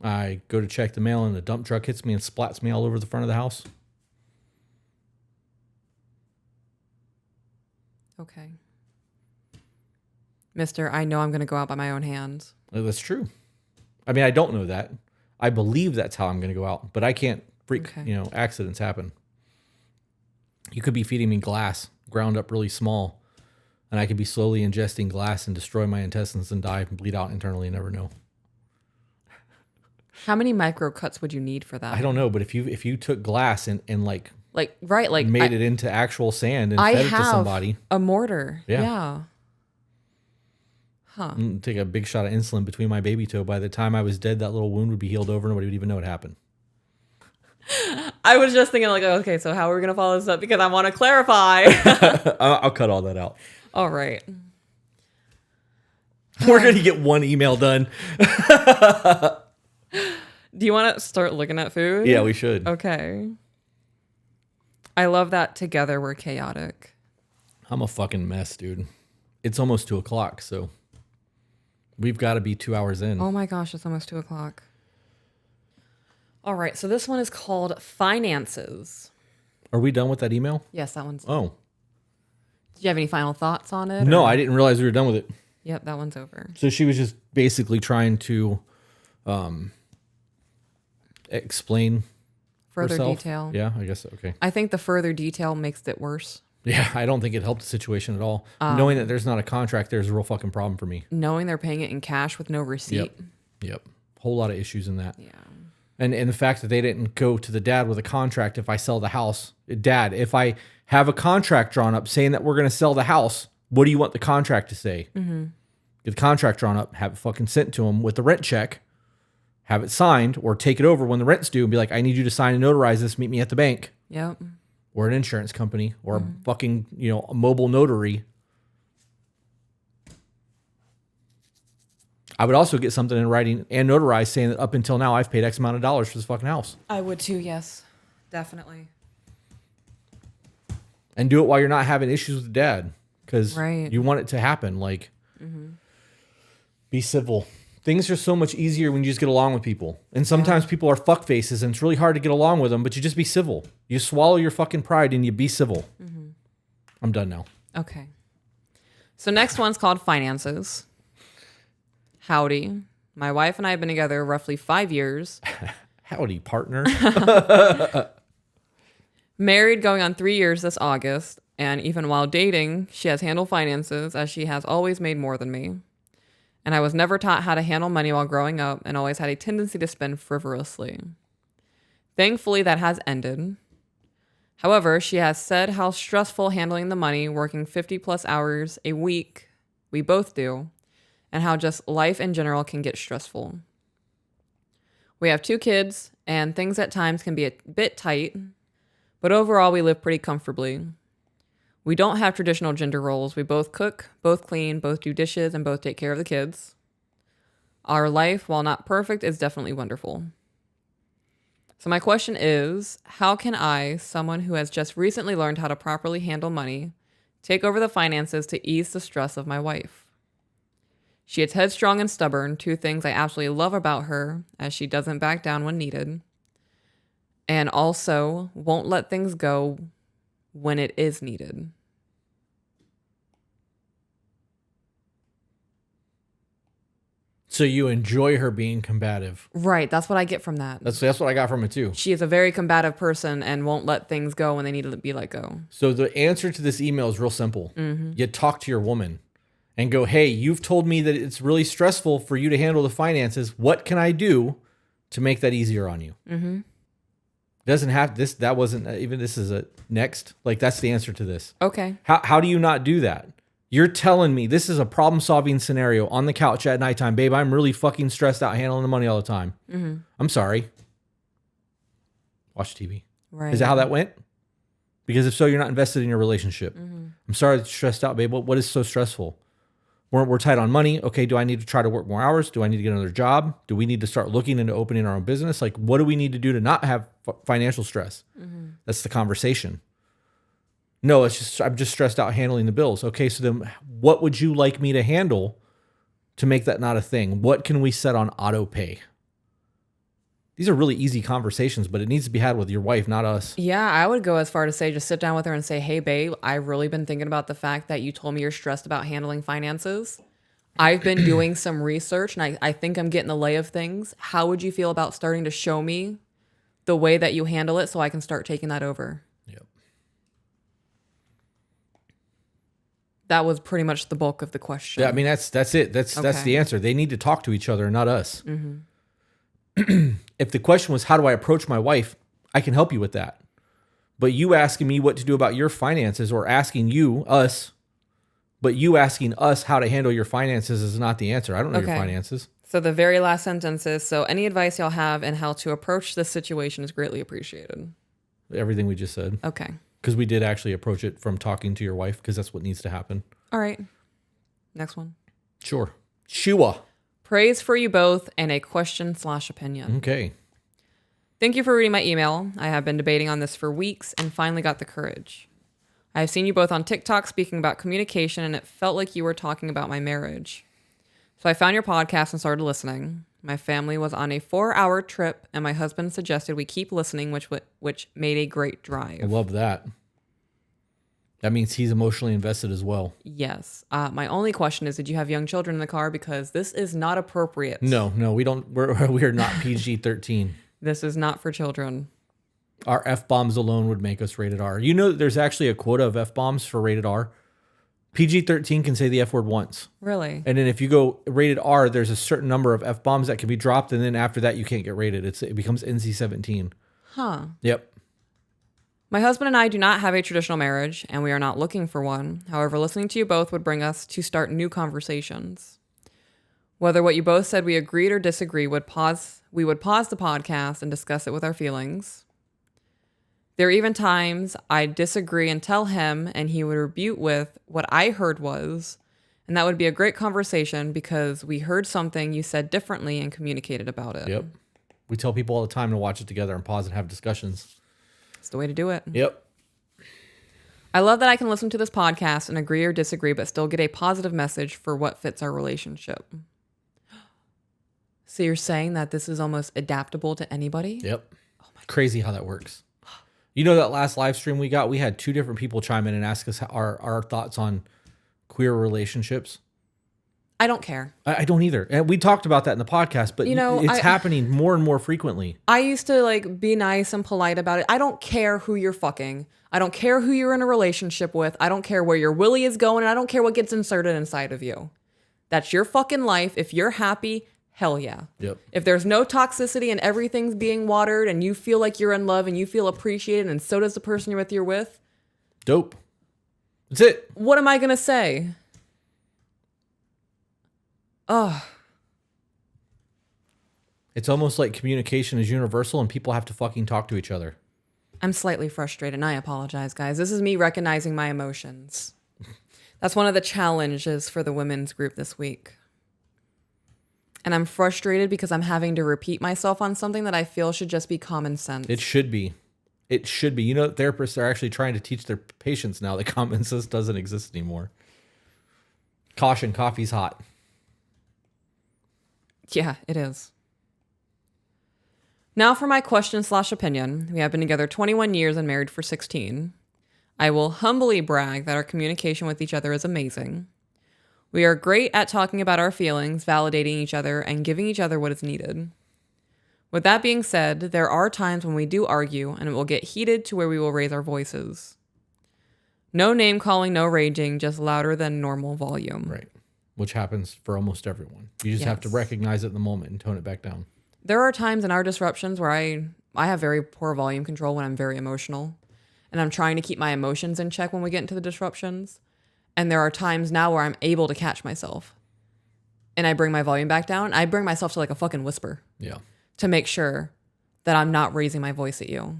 Speaker 1: I go to check the mail and the dump truck hits me and splats me all over the front of the house.
Speaker 2: Okay. Mister, I know I'm going to go out by my own hands.
Speaker 1: That's true. I mean, I don't know that. I believe that's how I'm going to go out, but I can't freak,
Speaker 2: Okay.
Speaker 1: accidents happen. You could be feeding me glass, ground up really small, and I could be slowly ingesting glass and destroy my intestines and die and bleed out internally and never know.
Speaker 2: How many micro cuts would you need for that?
Speaker 1: I don't know, but if you took glass and like
Speaker 2: Made
Speaker 1: it into actual sand and
Speaker 2: I
Speaker 1: fed it to
Speaker 2: have
Speaker 1: somebody,
Speaker 2: a mortar.
Speaker 1: Yeah.
Speaker 2: Yeah. Huh.
Speaker 1: take a big shot of insulin between my baby toe, by the time I was dead, that little wound would be healed over. Nobody would even know what happened.
Speaker 2: I was just thinking like, okay, so how are we going to follow this up? Because I want to clarify.
Speaker 1: I'll cut all that out.
Speaker 2: All right.
Speaker 1: We're going to get one email done.
Speaker 2: Do you want to start looking at food?
Speaker 1: Yeah, we should.
Speaker 2: Okay. I love that together we're chaotic.
Speaker 1: I'm a fucking mess, dude. It's almost 2:00, so we've got to be 2 hours in.
Speaker 2: Oh my gosh, it's almost 2:00. All right, so this one is called Finances.
Speaker 1: Are we done with that email?
Speaker 2: Yes, that one's.
Speaker 1: Oh.
Speaker 2: Did you have any final thoughts on it?
Speaker 1: No,
Speaker 2: or-
Speaker 1: I didn't realize we were done with it.
Speaker 2: Yep, that one's over.
Speaker 1: So she was just basically trying to explain
Speaker 2: Further
Speaker 1: herself.
Speaker 2: detail.
Speaker 1: Yeah, I guess. Okay.
Speaker 2: I think the further detail makes it worse.
Speaker 1: Yeah, I don't think it helped the situation at all. Knowing that there's not a contract, there's a real fucking problem for me.
Speaker 2: Knowing they're paying it in cash with no receipt.
Speaker 1: Yep. Whole lot of issues in that.
Speaker 2: Yeah.
Speaker 1: And the fact that they didn't go to the dad with a contract if I sell the house. Dad, if I have a contract drawn up saying that we're going to sell the house, what do you want the contract to say? Mm-hmm. Get the contract drawn up, have it fucking sent to him with the rent check, have it signed, or take it over when the rent's due and be like, I need you to sign and notarize this, meet me at the bank.
Speaker 2: Yep.
Speaker 1: Or an insurance company, or a fucking, a mobile notary. I would also get something in writing and notarized saying that up until now I've paid X amount of dollars for this fucking house.
Speaker 2: I would too, yes. Definitely.
Speaker 1: And do it while you're not having issues with dad. Because
Speaker 2: Right.
Speaker 1: you want it to happen. Like, be civil. Things are so much easier when you just get along with people. And sometimes people are fuck faces and it's really hard to get along with them, but you just be civil. You swallow your fucking pride and you be civil. I'm done now.
Speaker 2: Okay. So next one's called Finances. Howdy. My wife and I have been together roughly 5 years.
Speaker 1: Howdy, partner.
Speaker 2: Married going on 3 years this August. And even while dating, she has handled finances as she has always made more than me. And I was never taught how to handle money while growing up and always had a tendency to spend frivolously. Thankfully, that has ended. However, she has said how stressful handling the money, working 50 plus hours a week, we both do, and how just life in general can get stressful. We have 2 kids, and things at times can be a bit tight, but overall we live pretty comfortably. We don't have traditional gender roles. We both cook, both clean, both do dishes, and both take care of the kids. Our life, while not perfect, is definitely wonderful. So my question is, how can I, someone who has just recently learned how to properly handle money, take over the finances to ease the stress of my wife? She is headstrong and stubborn, 2 things I absolutely love about her, as she doesn't back down when needed, and also won't let things go when it is needed.
Speaker 1: So you enjoy her being combative.
Speaker 2: Right. That's what I get from that.
Speaker 1: That's what I got from it too.
Speaker 2: She is a very combative person and won't let things go when they need to be let go.
Speaker 1: So the answer to this email is real simple.
Speaker 2: Mm-hmm.
Speaker 1: You talk to your woman and go, hey, you've told me that it's really stressful for you to handle the finances. What can I do to make that easier on you?
Speaker 2: Mm-hmm.
Speaker 1: Doesn't have this. That wasn't even, this is a next. Like that's the answer to this.
Speaker 2: Okay.
Speaker 1: How do you not do that? You're telling me this is a problem solving scenario on the couch at nighttime. Babe, I'm really fucking stressed out handling the money all the time.
Speaker 2: Mm-hmm.
Speaker 1: I'm sorry. Watch TV.
Speaker 2: Right.
Speaker 1: Is that how that went? Because if so, you're not invested in your relationship.
Speaker 2: Mm-hmm.
Speaker 1: I'm sorry that you're stressed out, babe. What is so stressful? We're tight on money. Okay, do I need to try to work more hours? Do I need to get another job? Do we need to start looking into opening our own business? Like, what do we need to do to not have financial stress?
Speaker 2: Mm-hmm.
Speaker 1: That's the conversation. No, it's just I'm just stressed out handling the bills. Okay, so then what would you like me to handle to make that not a thing? What can we set on auto pay? These are really easy conversations, but it needs to be had with your wife, not us.
Speaker 2: Yeah, I would go as far to say just sit down with her and say, hey, babe, I've really been thinking about the fact that you told me you're stressed about handling finances. I've been doing some research and I think I'm getting the lay of things. How would you feel about starting to show me the way that you handle it so I can start taking that over?
Speaker 1: Yep.
Speaker 2: That was pretty much the bulk of the question.
Speaker 1: Yeah, I mean, that's it. That's the answer. They need to talk to each other, not us.
Speaker 2: Mm-hmm.
Speaker 1: If the question was, how do I approach my wife? I can help you with that. But you asking me what to do about your finances or asking us, but you asking us how to handle your finances is not the answer. I don't know your finances.
Speaker 2: So the very last sentence is, so any advice y'all have and how to approach this situation is greatly appreciated.
Speaker 1: Everything we just said.
Speaker 2: Okay.
Speaker 1: Because we did actually approach it from talking to your wife because that's what needs to happen.
Speaker 2: All right. Next one.
Speaker 1: Sure. Shua.
Speaker 2: Praise for you both and a question/opinion.
Speaker 1: Okay.
Speaker 2: Thank you for reading my email. I have been debating on this for weeks and finally got the courage. I have seen you both on TikTok speaking about communication and it felt like you were talking about my marriage. So I found your podcast and started listening. My family was on a 4-hour trip and my husband suggested we keep listening, which made a great drive.
Speaker 1: I love that. That means he's emotionally invested as well.
Speaker 2: Yes. My only question is, did you have young children in the car? Because this is not appropriate.
Speaker 1: No, we don't. We're not PG-13.
Speaker 2: This is not for children.
Speaker 1: Our F-bombs alone would make us rated R. You know that there's actually a quota of F-bombs for rated R. PG-13 can say the F word once.
Speaker 2: Really?
Speaker 1: And then if you go rated R, there's a certain number of F-bombs that can be dropped, and then after that, you can't get rated. It becomes NC-17.
Speaker 2: Huh.
Speaker 1: Yep.
Speaker 2: My husband and I do not have a traditional marriage, and we are not looking for one. However, listening to you both would bring us to start new conversations. Whether what you both said we agreed or disagreed, we would pause the podcast and discuss it with our feelings. There are even times I disagree and tell him, and he would rebuke with what I heard was, and that would be a great conversation because we heard something you said differently and communicated about it.
Speaker 1: Yep. We tell people all the time to watch it together and pause and have discussions.
Speaker 2: It's the way to do it.
Speaker 1: Yep.
Speaker 2: I love that I can listen to this podcast and agree or disagree, but still get a positive message for what fits our relationship. So you're saying that this is almost adaptable to anybody?
Speaker 1: Yep. Oh my Crazy how that works. You know that last live stream we got? We had 2 different people chime in and ask us our thoughts on queer relationships.
Speaker 2: I don't care.
Speaker 1: I don't either. And we talked about that in the podcast, but it's happening more and more frequently.
Speaker 2: I used to be nice and polite about it. I don't care who you're fucking. I don't care who you're in a relationship with. I don't care where your willy is going. And I don't care what gets inserted inside of you. That's your fucking life. If you're happy, hell yeah.
Speaker 1: Yep.
Speaker 2: If there's no toxicity and everything's being watered and you feel like you're in love and you feel appreciated and so does the person you're with.
Speaker 1: Dope. That's it.
Speaker 2: What am I going to say? Oh.
Speaker 1: It's almost like communication is universal and people have to fucking talk to each other.
Speaker 2: I'm slightly frustrated and I apologize, guys. This is me recognizing my emotions. That's one of the challenges for the women's group this week. And I'm frustrated because I'm having to repeat myself on something that I feel should just be common sense.
Speaker 1: It should be. It should be. You know, therapists are actually trying to teach their patients now that common sense doesn't exist anymore. Caution, coffee's hot.
Speaker 2: Yeah, it is. Now for my question/opinion. We have been together 21 years and married for 16. I will humbly brag that our communication with each other is amazing. We are great at talking about our feelings, validating each other, and giving each other what is needed. With that being said, there are times when we do argue and it will get heated to where we will raise our voices. No name calling, no raging, just louder than normal volume.
Speaker 1: Right. Which happens for almost everyone. You just have to recognize it in the moment and tone it back down.
Speaker 2: There are times in our disruptions where I have very poor volume control when I'm very emotional. And I'm trying to keep my emotions in check when we get into the disruptions. And there are times now where I'm able to catch myself. And I bring my volume back down. I bring myself to like a fucking whisper.
Speaker 1: Yeah.
Speaker 2: To make sure that I'm not raising my voice at you.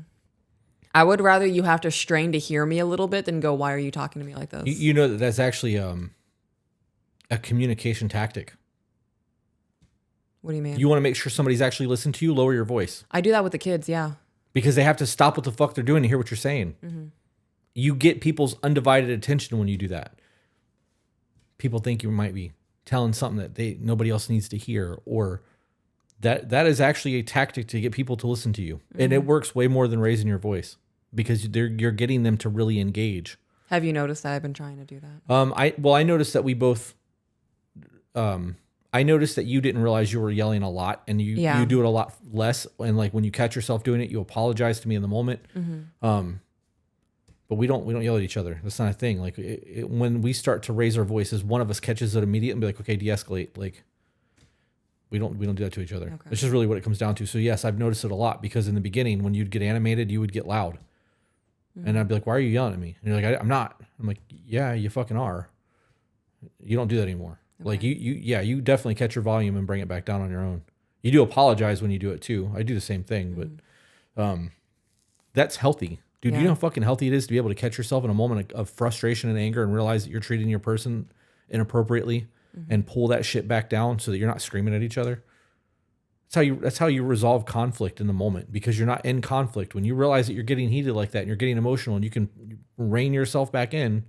Speaker 2: I would rather you have to strain to hear me a little bit than go, why are you talking to me like this?
Speaker 1: You know that that's actually a communication tactic.
Speaker 2: What do you mean?
Speaker 1: You want to make sure somebody's actually listening to you, lower your voice.
Speaker 2: I do that with the kids, yeah.
Speaker 1: Because they have to stop what the fuck they're doing to hear what you're saying. Mm-hmm. You get people's undivided attention when you do that. People think you might be telling something that nobody else needs to hear, or that is actually a tactic to get people to listen to you. Mm-hmm. And it works way more than raising your voice because you're getting them to really engage.
Speaker 2: Have you noticed that I've been trying to do that?
Speaker 1: I noticed that we both I noticed that you didn't realize you were yelling a lot, and you do it a lot less. And like when you catch yourself doing it, you apologize to me in the moment. Mm-hmm. But we don't yell at each other. That's not a thing. Like when we start to raise our voices, one of us catches it immediately and be like, okay, de-escalate. Like we don't do that to each other. Okay. It's just really what it comes down to. So yes, I've noticed it a lot because in the beginning, when you'd get animated, you would get loud. Mm-hmm. And I'd be like, why are you yelling at me? And you're like, I'm not. I'm like, yeah, you fucking are. You don't do that anymore. Okay. Like you definitely catch your volume and bring it back down on your own. You do apologize when you do it too. I do the same thing, but that's healthy. Dude, you know how fucking healthy it is to be able to catch yourself in a moment of frustration and anger and realize that you're treating your person inappropriately and pull that shit back down so that you're not screaming at each other. That's how you resolve conflict in the moment, because you're not in conflict. When you realize that you're getting heated like that and you're getting emotional and you can rein yourself back in,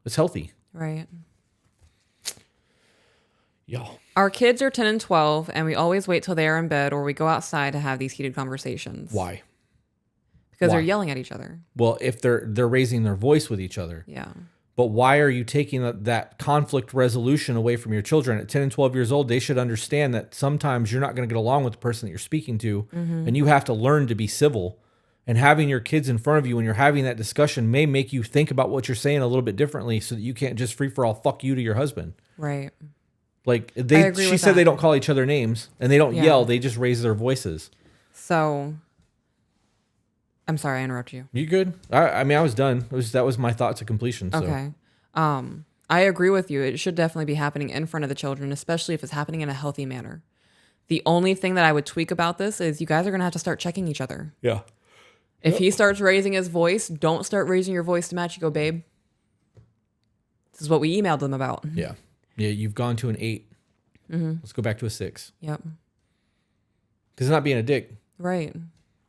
Speaker 1: it's healthy.
Speaker 2: Right.
Speaker 1: Yeah.
Speaker 2: Our kids are 10 and 12, and we always wait till they are in bed or we go outside to have these heated conversations.
Speaker 1: Why?
Speaker 2: Because they're yelling at each other.
Speaker 1: Well, if they're raising their voice with each other.
Speaker 2: Yeah.
Speaker 1: But why are you taking that conflict resolution away from your children? At 10 and 12 years old, they should understand that sometimes you're not going to get along with the person that you're speaking to, and you have to learn to be civil. And having your kids in front of you when you're having that discussion may make you think about what you're saying a little bit differently, so that you can't just free for all fuck you to your husband.
Speaker 2: Right.
Speaker 1: Like she said, they don't call each other names and they don't yell. They just raise their voices.
Speaker 2: So I'm sorry, I interrupted you.
Speaker 1: You good? I mean, I was done. That was my thought to completion. So.
Speaker 2: Okay. I agree with you. It should definitely be happening in front of the children, especially if it's happening in a healthy manner. The only thing that I would tweak about this is you guys are going to have to start checking each other.
Speaker 1: Yeah.
Speaker 2: If he starts raising his voice, don't start raising your voice to match. You go, babe. This is what we emailed them about.
Speaker 1: Yeah. Yeah, you've gone to an 8. Mm-hmm. Let's go back to a 6.
Speaker 2: Yep.
Speaker 1: Because it's not being a dick.
Speaker 2: Right.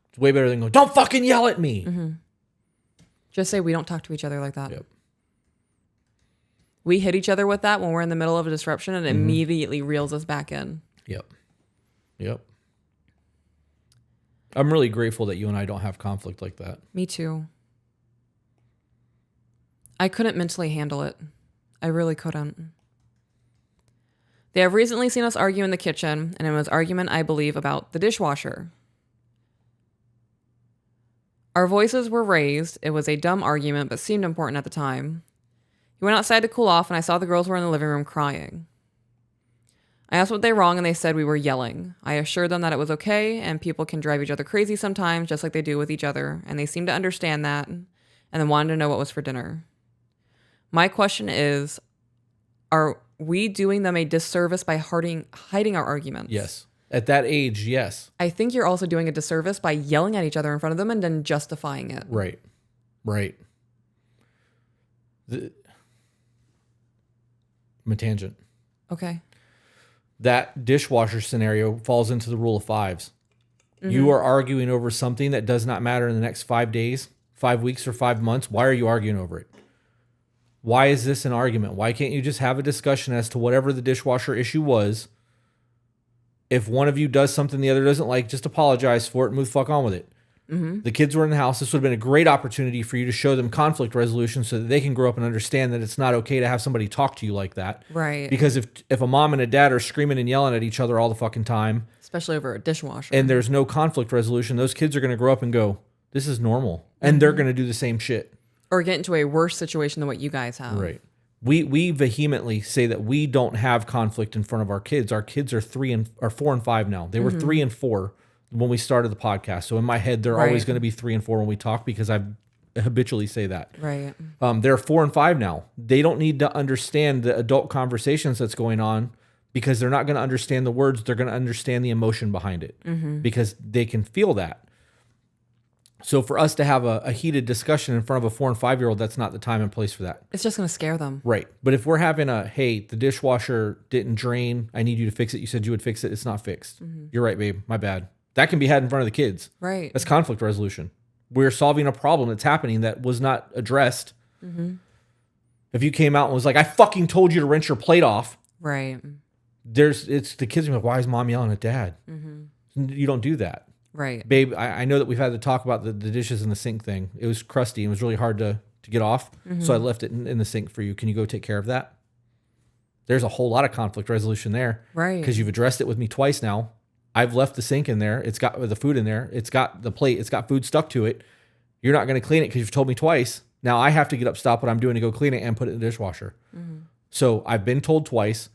Speaker 1: It's way better than going, don't fucking yell at me.
Speaker 2: Mm-hmm. Just say we don't talk to each other like that.
Speaker 1: Yep.
Speaker 2: We hit each other with that when we're in the middle of a disruption, and it immediately reels us back in.
Speaker 1: Yep. I'm really grateful that you and I don't have conflict like that.
Speaker 2: Me too. I couldn't mentally handle it. I really couldn't. They have recently seen us argue in the kitchen, and it was argument, I believe, about the dishwasher. Our voices were raised. It was a dumb argument, but seemed important at the time. He went outside to cool off, and I saw the girls were in the living room crying. I asked what they wrong, and they said we were yelling. I assured them that it was okay, and people can drive each other crazy sometimes, just like they do with each other, and they seemed to understand that, and then wanted to know what was for dinner. My question is, are we doing them a disservice by hiding our arguments?
Speaker 1: Yes. At that age, yes.
Speaker 2: I think you're also doing a disservice by yelling at each other in front of them and then justifying it.
Speaker 1: Right. I'm a tangent.
Speaker 2: Okay.
Speaker 1: That dishwasher scenario falls into the rule of 5s. Mm-hmm. You are arguing over something that does not matter in the next 5 days, 5 weeks, or 5 months. Why are you arguing over it? Why is this an argument? Why can't you just have a discussion as to whatever the dishwasher issue was? If one of you does something the other doesn't like, just apologize for it and move the fuck on with it. The kids were in the house. This would have been a great opportunity for you to show them conflict resolution so that they can grow up and understand that it's not okay to have somebody talk to you like that.
Speaker 2: Right.
Speaker 1: Because if a mom and a dad are screaming and yelling at each other all the fucking time,
Speaker 2: especially over a dishwasher,
Speaker 1: and there's no conflict resolution, those kids are going to grow up and go, this is normal. And they're going to do the same shit.
Speaker 2: or get into a worse situation than what you guys have.
Speaker 1: Right. We vehemently say that we don't have conflict in front of our kids. Our kids are 4 and 5 now. They were 3 and 4 when we started the podcast. So in my head, they're always going to be 3 and 4 when we talk because I habitually say that.
Speaker 2: Right.
Speaker 1: They're 4 and 5 now. They don't need to understand the adult conversations that's going on because they're not going to understand the words. They're going to understand the emotion behind it because they can feel that. So for us to have a heated discussion in front of a 4 and 5-year-old, that's not the time and place for that.
Speaker 2: It's just going to scare them.
Speaker 1: Right. But if we're having hey, the dishwasher didn't drain, I need you to fix it. You said you would fix it. It's not fixed. You're right, babe. My bad. That can be had in front of the kids.
Speaker 2: Right.
Speaker 1: That's conflict resolution. We're solving a problem that's happening that was not addressed. If you came out and was like, I fucking told you to rinse your plate off.
Speaker 2: Right.
Speaker 1: It's the kids are like, why is mom yelling at dad? You don't do that.
Speaker 2: Right.
Speaker 1: Babe, I know that we've had to talk about the dishes in the sink thing. It was crusty and it was really hard to get off. So I left it in the sink for you. Can you go take care of that? There's a whole lot of conflict resolution there.
Speaker 2: Right.
Speaker 1: Because you've addressed it with me twice now. I've left the sink in there. It's got the food in there. It's got the plate. It's got food stuck to it. You're not going to clean it because you've told me twice. Now I have to get up, stop what I'm doing to go clean it and put it in the dishwasher. So I've been told twice.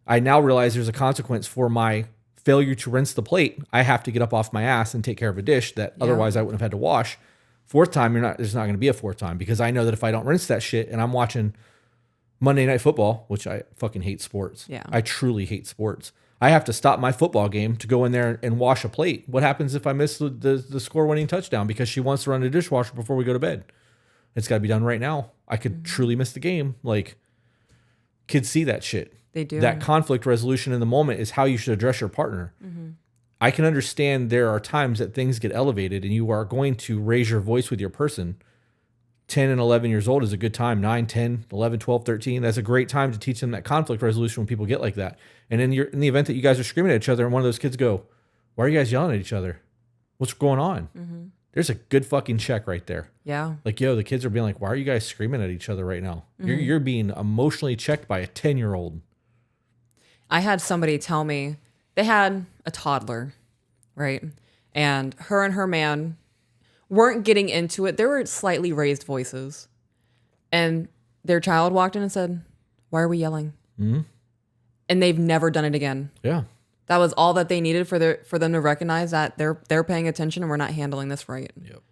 Speaker 1: I now realize there's a consequence for my failure to rinse the plate. I have to get up off my ass and take care of a dish that otherwise I wouldn't have had to wash. Fourth time, there's not going to be a fourth time because I know that if I don't rinse that shit and I'm watching Monday Night Football, which I fucking hate sports.
Speaker 2: Yeah.
Speaker 1: I truly hate sports. I have to stop my football game to go in there and wash a plate. What happens if I miss the score-winning touchdown because she wants to run the dishwasher before we go to bed? It's got to be done right now. I could truly miss the game. Like, kids see that shit.
Speaker 2: They do.
Speaker 1: That conflict resolution in the moment is how you should address your partner. I can understand there are times that things get elevated and you are going to raise your voice with your person. 10 and 11 years old is a good time. 9, 10, 11, 12, 13. That's a great time to teach them that conflict resolution when people get like that. And in the event that you guys are screaming at each other and one of those kids go, why are you guys yelling at each other? What's going on? There's a good fucking check right there.
Speaker 2: Yeah.
Speaker 1: Like, yo, the kids are being like, why are you guys screaming at each other right now? You're being emotionally checked by a 10-year-old.
Speaker 2: I had somebody tell me they had a toddler, right? And her man weren't getting into it. There were slightly raised voices. And their child walked in and said, why are we yelling? And they've never done it again.
Speaker 1: Yeah.
Speaker 2: That was all that they needed for them to recognize that they're paying attention and we're not handling this right.
Speaker 1: Yep.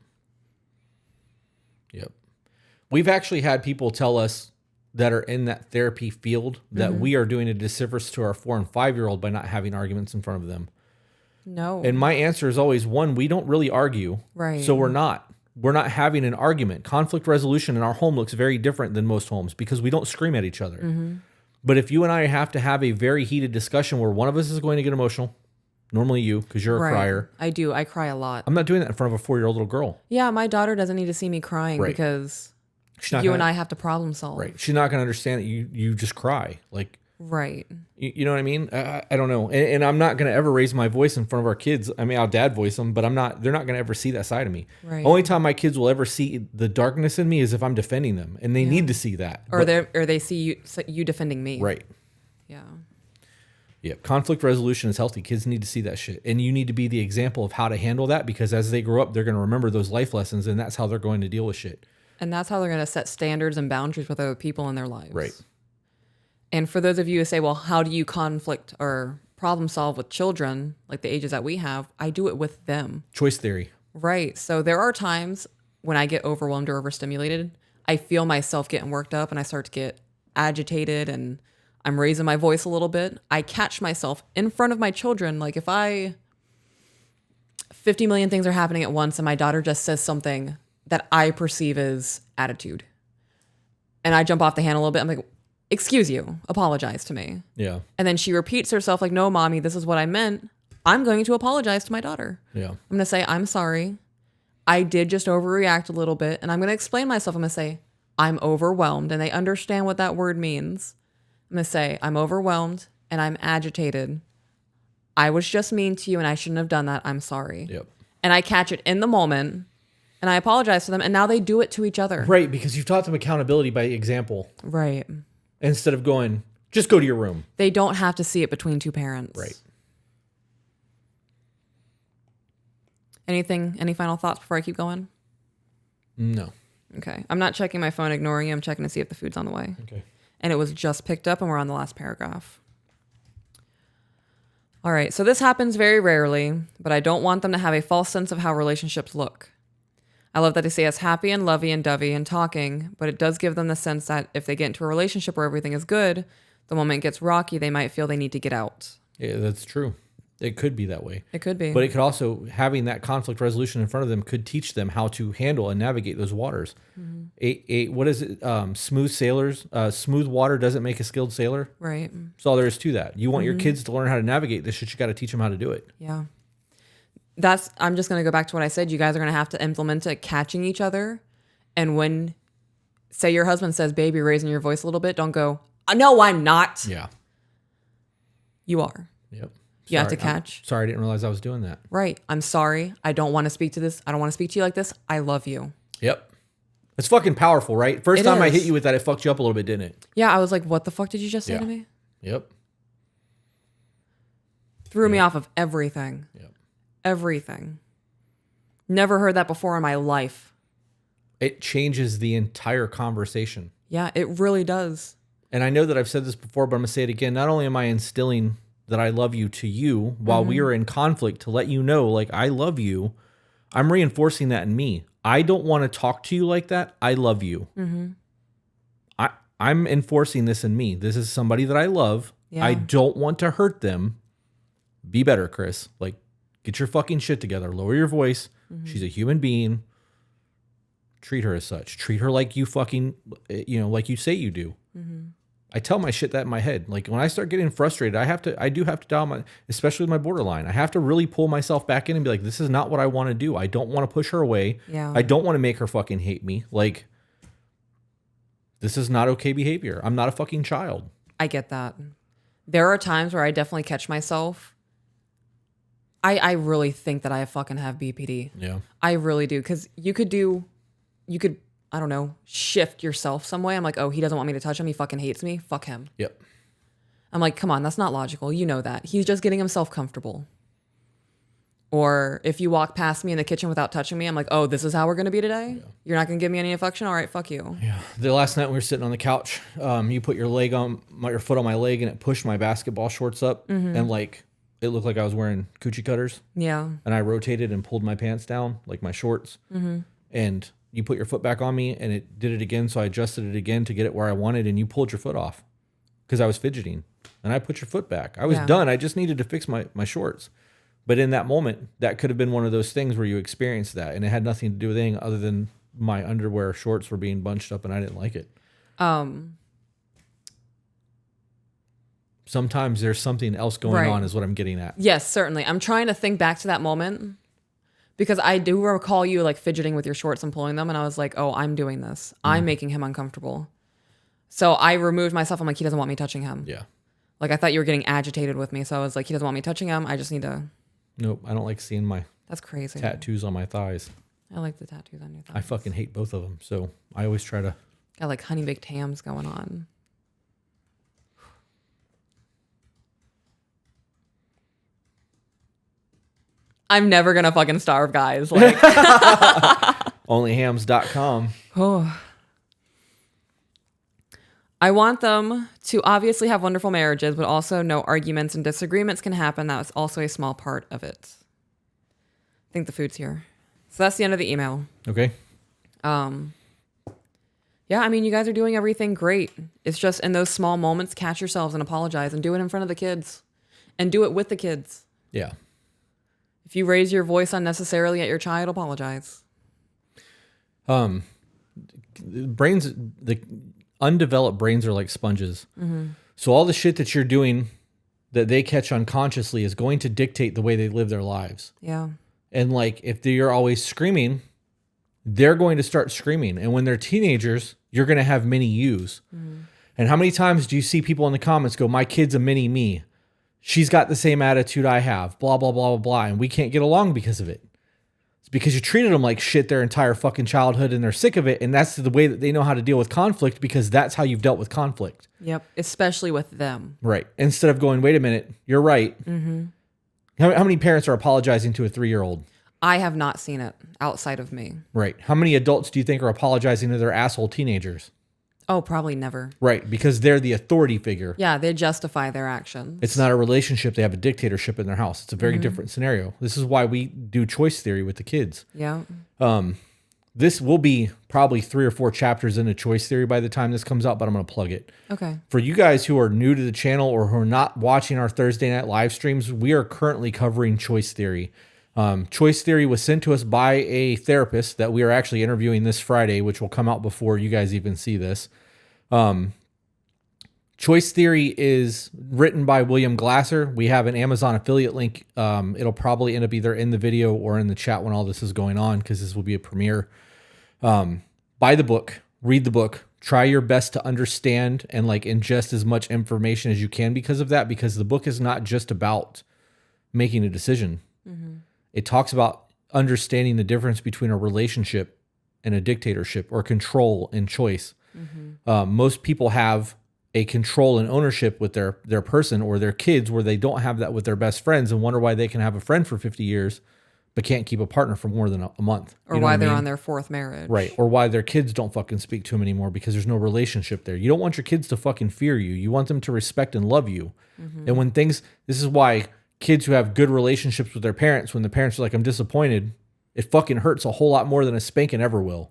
Speaker 1: We've actually had people tell us that are in that therapy field that we are doing a disservice to our 4 and 5-year-old by not having arguments in front of them.
Speaker 2: No.
Speaker 1: And my answer is always, one, we don't really argue.
Speaker 2: Right.
Speaker 1: So we're not having an argument. Conflict resolution in our home looks very different than most homes because we don't scream at each other. But if you and I have to have a very heated discussion where one of us is going to get emotional, normally you, because you're a crier.
Speaker 2: I do. I cry a lot.
Speaker 1: I'm not doing that in front of a 4-year-old little girl.
Speaker 2: Yeah, my daughter doesn't need to see me crying because and I have to problem solve.
Speaker 1: Right. She's not going to understand that you just cry. Like,
Speaker 2: right.
Speaker 1: You know what I mean? I don't know. And I'm not going to ever raise my voice in front of our kids. I mean, I'll dad voice them, but they're not going to ever see that side of me.
Speaker 2: Right.
Speaker 1: Only time my kids will ever see the darkness in me is if I'm defending them, and they need to see that.
Speaker 2: Or they see you defending me.
Speaker 1: Right.
Speaker 2: Yeah.
Speaker 1: Yeah. Conflict resolution is healthy. Kids need to see that shit. And you need to be the example of how to handle that because as they grow up, they're going to remember those life lessons, and that's how they're going to deal with shit.
Speaker 2: And that's how they're going to set standards and boundaries with other people in their lives.
Speaker 1: Right.
Speaker 2: And for those of you who say, well, how do you conflict or problem solve with children, like the ages that we have? I do it with them.
Speaker 1: Choice theory.
Speaker 2: Right. So there are times when I get overwhelmed or overstimulated, I feel myself getting worked up and I start to get agitated and I'm raising my voice a little bit. I catch myself in front of my children. Like if 50 million things are happening at once and my daughter just says something that I perceive as attitude. And I jump off the handle a little bit. I'm like, excuse you, apologize to me.
Speaker 1: Yeah.
Speaker 2: And then she repeats herself like, no, mommy, this is what I meant. I'm going to apologize to my daughter.
Speaker 1: Yeah.
Speaker 2: I'm going to say, I'm sorry. I did just overreact a little bit. And I'm going to explain myself. I'm going to say, I'm overwhelmed. And they understand what that word means. I'm going to say, I'm overwhelmed and I'm agitated. I was just mean to you and I shouldn't have done that. I'm sorry.
Speaker 1: Yep.
Speaker 2: and I catch it in the moment and I apologize to them, and now they do it to each other.
Speaker 1: Right, because you've taught them accountability by example.
Speaker 2: Right.
Speaker 1: Instead of going, just go to your room.
Speaker 2: They don't have to see it between two parents.
Speaker 1: Right.
Speaker 2: Any final thoughts before I keep going?
Speaker 1: No.
Speaker 2: Okay. I'm not checking my phone, ignoring you. I'm checking to see if the food's on the way.
Speaker 1: Okay.
Speaker 2: And it was just picked up, and we're on the last paragraph. All right. So this happens very rarely, but I don't want them to have a false sense of how relationships look. I love that they say us happy and lovey and dovey and talking, but it does give them the sense that if they get into a relationship where everything is good, the moment it gets rocky, they might feel they need to get out.
Speaker 1: Yeah, that's true. It could be that way.
Speaker 2: It could be.
Speaker 1: But it could also, having that conflict resolution in front of them could teach them how to handle and navigate those waters. Mm-hmm. What is it? Smooth water doesn't make a skilled sailor.
Speaker 2: Right.
Speaker 1: That's all there is to that. You want your kids to learn how to navigate this shit, you got to teach them how to do it.
Speaker 2: Yeah. I'm just going to go back to what I said. You guys are going to have to implement it, catching each other. And when, say your husband says, baby, raising your voice a little bit, don't go, no, I'm not.
Speaker 1: Yeah.
Speaker 2: You are.
Speaker 1: Yep.
Speaker 2: You have to catch.
Speaker 1: Sorry, I didn't realize I was doing that.
Speaker 2: Right. I'm sorry. I don't want to speak to this. I don't want to speak to you like this. I love you.
Speaker 1: Yep. It's fucking powerful, right? First
Speaker 2: It
Speaker 1: time I
Speaker 2: is.
Speaker 1: hit you with that, it fucked you up a little bit, didn't it?
Speaker 2: Yeah. I was like, what the fuck did you just say to me?
Speaker 1: Yep.
Speaker 2: Threw me off of everything.
Speaker 1: Yep.
Speaker 2: Everything. Never heard that before in my life.
Speaker 1: It changes the entire conversation.
Speaker 2: Yeah, it really does.
Speaker 1: And I know that I've said this before, but I'm going to say it again. Not only am I instilling that I love you to you while we are in conflict to let you know, like, I love you, I'm reinforcing that in me. I don't want to talk to you like that. I love you. Mm-hmm. I'm enforcing this in me. This is somebody that I love.
Speaker 2: Yeah.
Speaker 1: I don't want to hurt them. Be better, Chris. Like, get your fucking shit together. Lower your voice. Mm-hmm. She's a human being. Treat her as such. Treat her like you fucking, like you say you do. Mm-hmm. I tell my shit that in my head. Like, when I start getting frustrated, I do have to dial especially with my borderline. I have to really pull myself back in and be like, this is not what I want to do. I don't want to push her away.
Speaker 2: Yeah.
Speaker 1: I don't want to make her fucking hate me. Like, this is not okay behavior. I'm not a fucking child.
Speaker 2: I get that. There are times where I definitely catch myself. I really think that I fucking have BPD.
Speaker 1: Yeah.
Speaker 2: I really do. Because you could, I don't know, shift yourself some way. I'm like, oh, he doesn't want me to touch him. He fucking hates me. Fuck him.
Speaker 1: Yep.
Speaker 2: I'm like, come on, that's not logical. You know that. He's just getting himself comfortable. Or if you walk past me in the kitchen without touching me, I'm like, oh, this is how we're going to be today? Yeah. You're not going to give me any affection? All right, fuck you.
Speaker 1: Yeah. The last night we were sitting on the couch, you put your foot on my leg and it pushed my basketball shorts up. Mm-hmm. And like, it looked like I was wearing coochie cutters.
Speaker 2: Yeah.
Speaker 1: And I rotated and pulled my pants down, like my shorts. Mm-hmm. And you put your foot back on me and it did it again. So I adjusted it again to get it where I wanted. And you pulled your foot off because I was fidgeting. And I put your foot back. I was done. I just needed to fix my shorts. But in that moment, that could have been one of those things where you experienced that. And it had nothing to do with anything other than my underwear shorts were being bunched up and I didn't like it. Sometimes there's something else going on is what I'm getting at.
Speaker 2: Yes, certainly. I'm trying to think back to that moment because I do recall you like fidgeting with your shorts and pulling them. And I was like, oh, I'm doing this. I'm making him uncomfortable. So I removed myself. I'm like, he doesn't want me touching him.
Speaker 1: Yeah.
Speaker 2: Like I thought you were getting agitated with me. So I was like, he doesn't want me touching him. I just need to.
Speaker 1: Nope. I don't like seeing my
Speaker 2: That's crazy.
Speaker 1: tattoos on my thighs.
Speaker 2: I like the tattoos on your thighs.
Speaker 1: I fucking hate both of them. So I always try to.
Speaker 2: Got like honey baked hams going on. I'm never going to fucking starve, guys. Like
Speaker 1: Onlyhams.com.
Speaker 2: Oh. I want them to obviously have wonderful marriages, but also no arguments and disagreements can happen. That's also a small part of it. I think the food's here. So that's the end of the email.
Speaker 1: Okay.
Speaker 2: Yeah, I mean, you guys are doing everything great. It's just in those small moments, catch yourselves and apologize and do it in front of the kids and do it with the kids.
Speaker 1: Yeah.
Speaker 2: If you raise your voice unnecessarily at your child, apologize.
Speaker 1: The undeveloped brains are like sponges. Mm-hmm. So all the shit that you're doing that they catch unconsciously is going to dictate the way they live their lives.
Speaker 2: Yeah.
Speaker 1: And like, if you're always screaming, they're going to start screaming. And when they're teenagers, you're going to have mini yous. Mm-hmm. And how many times do you see people in the comments go, my kid's a mini me. She's got the same attitude I have, blah, blah, blah, blah, blah. And we can't get along because of it. because you treated them like shit their entire fucking childhood and they're sick of it. And that's the way that they know how to deal with conflict because that's how you've dealt with conflict.
Speaker 2: Yep. Especially with them.
Speaker 1: Right. Instead of going, wait a minute, you're right.
Speaker 2: Mm-hmm.
Speaker 1: How many parents are apologizing to a 3-year-old?
Speaker 2: I have not seen it outside of me.
Speaker 1: Right. How many adults do you think are apologizing to their asshole teenagers?
Speaker 2: Oh, probably never.
Speaker 1: Right. Because they're the authority figure.
Speaker 2: Yeah, they justify their actions.
Speaker 1: It's not a relationship. They have a dictatorship in their house. It's a very different scenario. This is why we do choice theory with the kids.
Speaker 2: Yeah.
Speaker 1: This will be probably 3 or 4 chapters into choice theory by the time this comes out, but I'm going to plug it.
Speaker 2: Okay.
Speaker 1: For you guys who are new to the channel or who are not watching our Thursday night live streams, we are currently covering choice theory. Choice theory was sent to us by a therapist that we are actually interviewing this Friday, which will come out before you guys even see this. Choice theory is written by William Glasser. We have an Amazon affiliate link. It'll probably end up either in the video or in the chat when all this is going on, because this will be a premiere. Buy the book, read the book, try your best to understand and like ingest as much information as you can because of that, because the book is not just about making a decision. Mm-hmm. It talks about understanding the difference between a relationship and a dictatorship, or control and choice. Mm-hmm. Most people have a control and ownership with their person or their kids where they don't have that with their best friends and wonder why they can have a friend for 50 years but can't keep a partner for more than a month.
Speaker 2: Or why they're on their 4th marriage.
Speaker 1: Right. Or why their kids don't fucking speak to them anymore because there's no relationship there. You don't want your kids to fucking fear you. You want them to respect and love you. Mm-hmm. And when this is why kids who have good relationships with their parents, when the parents are like, I'm disappointed, it fucking hurts a whole lot more than a spanking ever will.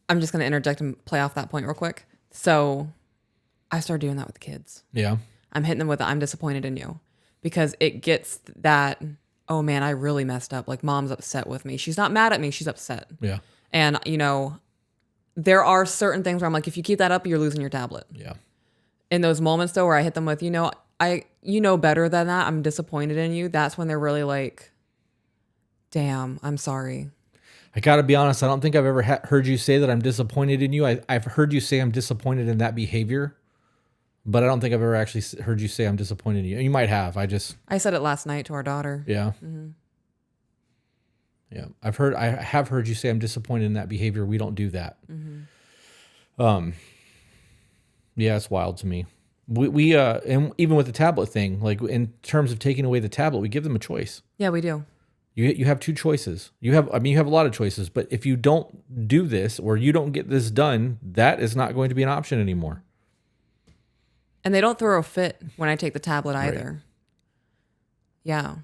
Speaker 2: I'm just going to interject and play off that point real quick. So I started doing that with the kids.
Speaker 1: Yeah.
Speaker 2: I'm hitting them with I'm disappointed in you, because it gets that, oh man, I really messed up. Like, mom's upset with me. She's not mad at me. She's upset.
Speaker 1: Yeah.
Speaker 2: And, there are certain things where I'm like, if you keep that up, you're losing your tablet.
Speaker 1: Yeah.
Speaker 2: In those moments though, where I hit them with, better than that. I'm disappointed in you. That's when they're really like, damn, I'm sorry.
Speaker 1: I got to be honest. I don't think I've ever heard you say that I'm disappointed in you. I've heard you say I'm disappointed in that behavior, but I don't think I've ever actually heard you say I'm disappointed in you. You might have. I
Speaker 2: said it last night to our daughter.
Speaker 1: Yeah. Mm-hmm. Yeah. I have heard you say I'm disappointed in that behavior. We don't do that. Mm-hmm. Yeah, it's wild to me. We and even with the tablet thing, like in terms of taking away the tablet, we give them a choice.
Speaker 2: Yeah, we do.
Speaker 1: You have 2 choices. You have a lot of choices, but if you don't do this or you don't get this done, that is not going to be an option anymore.
Speaker 2: And they don't throw a fit when I take the tablet either.
Speaker 1: Right.
Speaker 2: Yeah.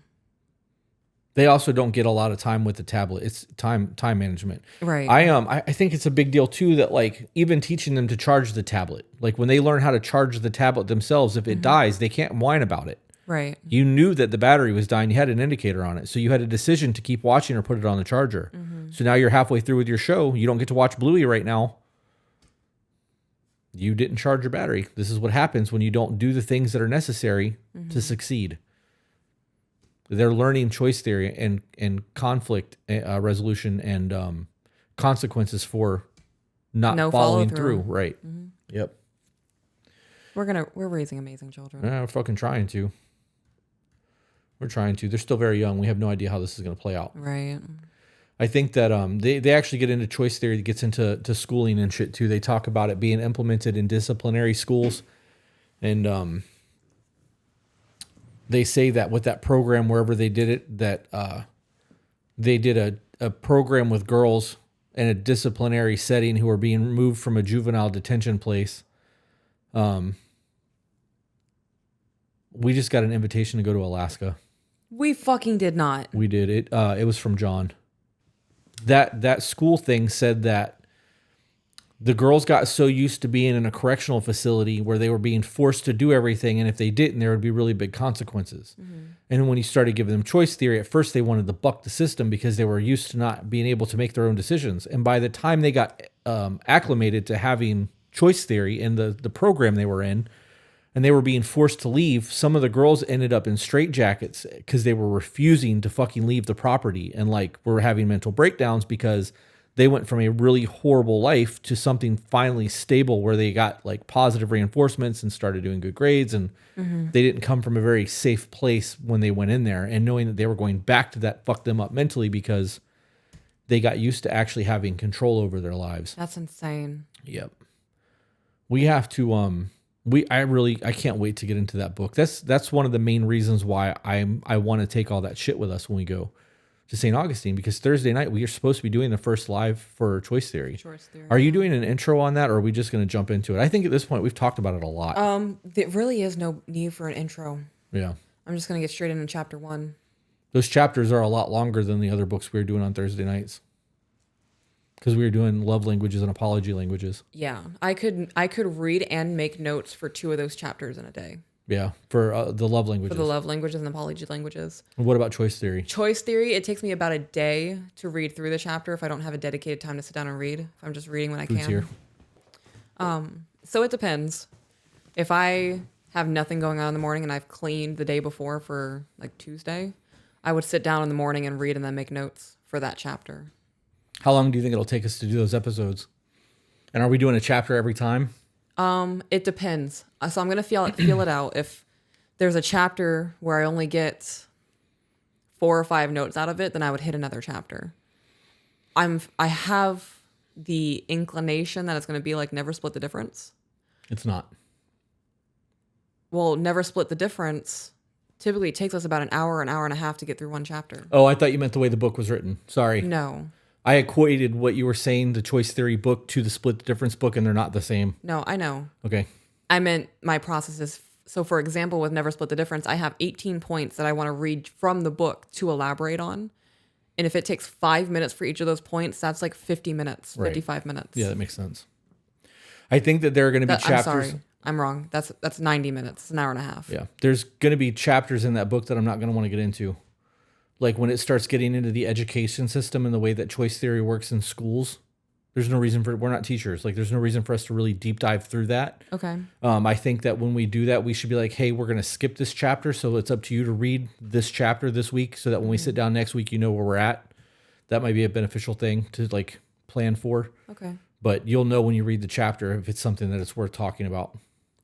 Speaker 1: They also don't get a lot of time with the tablet. It's time management.
Speaker 2: Right.
Speaker 1: I think it's a big deal too that like even teaching them to charge the tablet. Like when they learn how to charge the tablet themselves, if it dies, they can't whine about it.
Speaker 2: Right.
Speaker 1: You knew that the battery was dying. You had an indicator on it. So you had a decision to keep watching or put it on the charger. Mm-hmm. So now you're halfway through with your show. You don't get to watch Bluey right now. You didn't charge your battery. This is what happens when you don't do the things that are necessary to succeed. They're learning choice theory and conflict resolution and consequences for not following through. Right. Mm-hmm. Yep.
Speaker 2: We're raising amazing children.
Speaker 1: We're fucking trying to. We're trying to. They're still very young. We have no idea how this is going to play out.
Speaker 2: Right.
Speaker 1: I think that they actually get into choice theory that gets into schooling and shit too. They talk about it being implemented in disciplinary schools. And they say that with that program, wherever they did it, that they did a program with girls in a disciplinary setting who are being removed from a juvenile detention place. We just got an invitation to go to Alaska.
Speaker 2: We fucking did not.
Speaker 1: We did. It was from John. That school thing said that the girls got so used to being in a correctional facility where they were being forced to do everything, and if they didn't, there would be really big consequences. Mm-hmm. And when you started giving them choice theory, at first they wanted to buck the system because they were used to not being able to make their own decisions. And by the time they got acclimated to having choice theory in the program they were in, and they were being forced to leave, some of the girls ended up in straitjackets because they were refusing to fucking leave the property and like were having mental breakdowns because they went from a really horrible life to something finally stable where they got like positive reinforcements and started doing good grades. And they didn't come from a very safe place when they went in there, and knowing that they were going back to that fucked them up mentally because they got used to actually having control over their lives.
Speaker 2: That's insane.
Speaker 1: Yep. We have to, I can't wait to get into that book. That's one of the main reasons why I want to take all that shit with us when we go to St. Augustine, because Thursday night we are supposed to be doing the first live for Choice Theory. Are you doing an intro on that, or are we just going to jump into it? I think at this point we've talked about it a lot.
Speaker 2: There really is no need for an intro.
Speaker 1: Yeah.
Speaker 2: I'm just going to get straight into chapter 1.
Speaker 1: Those chapters are a lot longer than the other books we were doing on Thursday nights, because we were doing love languages and apology languages.
Speaker 2: Yeah, I could read and make notes for 2 of those chapters in a day.
Speaker 1: Yeah, for the love languages.
Speaker 2: For the love languages and apology languages.
Speaker 1: And what about Choice Theory?
Speaker 2: Choice Theory, it takes me about a day to read through the chapter if I don't have a dedicated time to sit down and read. If I'm just reading when I
Speaker 1: Food's
Speaker 2: can.
Speaker 1: Here.
Speaker 2: So it depends. If I have nothing going on in the morning and I've cleaned the day before for like Tuesday, I would sit down in the morning and read and then make notes for that chapter.
Speaker 1: How long do you think it'll take us to do those episodes? And are we doing a chapter every time?
Speaker 2: It depends. So I'm gonna feel it out. If there's a chapter where I only get 4 or 5 notes out of it, then I would hit another chapter. I have the inclination that it's gonna be like Never Split the Difference.
Speaker 1: It's not.
Speaker 2: Well, Never Split the Difference typically takes us about an hour and a half to get through one chapter.
Speaker 1: Oh, I thought you meant the way the book was written. Sorry.
Speaker 2: No.
Speaker 1: I equated what you were saying, the Choice Theory book, to the Split the Difference book, and they're not the same.
Speaker 2: No, I know.
Speaker 1: Okay.
Speaker 2: I meant my process is, so for example, with Never Split the Difference, I have 18 points that I want to read from the book to elaborate on. And if it takes 5 minutes for each of those points, that's like 50 minutes,
Speaker 1: Right.
Speaker 2: 55 minutes.
Speaker 1: Yeah, that makes sense. I think that there are going to be chapters.
Speaker 2: I'm sorry. I'm wrong. That's 90 minutes. It's an hour and a half.
Speaker 1: Yeah. There's going to be chapters in that book that I'm not going to want to get into. Like when it starts getting into the education system and the way that Choice Theory works in schools, there's no reason we're not teachers. Like there's no reason for us to really deep dive through that.
Speaker 2: Okay.
Speaker 1: I think that when we do that, we should be like, hey, we're going to skip this chapter. So it's up to you to read this chapter this week so that when we sit down next week, you know where we're at. That might be a beneficial thing to like plan for.
Speaker 2: Okay.
Speaker 1: But you'll know when you read the chapter if it's something that it's worth talking about.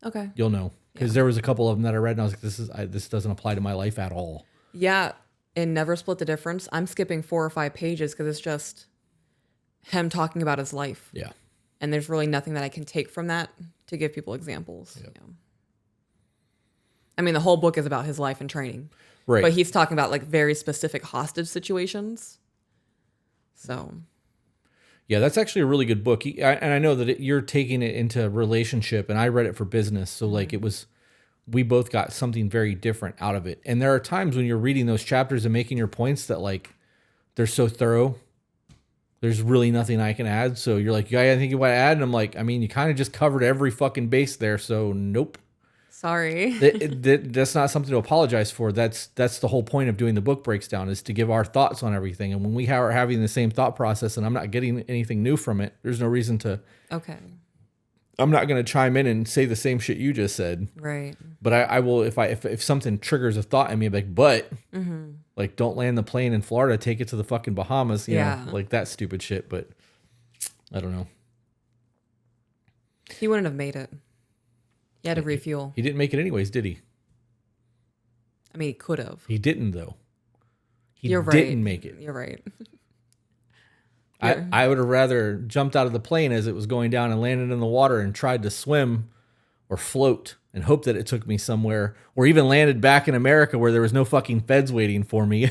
Speaker 2: Okay.
Speaker 1: You'll know. Because there was a couple of them that I read and I was like, this doesn't apply to my life at all.
Speaker 2: Yeah. In Never Split the Difference, I'm skipping 4 or 5 pages because it's just him talking about his life.
Speaker 1: Yeah.
Speaker 2: And there's really nothing that I can take from that to give people examples.
Speaker 1: Yep.
Speaker 2: Yeah. I mean, the whole book is about his life and training.
Speaker 1: Right.
Speaker 2: But he's talking about like very specific hostage situations. So.
Speaker 1: Yeah, that's actually a really good book. And I know that you're taking it into relationship, and I read it for business. So like we both got something very different out of it. And there are times when you're reading those chapters and making your points that like, they're so thorough. There's really nothing I can add. So you're like, yeah, I think you want to add. And I'm like, I mean, you kind of just covered every fucking base there. So nope.
Speaker 2: Sorry.
Speaker 1: That's not something to apologize for. That's the whole point of doing the book breaks down, is to give our thoughts on everything. And when we are having the same thought process and I'm not getting anything new from it, there's no reason to.
Speaker 2: Okay.
Speaker 1: I'm not going to chime in and say the same shit you just said.
Speaker 2: Right.
Speaker 1: But I will, if something triggers a thought in me, like, but like, don't land the plane in Florida, take it to the fucking Bahamas, you know, like that stupid shit. But I don't know.
Speaker 2: He wouldn't have made it. He had to refuel.
Speaker 1: He didn't make it anyways, did he?
Speaker 2: I mean, he could have.
Speaker 1: He didn't though.
Speaker 2: You're right.
Speaker 1: Didn't make it.
Speaker 2: You're right.
Speaker 1: I would have rather jumped out of the plane as it was going down and landed in the water and tried to swim or float and hope that it took me somewhere, or even landed back in America where there was no fucking feds waiting for me.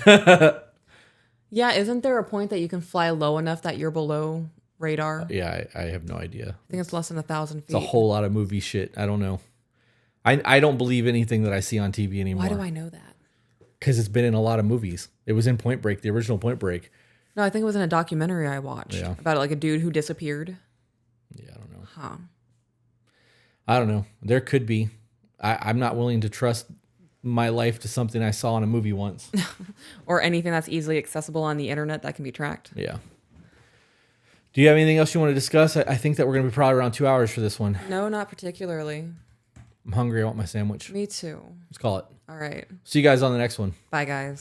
Speaker 2: Yeah, isn't there a point that you can fly low enough that you're below radar?
Speaker 1: Yeah, I have no idea.
Speaker 2: I think it's less than 1,000 feet.
Speaker 1: It's a whole lot of movie shit. I don't know. I don't believe anything that I see on TV anymore.
Speaker 2: Why do I know that?
Speaker 1: Because it's been in a lot of movies. It was in Point Break, the original Point Break.
Speaker 2: No, I think it was in a documentary I watched about like a dude who disappeared.
Speaker 1: Yeah, I don't know.
Speaker 2: Huh.
Speaker 1: I don't know. There could be. I'm not willing to trust my life to something I saw in a movie once.
Speaker 2: Or anything that's easily accessible on the internet that can be tracked.
Speaker 1: Yeah. Do you have anything else you want to discuss? I think that we're going to be probably around 2 hours for this one.
Speaker 2: No, not particularly.
Speaker 1: I'm hungry. I want my sandwich.
Speaker 2: Me too.
Speaker 1: Let's call it.
Speaker 2: All right.
Speaker 1: See you guys on the next one.
Speaker 2: Bye, guys.